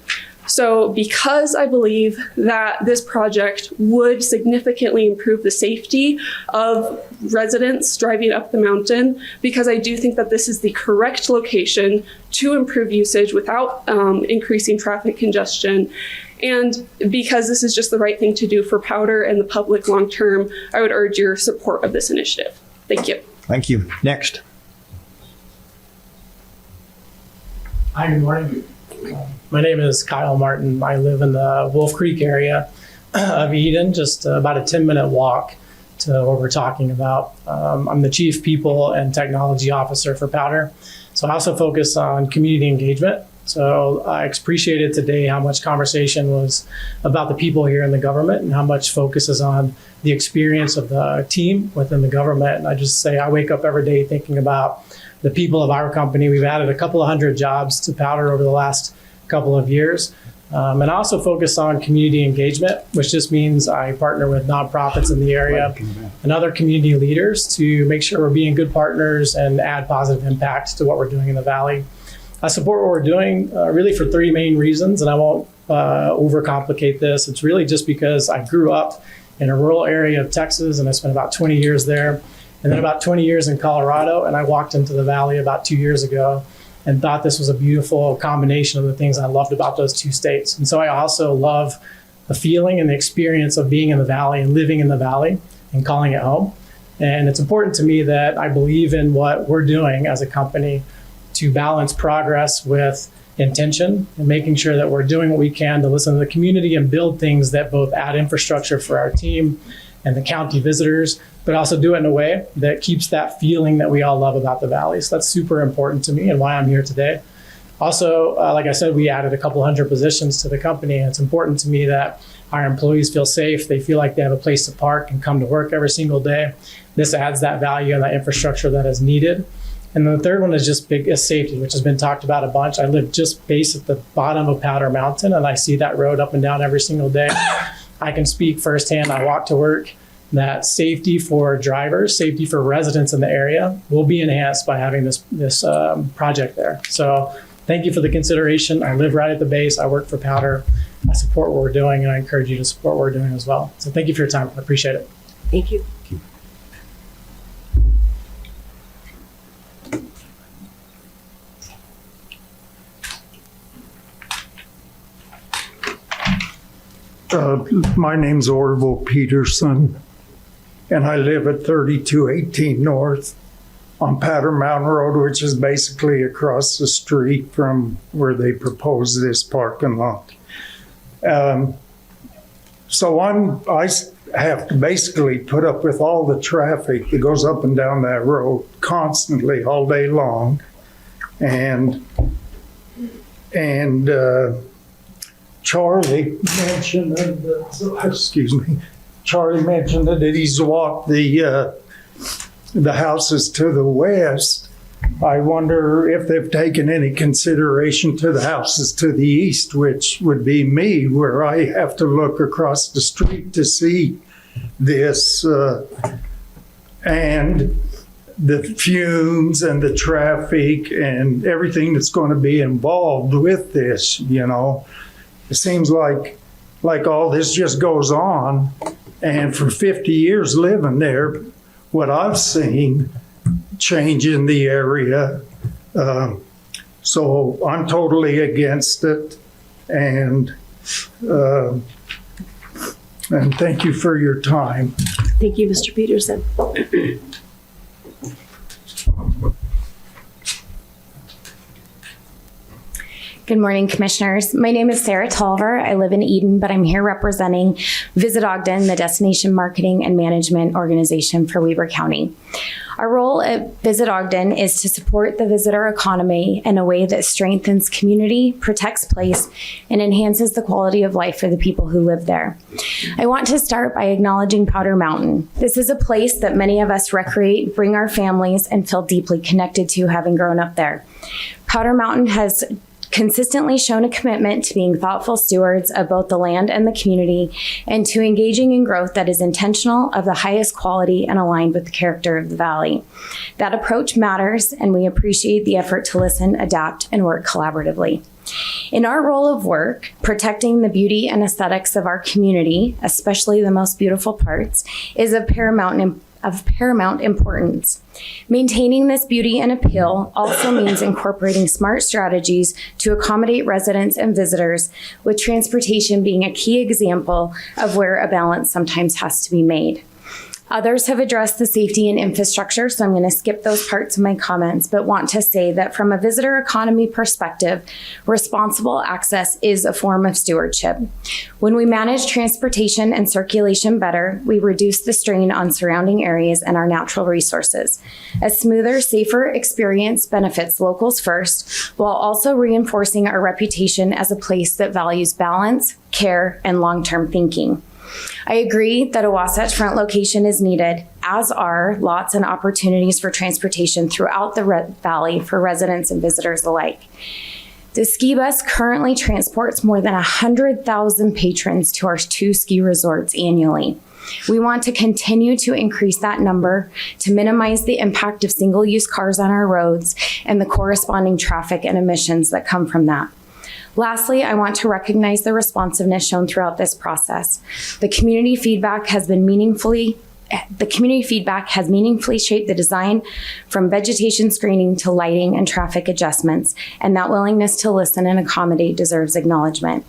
So because I believe that this project would significantly improve the safety of residents driving up the mountain, because I do think that this is the correct location to improve usage without increasing traffic congestion, and because this is just the right thing to do for Powder and the public long term, I would urge your support of this initiative. Thank you. Thank you. Next. Hi, good morning. My name is Kyle Martin. I live in the Wolf Creek area of Eden, just about a 10-minute walk to what we're talking about. I'm the Chief People and Technology Officer for Powder. So I also focus on community engagement. So I appreciated today how much conversation was about the people here in the government and how much focus is on the experience of the team within the government. And I just say I wake up every day thinking about the people of our company. We've added a couple of hundred jobs to Powder over the last couple of years. And I also focus on community engagement, which just means I partner with nonprofits in the area and other community leaders to make sure we're being good partners and add positive impact to what we're doing in the Valley. I support what we're doing really for three main reasons, and I won't overcomplicate this. It's really just because I grew up in a rural area of Texas, and I spent about 20 years there, and then about 20 years in Colorado, and I walked into the Valley about 2 years ago and thought this was a beautiful combination of the things I loved about those two states. And so I also love the feeling and the experience of being in the Valley and living in the Valley and calling it home. And it's important to me that I believe in what we're doing as a company to balance progress with intention and making sure that we're doing what we can to listen to the community and build things that both add infrastructure for our team and the county visitors, but also do it in a way that keeps that feeling that we all love about the Valley. So that's super important to me and why I'm here today. Also, like I said, we added a couple hundred positions to the company, and it's important to me that our employees feel safe. They feel like they have a place to park and come to work every single day. This adds that value and that infrastructure that is needed. And then the third one is just is safety, which has been talked about a bunch. I live just base at the bottom of Powder Mountain, and I see that road up and down every single day. I can speak firsthand. I walk to work that safety for drivers, safety for residents in the area will be enhanced by having this project there. So thank you for the consideration. I live right at the base. I work for Powder. I support what we're doing, and I encourage you to support what we're doing as well. So thank you for your time. I appreciate it. Thank you. My name's Orville Peterson, and I live at 3218 North on Powder Mountain Road, which is basically across the street from where they proposed this parking lot. So I have to basically put up with all the traffic that goes up and down that road constantly all day long. And Charlie mentioned that he's walked the houses to the west. I wonder if they've taken any consideration to the houses to the east, which would be me, where I have to look across the street to see this and the fumes and the traffic and everything that's going to be involved with this, you know. It seems like all this just goes on, and for 50 years living there, what I've seen change in the area. So I'm totally against it, and thank you for your time. Thank you, Mr. Peterson. Good morning, Commissioners. My name is Sarah Tolver. I live in Eden, but I'm here representing Visit Ogden, the destination marketing and management organization for Weber County. Our role at Visit Ogden is to support the visitor economy in a way that strengthens community, protects place, and enhances the quality of life for the people who live there. I want to start by acknowledging Powder Mountain. This is a place that many of us recreate, bring our families, and feel deeply connected to having grown up there. Powder Mountain has consistently shown a commitment to being thoughtful stewards of both the land and the community, and to engaging in growth that is intentional, of the highest quality, and aligned with the character of the valley. That approach matters, and we appreciate the effort to listen, adapt, and work collaboratively. In our role of work, protecting the beauty and aesthetics of our community, especially the most beautiful parts, is of paramount importance. Maintaining this beauty and appeal also means incorporating smart strategies to accommodate residents and visitors, with transportation being a key example of where a balance sometimes has to be made. Others have addressed the safety and infrastructure, so I'm going to skip those parts of my comments, but want to say that from a visitor economy perspective, responsible access is a form of stewardship. When we manage transportation and circulation better, we reduce the strain on surrounding areas and our natural resources. A smoother, safer experience benefits locals first, while also reinforcing our reputation as a place that values balance, care, and long-term thinking. I agree that a Wasatch Front location is needed, as are lots and opportunities for transportation throughout the valley for residents and visitors alike. The ski bus currently transports more than 100,000 patrons to our 2 ski resorts annually. We want to continue to increase that number to minimize the impact of single-use cars on our roads and the corresponding traffic and emissions that come from that. Lastly, I want to recognize the responsiveness shown throughout this process. The community feedback has meaningfully shaped the design, from vegetation screening to lighting and traffic adjustments, and that willingness to listen and accommodate deserves acknowledgement.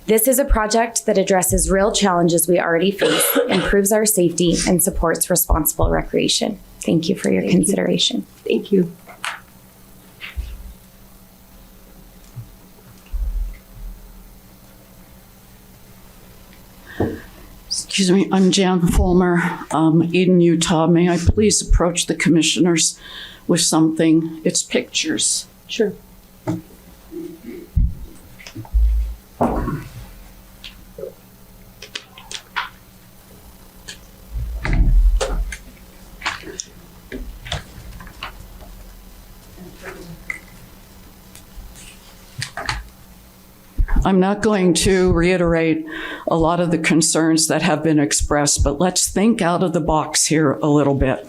This is a project that addresses real challenges we already face, improves our safety, and supports responsible recreation. Thank you for your consideration. Thank you. Excuse me, I'm Jan Fulmer, Eden, Utah. May I please approach the commissioners with something? It's pictures. Sure. I'm not going to reiterate a lot of the concerns that have been expressed, but let's think out of the box here a little bit.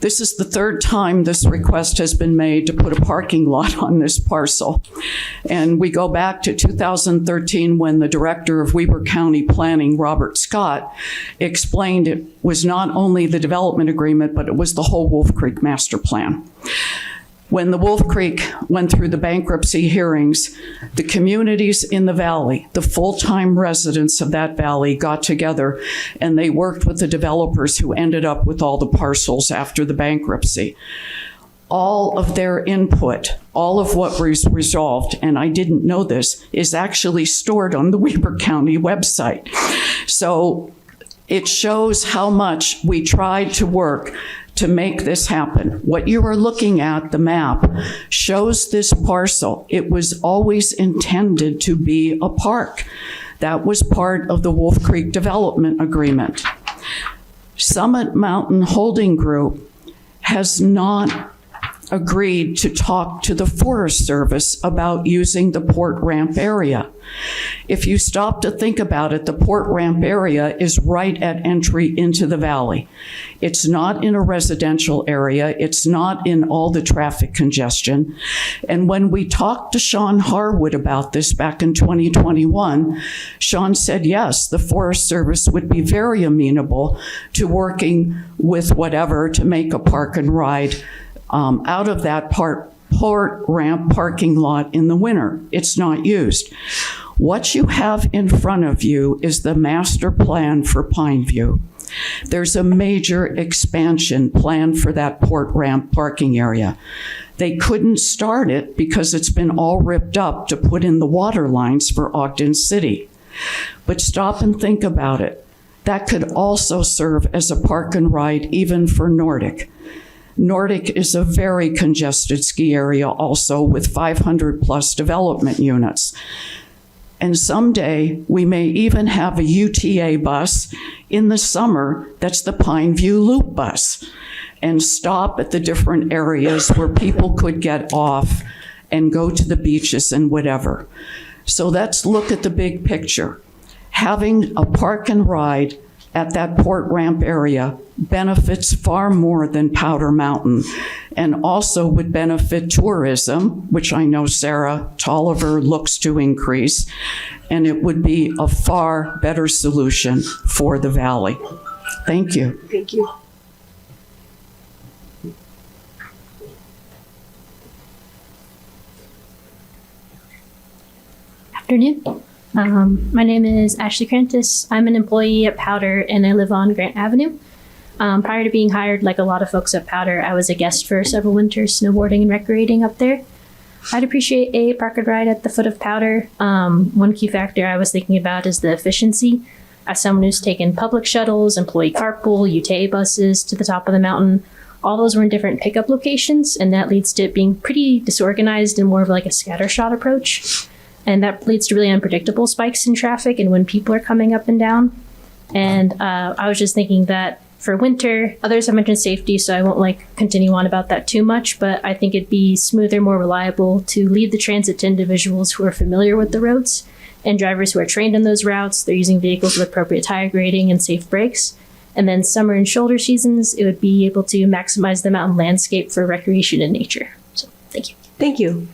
This is the 3rd time this request has been made to put a parking lot on this parcel. And we go back to 2013 when the director of Weber County Planning, Robert Scott, explained it was not only the development agreement, but it was the whole Wolf Creek master plan. When the Wolf Creek went through the bankruptcy hearings, the communities in the valley, the full-time residents of that valley, got together and they worked with the developers who ended up with all the parcels after the bankruptcy. All of their input, all of what was resolved, and I didn't know this, is actually stored on the Weber County website. So it shows how much we tried to work to make this happen. What you are looking at, the map, shows this parcel. It was always intended to be a park. That was part of the Wolf Creek Development Agreement. Summit Mountain Holding Group has not agreed to talk to the Forest Service about using the Port Ramp area. If you stop to think about it, the Port Ramp area is right at entry into the valley. It's not in a residential area. It's not in all the traffic congestion. And when we talked to Sean Harwood about this back in 2021, Sean said, yes, the Forest Service would be very amenable to working with whatever to make a park and ride out of that Port Ramp parking lot in the winter. It's not used. What you have in front of you is the master plan for Pineview. There's a major expansion planned for that Port Ramp parking area. They couldn't start it because it's been all ripped up to put in the water lines for Ogden City. But stop and think about it. That could also serve as a park and ride even for Nordic. Nordic is a very congested ski area also with 500 plus development units. And someday we may even have a UTA bus in the summer that's the Pine View Loop bus, and stop at the different areas where people could get off and go to the beaches and whatever. So let's look at the big picture. Having a park and ride at that port ramp area benefits far more than Powder Mountain, and also would benefit tourism, which I know Sarah Tolliver looks to increase, and it would be a far better solution for the valley. Thank you. Thank you. Afternoon. My name is Ashley Crantis. I'm an employee at Powder and I live on Grant Avenue. Prior to being hired, like a lot of folks at Powder, I was a guest for several winters snowboarding and recreating up there. I'd appreciate a park and ride at the foot of Powder. One key factor I was thinking about is the efficiency. As someone who's taken public shuttles, employee carpool, UTA buses to the top of the mountain, all those were in different pickup locations, and that leads to it being pretty disorganized and more of like a scattershot approach. And that leads to really unpredictable spikes in traffic and when people are coming up and down. And I was just thinking that for winter, others have mentioned safety, so I won't continue on about that too much, but I think it'd be smoother, more reliable to leave the transit to individuals who are familiar with the roads and drivers who are trained in those routes. They're using vehicles with appropriate tire grading and safe brakes. And then summer and shoulder seasons, it would be able to maximize the mountain landscape for recreation and nature. So thank you. Thank you.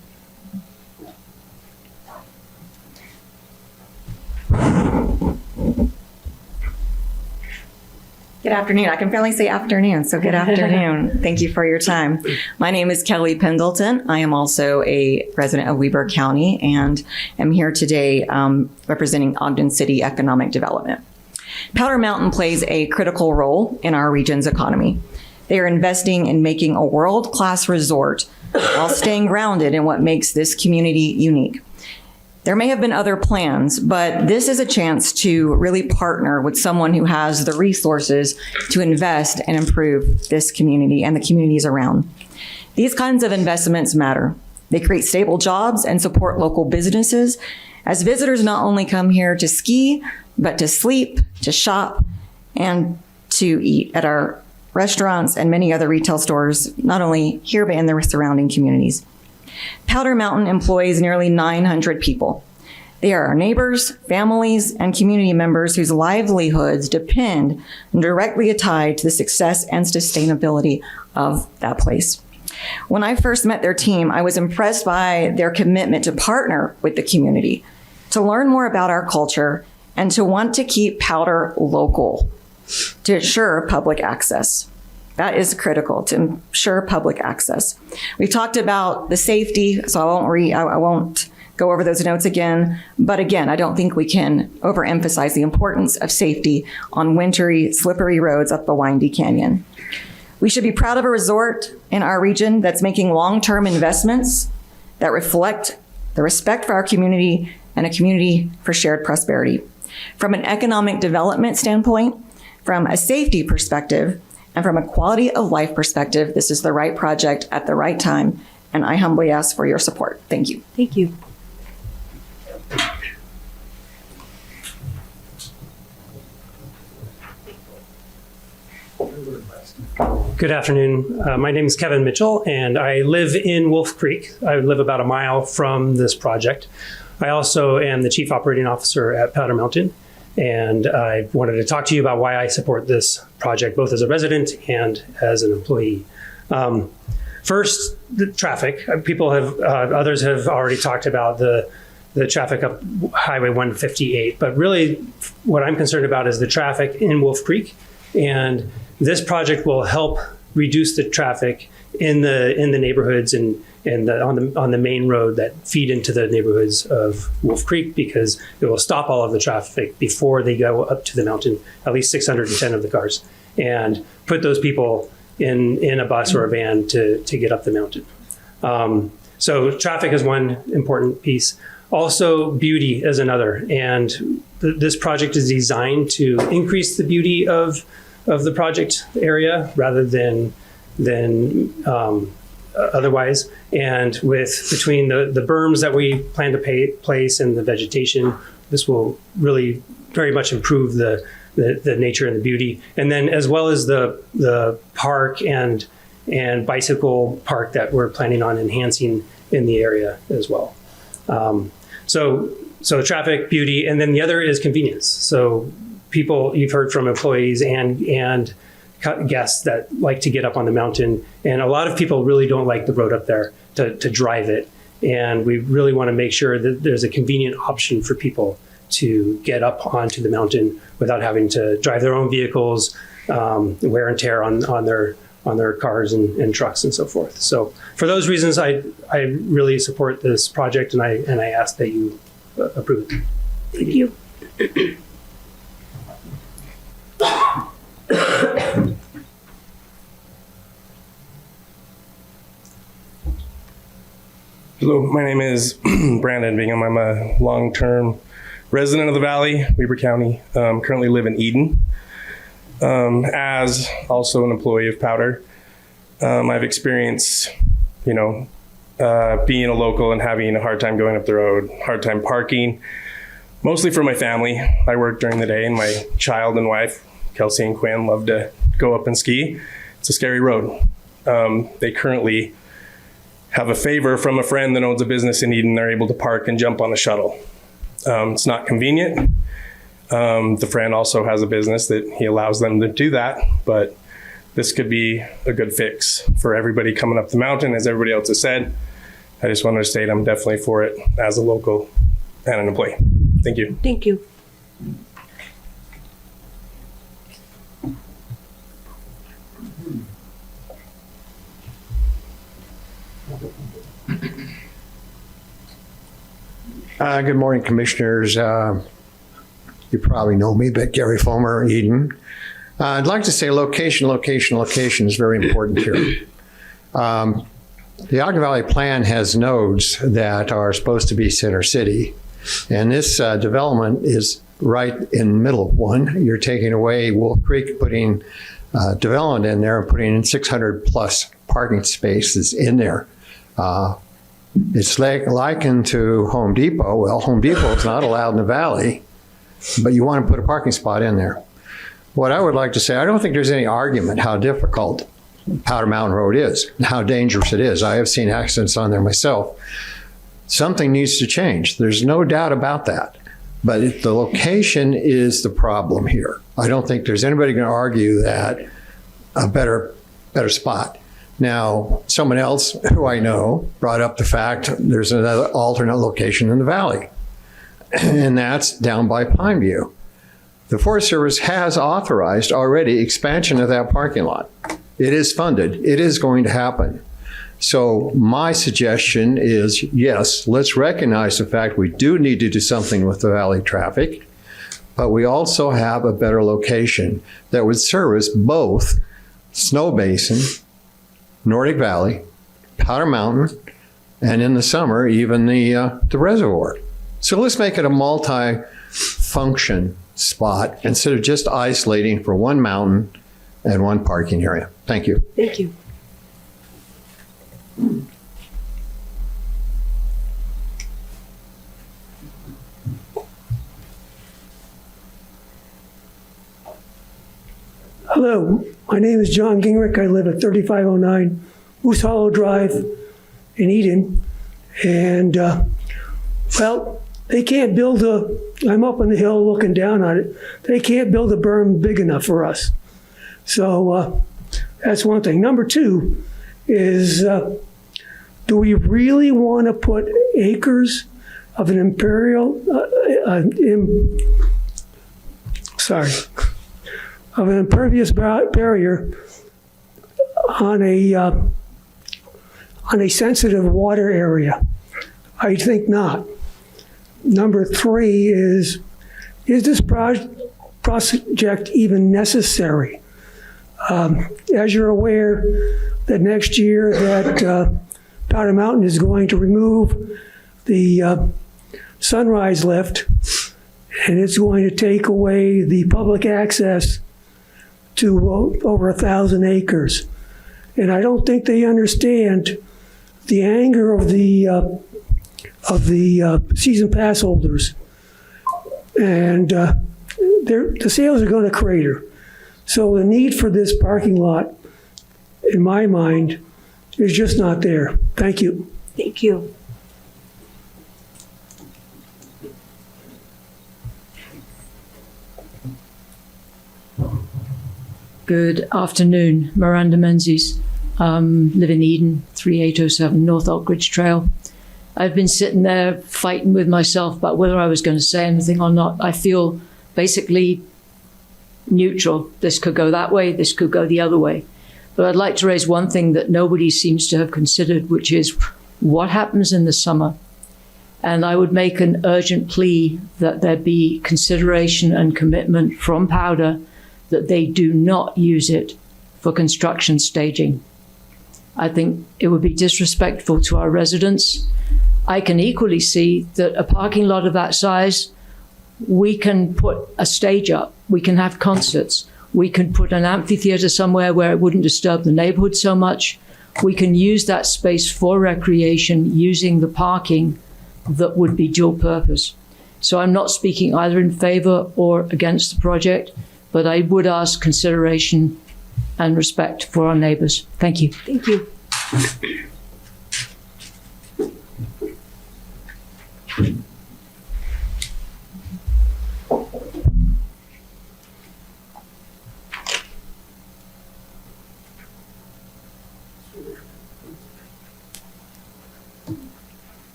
Good afternoon. I can finally say afternoon, so good afternoon. Thank you for your time. My name is Kelly Pendleton. I am also a resident of Weber County and am here today representing Ogden City Economic Development. Powder Mountain plays a critical role in our region's economy. They are investing in making a world-class resort while staying grounded in what makes this community unique. There may have been other plans, but this is a chance to really partner with someone who has the resources to invest and improve this community and the communities around. These kinds of investments matter. They create stable jobs and support local businesses, as visitors not only come here to ski, but to sleep, to shop, and to eat at our restaurants and many other retail stores, not only here, but in the surrounding communities. Powder Mountain employs nearly 900 people. They are our neighbors, families, and community members whose livelihoods depend and directly tied to the success and sustainability of that place. When I first met their team, I was impressed by their commitment to partner with the community, to learn more about our culture, and to want to keep Powder local, to ensure public access. That is critical, to ensure public access. We've talked about the safety, so I won't go over those notes again. But again, I don't think we can overemphasize the importance of safety on wintry, slippery roads up the windy canyon. We should be proud of a resort in our region that's making long-term investments that reflect the respect for our community and a community for shared prosperity. From an economic development standpoint, from a safety perspective, and from a quality of life perspective, this is the right project at the right time, and I humbly ask for your support. Thank you. Thank you. Good afternoon. My name is Kevin Mitchell, and I live in Wolf Creek. I live about a mile from this project. I also am the Chief Operating Officer at Powder Mountain, and I wanted to talk to you about why I support this project, both as a resident and as an employee. First, the traffic. Others have already talked about the traffic up Highway 158, but really what I'm concerned about is the traffic in Wolf Creek, and this project will help reduce the traffic in the neighborhoods and on the main road that feed into the neighborhoods of Wolf Creek, because it will stop all of the traffic before they go up to the mountain, at least 610 of the cars, and put those people in a bus or a van to get up the mountain. So traffic is one important piece. Also, beauty is another, and this project is designed to increase the beauty of the project area rather than otherwise. And between the berms that we plan to place and the vegetation, this will really very much improve the nature and the beauty. And then as well as the park and bicycle park that we're planning on enhancing in the area as well. So traffic, beauty, and then the other is convenience. So people, you've heard from employees and guests that like to get up on the mountain. And a lot of people really don't like the road up there to drive it. And we really want to make sure that there's a convenient option for people to get up onto the mountain without having to drive their own vehicles, wear and tear on their cars and trucks and so forth. So for those reasons, I really support this project, and I ask that you approve it. Thank you. Hello, my name is Brandon Bingham. I'm a long-term resident of the Valley, Weber County. Currently live in Eden. As also an employee of Powder, I've experienced, being a local and having a hard time going up the road, hard time parking, mostly for my family. I work during the day, and my child and wife, Kelsey and Quinn, love to go up and ski. It's a scary road. They currently have a favor from a friend that owns a business in Eden. They're able to park and jump on the shuttle. It's not convenient. The friend also has a business that he allows them to do that, but this could be a good fix for everybody coming up the mountain, as everybody else has said. I just wanted to state I'm definitely for it as a local and an employee. Thank you. Thank you. Good morning, Commissioners. You probably know me, but Gary Fulmer, Eden. I'd like to say location is very important here. The Ogden Valley Plan has nodes that are supposed to be center city, and this development is right in the middle of one. You're taking away Wolf Creek, putting development in there, and putting in 600 plus parking spaces in there. It's likened to Home Depot. Well, Home Depot is not allowed in the valley, but you want to put a parking spot in there. What I would like to say, I don't think there's any argument how difficult Powder Mountain Road is and how dangerous it is. I have seen accidents on there myself. Something needs to change. There's no doubt about that. But the location is the problem here. I don't think there's anybody going to argue that a better spot. Now, someone else who I know brought up the fact there's another alternate location in the valley, and that's down by Pineview. The Forest Service has authorized already expansion of that parking lot. It is funded. It is going to happen. So my suggestion is, yes, let's recognize the fact we do need to do something with the valley traffic, but we also have a better location that would service both Snow Basin, Nordic Valley, Powder Mountain, and in the summer, even the reservoir. So let's make it a multi-function spot instead of just isolating for one mountain and one parking area. Thank you. Thank you. Hello, my name is John Gingrich. I live at 3509 Moose Hollow Drive in Eden. And, well, they can't build I'm up on the hill looking down on it. They can't build a berm big enough for us. So that's one thing. Number two is, do we really want to put acres of an of an impervious barrier on a sensitive water area? I think not. Number three is this project even necessary? As you're aware, that next year that Powder Mountain is going to remove the Sunrise Lift, and it's going to take away the public access to over 1,000 acres. And I don't think they understand the anger of the season pass holders, and the sales are going to crater. So the need for this parking lot, in my mind, is just not there. Thank you. Thank you. Good afternoon, Miranda Menzies. Live in Eden, 3807 North Oakridge Trail. I've been sitting there fighting with myself about whether I was going to say anything or not. I feel basically neutral. This could go that way, this could go the other way. But I'd like to raise one thing that nobody seems to have considered, which is what happens in the summer. And I would make an urgent plea that there be consideration and commitment from Powder that they do not use it for construction staging. I think it would be disrespectful to our residents. I can equally see that a parking lot of that size, we can put a stage up, we can have concerts, we can put an amphitheater somewhere where it wouldn't disturb the neighborhood so much. We can use that space for recreation using the parking that would be dual purpose. So I'm not speaking either in favor or against the project, but I would ask consideration and respect for our neighbors. Thank you. Thank you.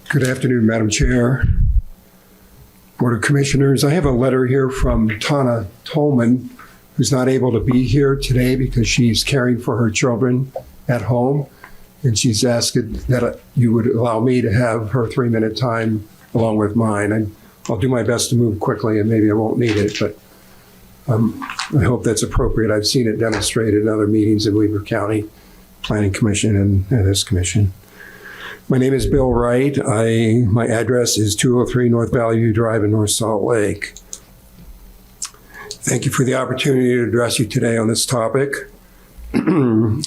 Good afternoon, Madam Chair, Board of Commissioners. I have a letter here from Tana Tolman, who's not able to be here today because she's caring for her children at home. And she's asked that you would allow me to have her 3-minute time along with mine. I'll do my best to move quickly and maybe I won't need it, but I hope that's appropriate. I've seen it demonstrated in other meetings in Weber County Planning Commission and this commission. My name is Bill Wright. My address is 203 North Valley View Drive in North Salt Lake. Thank you for the opportunity to address you today on this topic. For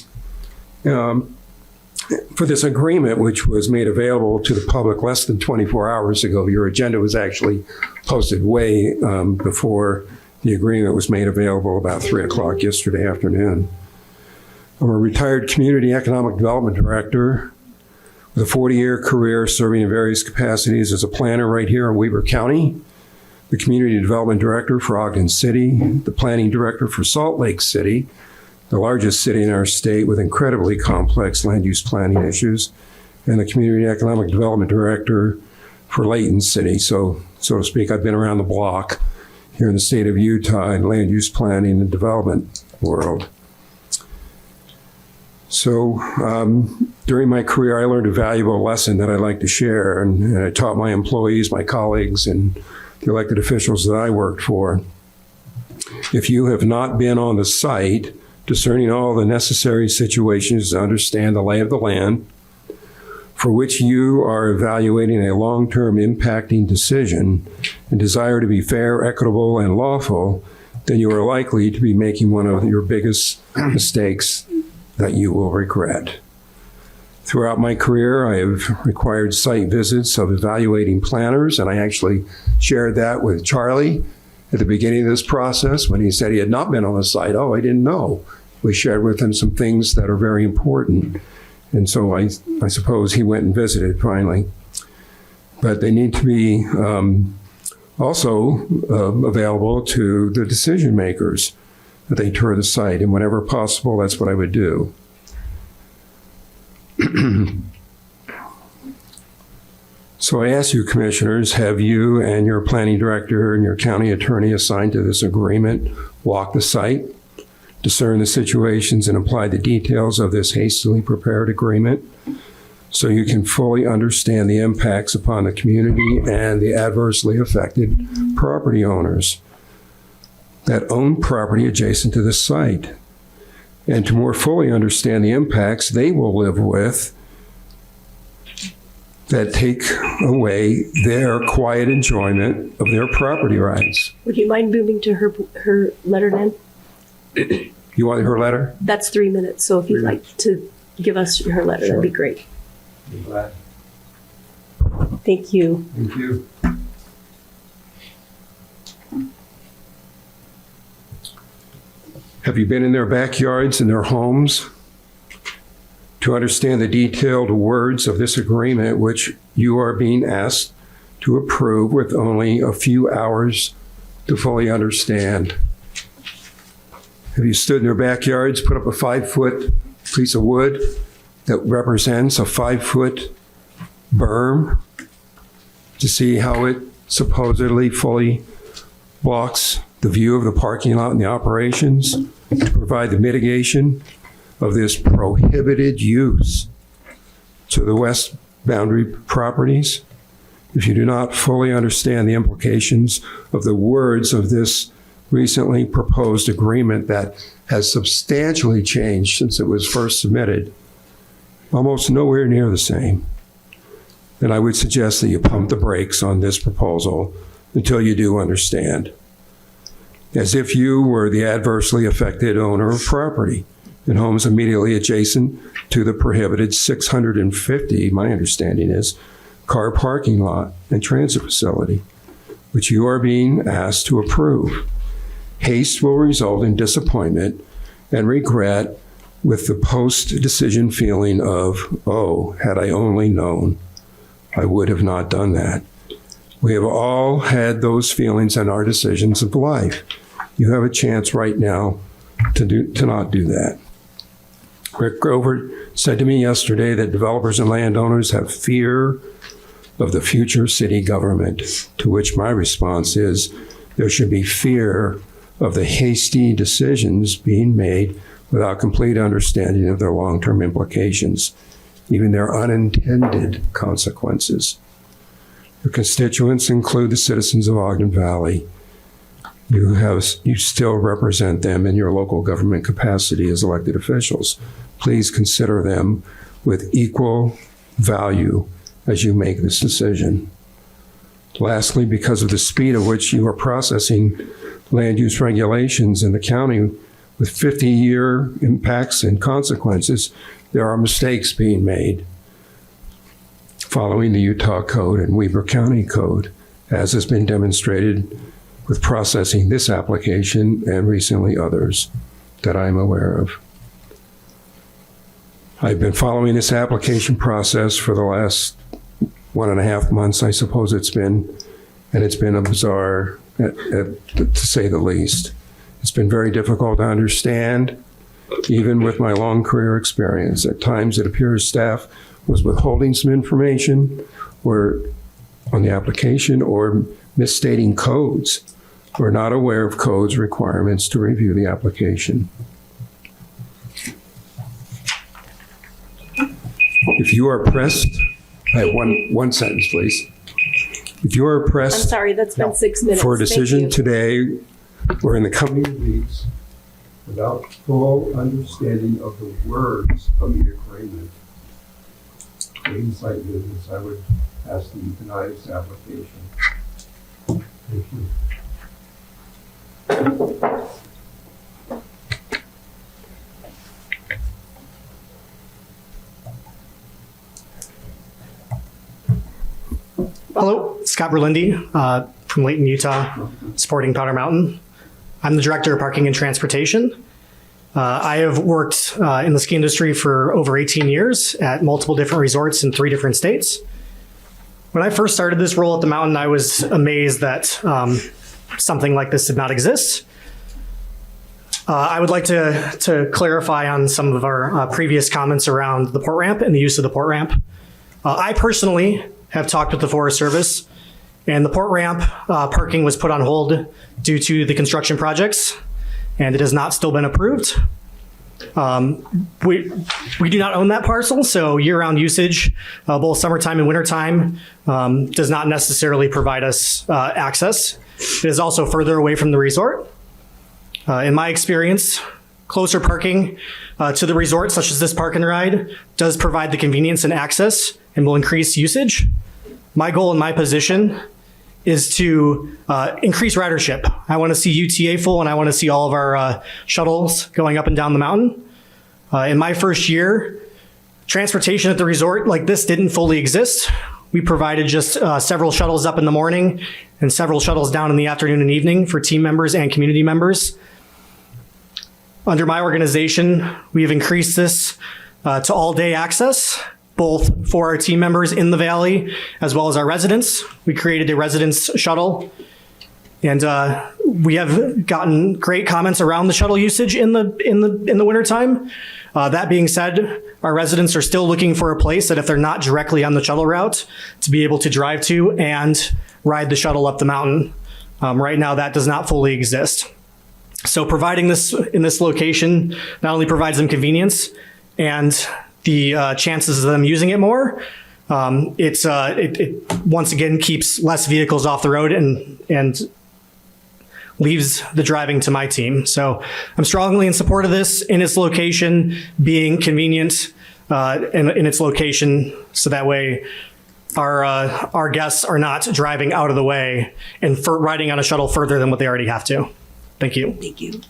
this agreement, which was made available to the public less than 24 hours ago, your agenda was actually posted way before the agreement was made available about 3 o'clock yesterday afternoon. I'm a retired community economic development director with a 40-year career serving in various capacities as a planner right here in Weber County, the community development director for Ogden City, the planning director for Salt Lake City, the largest city in our state with incredibly complex land use planning issues, and the community economic development director for Layton City. So to speak, I've been around the block here in the state of Utah in land use planning and development world. So during my career, I learned a valuable lesson that I'd like to share, and I taught my employees, my colleagues, and the elected officials that I worked for. If you have not been on the site, discerning all the necessary situations to understand the lay of the land, for which you are evaluating a long-term impacting decision and desire to be fair, equitable, and lawful, then you are likely to be making one of your biggest mistakes that you will regret. Throughout my career, I have required site visits of evaluating planners, and I actually shared that with Charlie at the beginning of this process when he said he had not been on the site. Oh, I didn't know. We shared with him some things that are very important. And so I suppose he went and visited finally. But they need to be also available to the decision makers that they tour the site, and whenever possible, that's what I would do. So I ask you, commissioners, have you and your planning director and your county attorney assigned to this agreement walk the site, discern the situations, and apply the details of this hastily prepared agreement so you can fully understand the impacts upon the community and the adversely affected property owners that own property adjacent to this site, and to more fully understand the impacts they will live with that take away their quiet enjoyment of their property rights. Would you mind moving to her letter then? You want her letter? That's 3 minutes, so if you'd like to give us her letter, that'd be great. Be glad. Thank you. Thank you. Have you been in their backyards and their homes to understand the detailed words of this agreement, which you are being asked to approve with only a few hours to fully understand? Have you stood in their backyards, put up a 5-foot piece of wood that represents a 5-foot berm to see how it supposedly fully blocks the view of the parking lot and the operations, to provide the mitigation of this prohibited use to the west boundary properties? If you do not fully understand the implications of the words of this recently proposed agreement that has substantially changed since it was first submitted, almost nowhere near the same, then I would suggest that you pump the brakes on this proposal until you do understand. As if you were the adversely affected owner of property in homes immediately adjacent to the prohibited 650, my understanding is, car parking lot and transit facility, which you are being asked to approve. Haste will result in disappointment and regret, with the post-decision feeling of, oh, had I only known, I would have not done that. We have all had those feelings in our decisions of life. You have a chance right now to not do that. Rick Grover said to me yesterday that developers and landowners have fear of the future city government, to which my response is there should be fear of the hasty decisions being made without complete understanding of their long-term implications, even their unintended consequences. Your constituents include the citizens of Ogden Valley. You still represent them in your local government capacity as elected officials. Please consider them with equal value as you make this decision. Lastly, because of the speed at which you are processing land use regulations in the county with 50-year impacts and consequences, there are mistakes being made following the Utah Code and Weber County Code, as has been demonstrated with processing this application and recently others that I'm aware of. I've been following this application process for the last 1.5 months, I suppose it's been, and it's been a bizarre, to say the least. It's been very difficult to understand, even with my long career experience. At times it appears staff was withholding some information or on the application or misstating codes, or not aware of codes requirements to review the application. If you are pressed, I have one sentence, please. If you are pressed I'm sorry, that's been 6 minutes. for a Thank decision you. today or in the coming weeks without full understanding of the words of the agreement, please, like business, I would ask them to deny this application. Thank you. Hello, Scott Berlindi from Layton, Utah, supporting Powder Mountain. I'm the Director of Parking and Transportation. I have worked in the ski industry for over 18 years at multiple different resorts in 3 different states. When I first started this role at the mountain, I was amazed that something like this did not exist. I would like to clarify on some of our previous comments around the port ramp and the use of the port ramp. I personally have talked with the Forest Service, and the port ramp parking was put on hold due to the construction projects, and it has not still been approved. We do not own that parcel, so year-round usage, both summertime and wintertime, does not necessarily provide us access. It is also further away from the resort. In my experience, closer parking to the resort, such as this park and ride, does provide the convenience and access and will increase usage. My goal in my position is to increase ridership. I want to see UTA full, and I want to see all of our shuttles going up and down the mountain. In my first year, transportation at the resort like this didn't fully exist. We provided just several shuttles up in the morning and several shuttles down in the afternoon and evening for team members and community members. Under my organization, we have increased this to all-day access, both for our team members in the valley as well as our residents. We created a residents shuttle, and we have gotten great comments around the shuttle usage in the wintertime. That being said, our residents are still looking for a place that if they're not directly on the shuttle route to be able to drive to and ride the shuttle up the mountain. Right now, that does not fully exist. So providing this in this location not only provides them convenience and the chances of them using it more, it once again keeps less vehicles off the road and leaves the driving to my team. So I'm strongly in support of this in its location, being convenient in its location, so that way our guests are not driving out of the way and riding on a shuttle further than what they already have to. Thank you. Thank you.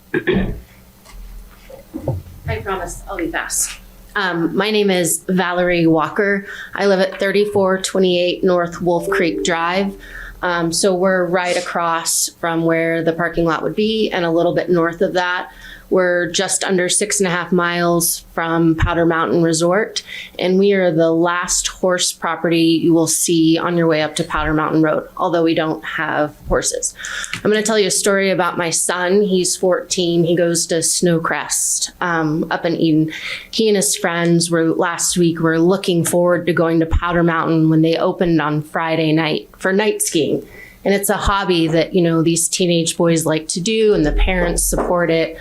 I promise I'll be fast. My name is Valerie Walker. I live at 3428 North Wolf Creek Drive. So we're right across from where the parking lot would be, and a little bit north of that. We're just under 6.5 miles from Powder Mountain Resort, and we are the last horse property you will see on your way up to Powder Mountain Road, although we don't have horses. I'm going to tell you a story about my son. He's 14. He goes to Snowcrest up in Eden. He and his friends last week were looking forward to going to Powder Mountain when they opened on Friday night for night skiing. And it's a hobby that, these teenage boys like to do, and the parents support it.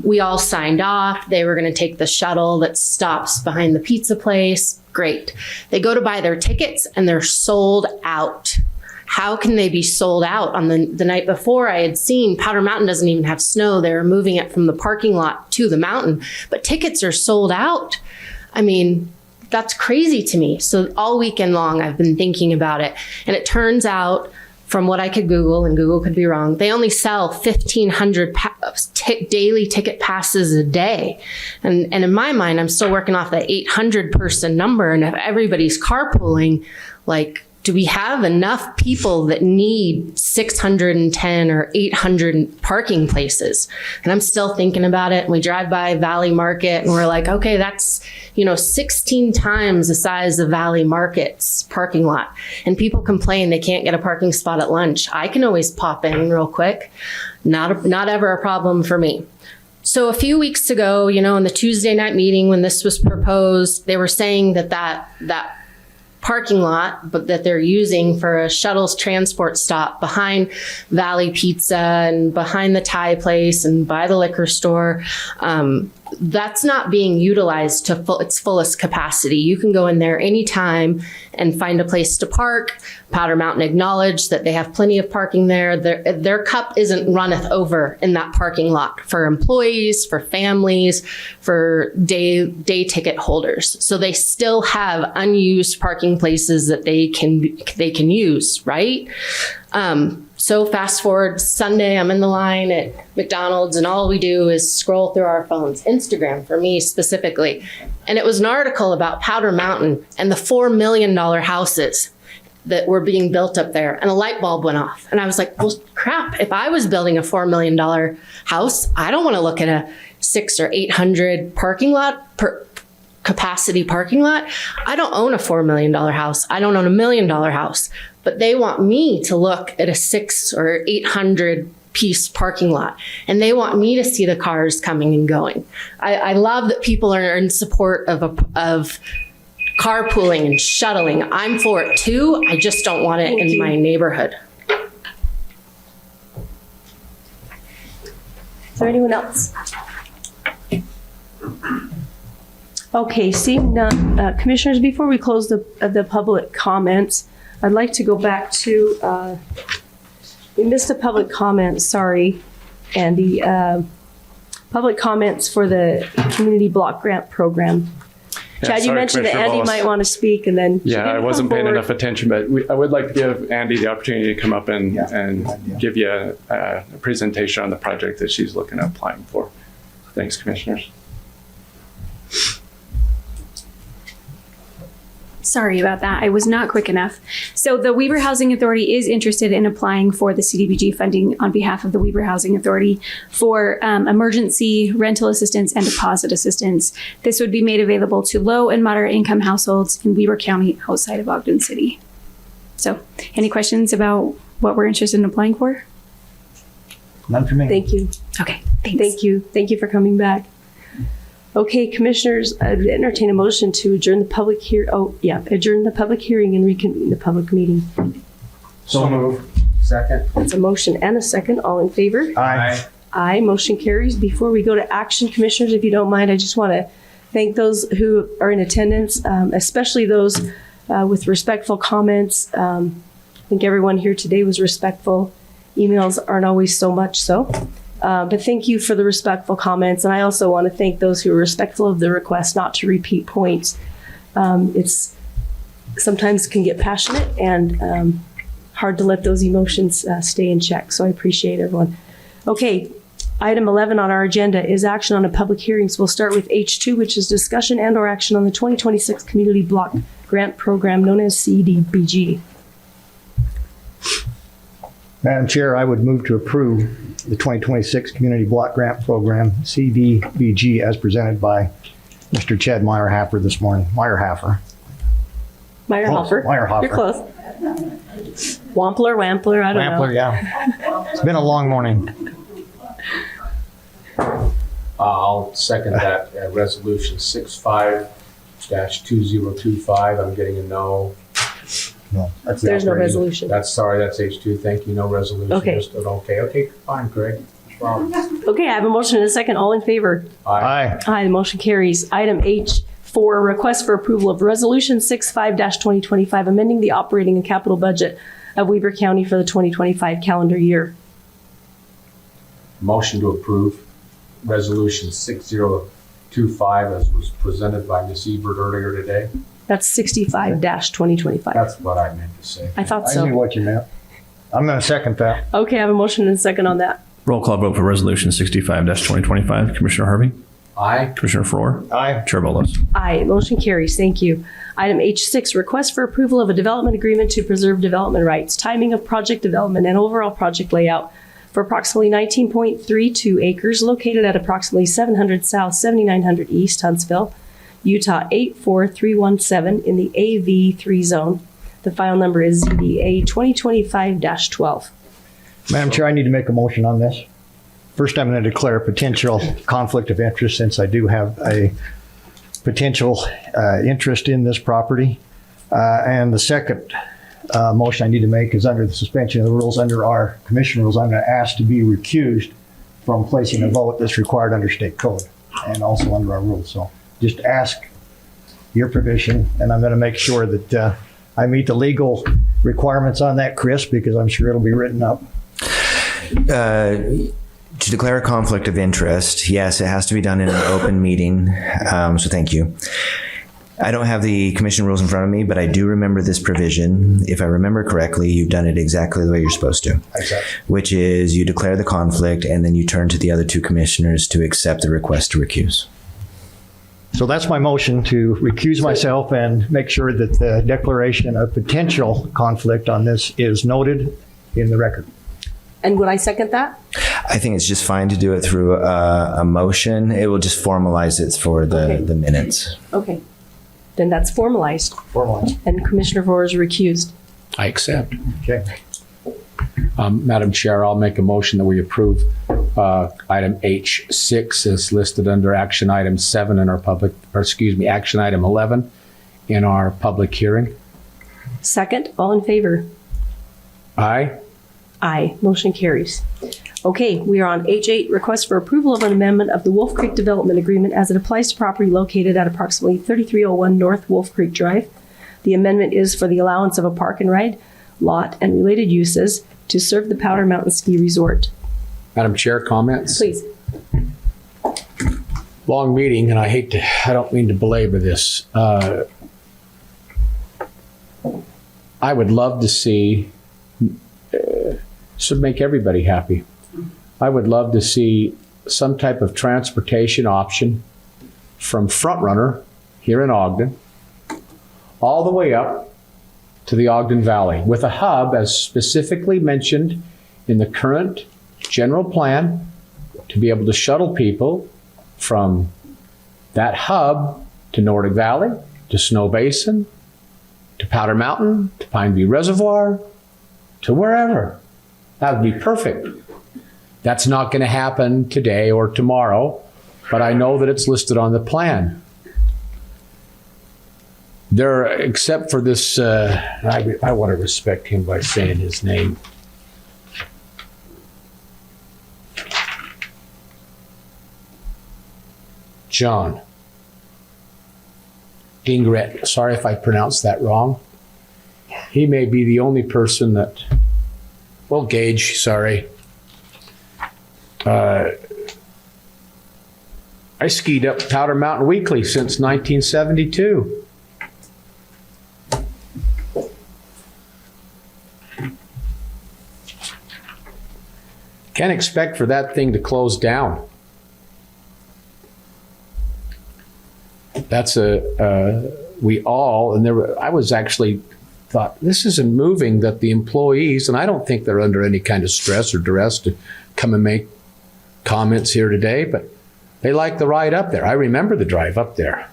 We all signed off. They were going to take the shuttle that stops behind the pizza place. Great. They go to buy their tickets and they're sold out. How can they be sold out? On the night before, I had seen Powder Mountain doesn't even have snow. They were moving it from the parking lot to the mountain, but tickets are sold out. I mean, that's crazy to me. So all weekend long, I've been thinking about it. And it turns out, from what I could Google, and Google could be wrong, they only sell 1,500 daily ticket passes a day. And in my mind, I'm still working off that 800 person number. And if everybody's carpooling, do we have enough people that need 610 or 800 parking places? And I'm still thinking about it. And we drive by Valley Market and we're like, okay, that's, 16 times the size of Valley Market's parking lot. And people complain they can't get a parking spot at lunch. I can always pop in real quick. Not ever a problem for me. So a few weeks ago, in the Tuesday night meeting when this was proposed, they were saying that parking lot, but that they're using for a shuttles transport stop behind Valley Pizza and behind the Thai place and by the liquor store, that's not being utilized to its fullest capacity. You can go in there anytime and find a place to park. Powder Mountain acknowledged that they have plenty of parking there. Their cup isn't runneth over in that parking lot for employees, for families, for day ticket holders. So they still have unused parking places that they can use, right? So fast forward Sunday, I'm in the line at McDonald's and all we do is scroll through our phones, Instagram for me specifically. And it was an article about Powder Mountain and the $4 million houses that were being built up there, and a light bulb went off. And I was like, well, crap, if I was building a $4 million house, I don't want to look at a 600 or 800 parking lot capacity parking lot. I don't own a $4 million house. I don't own $1 million house, but they want me to look at a 600 or 800 piece parking lot, and they want me to see the cars coming and going. I love that people are in support of carpooling and shuttling. I'm for it too. I just don't want it in my neighborhood. Is there anyone else? Okay, seeing none, commissioners, before we close the public comments, I'd like to go back to, we missed a public comment, sorry, Andy. Public comments for the Community Block Grant Program. Chad, you sorry, mentioned that Commissioner Andy Wallace. might want to speak, and then Yeah, I wasn't paying enough attention, but I would like to give Andy the opportunity to come up and give you a presentation on the project that she's looking at applying for. Thanks, Commissioners. Sorry about that. I was not quick enough. So the Weber Housing Authority is interested in applying for the CDBG funding on behalf of the Weber Housing Authority for emergency rental assistance and deposit assistance. This would be made available to low and moderate income households in Weber County outside of Ogden City. So any questions about what we're interested in applying for? None for me. Thank you. Okay, thanks. Thank you. Thank you for coming back. Okay, Commissioners, I'd entertain a motion to adjourn the public adjourn the public hearing and reconvene the public meeting. So moved. Second. That's a motion and a second. All in favor? Aye. Aye, motion carries. Before we go to action, Commissioners, if you don't mind, I just want to thank those who are in attendance, especially those with respectful comments. I think everyone here today was respectful. Emails aren't always so much so. But thank you for the respectful comments. And I also want to thank those who are respectful of the request not to repeat points. It's sometimes can get passionate and hard to let those emotions stay in check. So I appreciate everyone. Okay, item 11 on our agenda is action on a public hearings. We'll start with H2, which is discussion and or action on the 2026 Community Block Grant Program known as CDBG. Madam Chair, I would move to approve the 2026 Community Block Grant Program, CDBG, as presented by Mr. Chad Meyerhofer this morning. Meyerhofer. Meyerhofer. You're close. Wampler, Wampler, I don't know. Wampler, yeah. It's been a long morning. I'll second that. Resolution 65-2025. I'm getting a no. No, that's There's no resolution. That's H2. Thank you. No resolution. Okay. Just an okay. Okay, fine, Greg. No problem. Okay, I have a motion and a second. All in favor? Aye. Aye, the motion carries. Item H4, request for approval of Resolution 65-2025, amending the operating and capital budget of Weber County for the 2025 calendar year. Motion to approve Resolution 6025 as was presented by Ms. Ebert earlier today. That's 65-2025. That's what I meant to say. I thought I knew so. what you meant. I'm going to second that. Okay, I have a motion and a second on that. Roll call vote for Resolution 65-2025. Commissioner Harvey? Aye. Commissioner Faur? Aye. Chair Bolos? Aye, motion carries. Thank you. Item H6, request for approval of a development agreement to preserve development rights, timing of project development, and overall project layout for approximately 19.32 acres located at approximately 700 South, 7900 East, Huntsville, Utah 84317 in the AV3 zone. The file number is ZBA 2025-12. Madam Chair, I need to make a motion on this. First, I'm going to declare a potential conflict of interest since I do have a potential interest in this property. And the second motion I need to make is under the suspension of the rules. Under our commission rules, I'm going to ask to be recused from placing a vote that's required under state code and also under our rules. So just ask your permission, and I'm going to make sure that I meet the legal requirements on that, Chris, because I'm sure it'll be written up. To declare a conflict of interest, yes, it has to be done in an open meeting. So thank you. I don't have the commission rules in front of me, but I do remember this provision. If I remember correctly, you've done it exactly the way you're supposed to. Exactly. Which is you declare the conflict and then you turn to the other two commissioners to accept the request to recuse. So that's my motion, to recuse myself and make sure that the declaration of potential conflict on this is noted in the record. And would I second that? I think it's just fine to do it through a motion. It will just formalize it for the minutes. Okay. Then that's formalized. Formalized. And Commissioner Faur is recused. I accept. Okay. Madam Chair, I'll make a motion that we approve item H6 as listed under action item 7 in our action item 11 in our public hearing. Second, all in favor? Aye. Aye, motion carries. Okay, we are on H8, request for approval of an amendment of the Wolf Creek Development Agreement as it applies to property located at approximately 3301 North Wolf Creek Drive. The amendment is for the allowance of a park and ride lot and related uses to serve the Powder Mountain Ski Resort. Madam Chair, comments? Please. long meeting, and I don't mean to belabor this. I would love to see, this would make everybody happy. I would love to see some type of transportation option from Front Runner here in Ogden all the way up to the Ogden Valley with a hub as specifically mentioned in the current general plan to be able to shuttle people from that hub to Nordic Valley, to Snow Basin, to Powder Mountain, to Pine View Reservoir, to wherever. That would be perfect. That's not going to happen today or tomorrow, but I know that it's listed on the plan. There, except for this, I want to respect him by saying his name. John Dingret. Sorry if I pronounced that wrong. He may be the only person that, well, Gage, sorry. I skied up Powder Mountain weekly since 1972. Can't expect for that thing to close down. That's we all, and I was actually thought, this isn't moving that the employees, and I don't think they're under any kind of stress or duress to come and make comments here today, but they like the ride up there. I remember the drive up there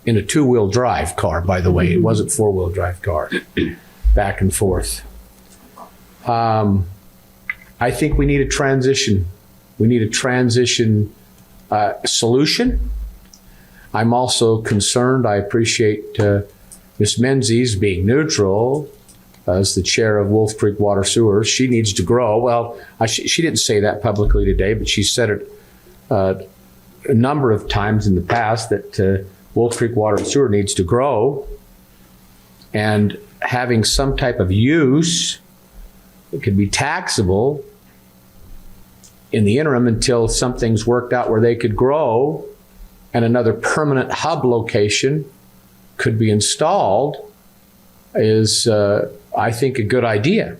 in a two-wheel drive car, by the way. It wasn't four-wheel drive car, back and forth. I think we need a transition. We need a transition solution. I'm also concerned, I appreciate Ms. Menzies being neutral as the chair of Wolf Creek Water Sewer. She needs to grow. Well, she didn't say that publicly today, but she said it a number of times in the past that Wolf Creek Water and Sewer needs to grow, and having some type of use that could be taxable in the interim until something's worked out where they could grow and another permanent hub location could be installed is, I think, a good idea.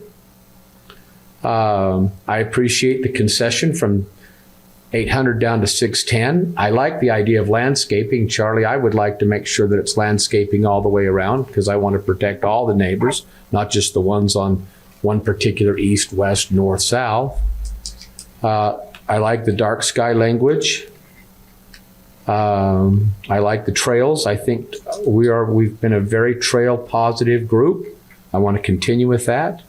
I appreciate the concession from 800 down to 610. I like the idea of landscaping. Charlie, I would like to make sure that it's landscaping all the way around because I want to protect all the neighbors, not just the ones on one particular east, west, north, south. I like the dark sky language. I like the trails. I think we've been a very trail positive group. I want to continue with that.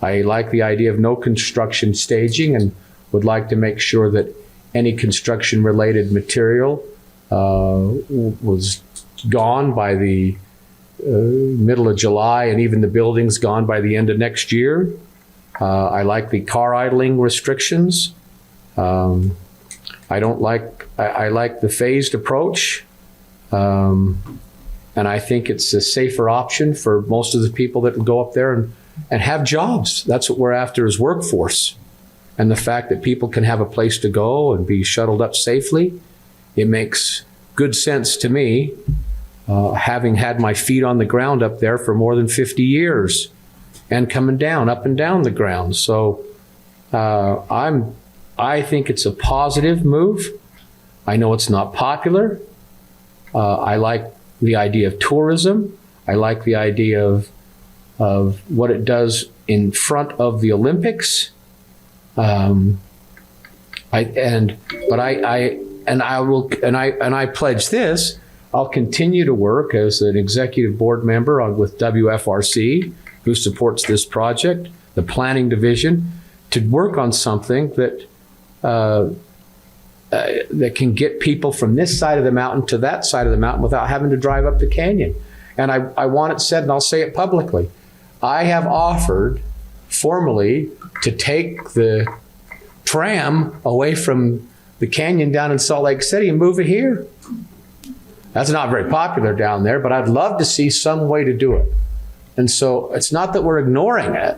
I like the idea of no construction staging and would like to make sure that any construction related material was gone by the middle of July, and even the buildings gone by the end of next year. I like the car idling restrictions. I like the phased approach. And I think it's a safer option for most of the people that go up there and have jobs. That's what we're after, is workforce. And the fact that people can have a place to go and be shuttled up safely, it makes good sense to me, having had my feet on the ground up there for more than 50 years and coming down, up and down the ground. So I think it's a positive move. I know it's not popular. I like the idea of tourism. I like the idea of what it does in front of the Olympics. I pledge this. I'll continue to work as an executive board member with WFRC, who supports this project, the planning division, to work on something that can get people from this side of the mountain to that side of the mountain without having to drive up the canyon. And I want it said, and I'll say it publicly. I have offered formally to take the tram away from the canyon down in Salt Lake City and move it here. That's not very popular down there, but I'd love to see some way to do it. And so it's not that we're ignoring it,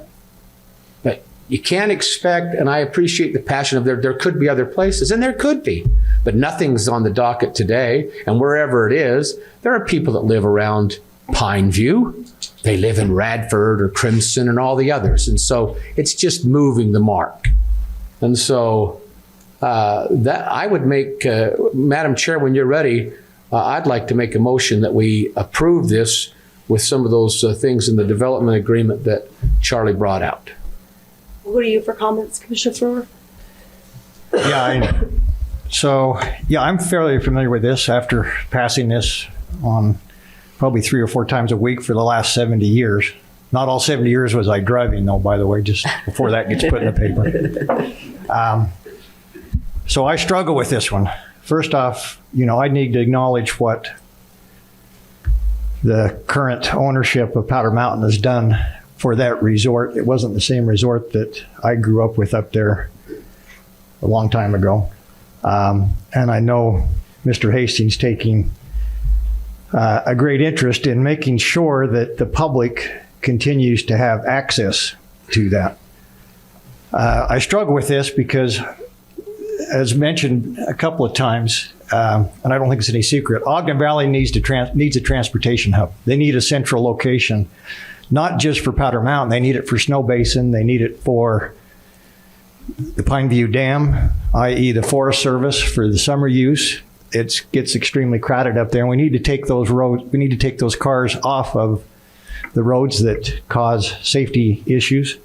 but You can't expect, and I appreciate the passion of there could be other places, and there could be, but nothing's on the docket today. And wherever it is, there are people that live around Pineview. They live in Radford or Crimson and all the others. And so it's just moving the mark. And so that I would make, Madam Chair, when you're ready, I'd like to make a motion that we approve this with some of those things in the development agreement that Charlie brought out. We'll go to you for comments, Commissioner Thrower. Yeah, I'm fairly familiar with this after passing this on probably 3 or 4 times a week for the last 70 years. Not all 70 years was I driving, though, by the way, just before that gets put in the paper. So I struggle with this one. First off, I need to acknowledge what the current ownership of Powder Mountain has done for that resort. It wasn't the same resort that I grew up with up there a long time ago. And I know Mr. Hastings taking a great interest in making sure that the public continues to have access to that. I struggle with this because, as mentioned a couple of times, and I don't think it's any secret, Ogden Valley needs a transportation hub. They need a central location, not just for Powder Mountain. They need it for Snow Basin. They need it for the Pineview Dam, i.e. the Forest Service for the summer use. It gets extremely crowded up there, and we need to take those roads. We need to take those cars off of the roads that cause safety issues.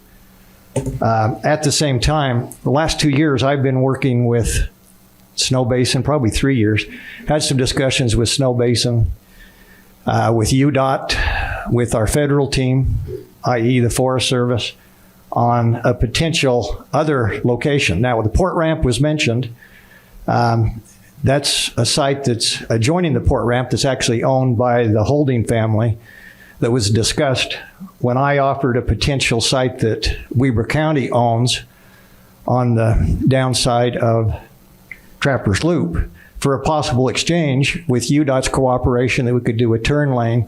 At the same time, the last 2 years I've been working with Snow Basin, probably 3 years. Had some discussions with Snow Basin, with UDOT, with our federal team, i.e. the Forest Service, on a potential other location. Now, the port ramp was mentioned. That's a site that's adjoining the port ramp that's actually owned by the Holding family that was discussed when I offered a potential site that Weber County owns on the downside of Trappers Loop for a possible exchange with UDOT's cooperation that we could do a turn lane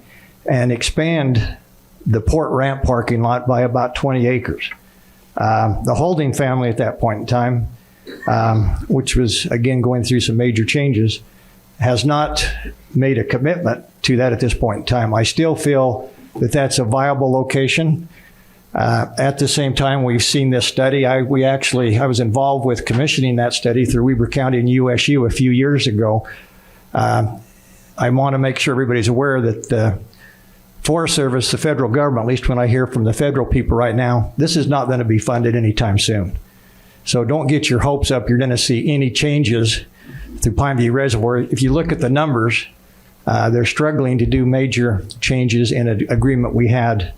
and expand the port ramp parking lot by about 20 acres. The Holding family at that point in time, which was, again, going through some major changes, has not made a commitment to that at this point in time. I still feel that that's a viable location. At the same time, we've seen this study. I was involved with commissioning that study through Weber County and USU a few years ago. I want to make sure everybody's aware that the Forest Service, the federal government, at least when I hear from the federal people right now, this is not going to be funded anytime soon. So don't get your hopes up. You're going to see any changes through Pineview Reservoir. If you look at the numbers, they're struggling to do major changes in an agreement we had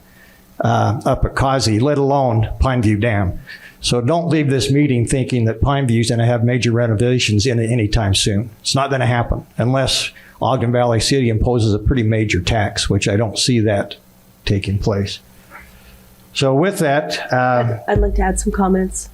up at Causey, let alone Pineview Dam. So don't leave this meeting thinking that Pineview is going to have major renovations in it anytime soon. It's not going to happen unless Ogden Valley City imposes a pretty major tax, which I don't see that taking place. So with that, I'd like to add some comments.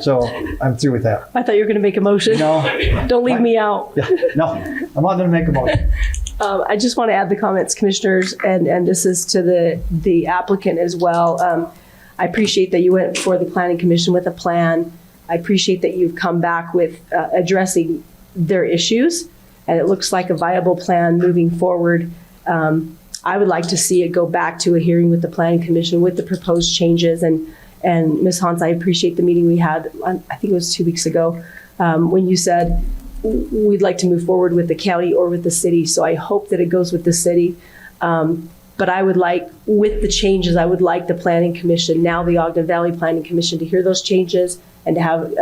So I'm through with that. I thought you were going to make a motion. No. Don't leave me out. No, I'm not going to make a motion. I just want to add the comments, commissioners, and this is to the applicant as well. I appreciate that you went before the Planning Commission with a plan. I appreciate that you've come back with addressing their issues, and it looks like a viable plan moving forward. I would like to see it go back to a hearing with the Planning Commission with the proposed changes. And Ms. Hans, I appreciate the meeting we had, I think it was 2 weeks ago, when you said we'd like to move forward with the county or with the city. So I hope that it goes with the city. But I would like, with the changes, I would like the Planning Commission, now the Ogden Valley Planning Commission, to hear those changes and to have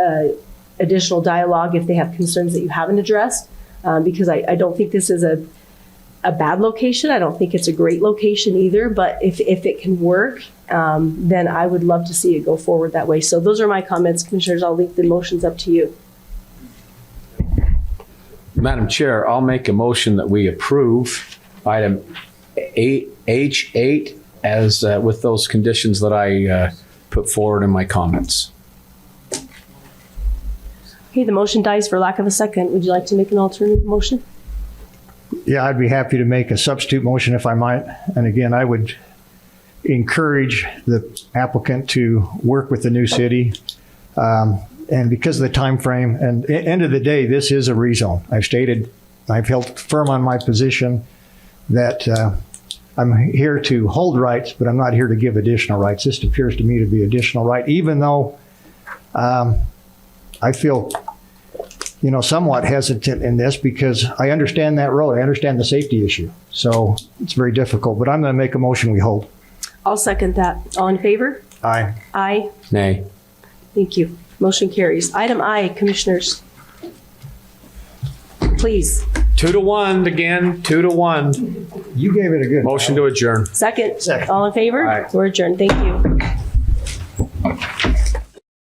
additional dialogue if they have concerns that you haven't addressed. Because I don't think this is a bad location. I don't think it's a great location either. But if it can work, then I would love to see it go forward that way. So those are my comments, Commissioners. I'll leave the motions up to you. Madam Chair, I'll make a motion that we approve item H8 as with those conditions that I put forward in my comments. Okay, the motion dies for lack of a second. Would you like to make an alternative motion? Yeah, I'd be happy to make a substitute motion if I might. And again, I would encourage the applicant to work with the new city. And because of the time frame, and at the end of the day, this is a rezone. I've held firm on my position that I'm here to hold rights, but I'm not here to give additional rights. This appears to me to be additional right, even though I feel, somewhat hesitant in this because I understand that road. I understand the safety issue. So it's very difficult, but I'm going to make a motion we hold. I'll second that. All in favor? Aye. Aye. Nay. Thank you. Motion carries. Item I, Commissioners. Please. 2-1 again, 2-1. You gave it a good motion to adjourn. Second. All in favor? Aye. We're adjourned. Thank you.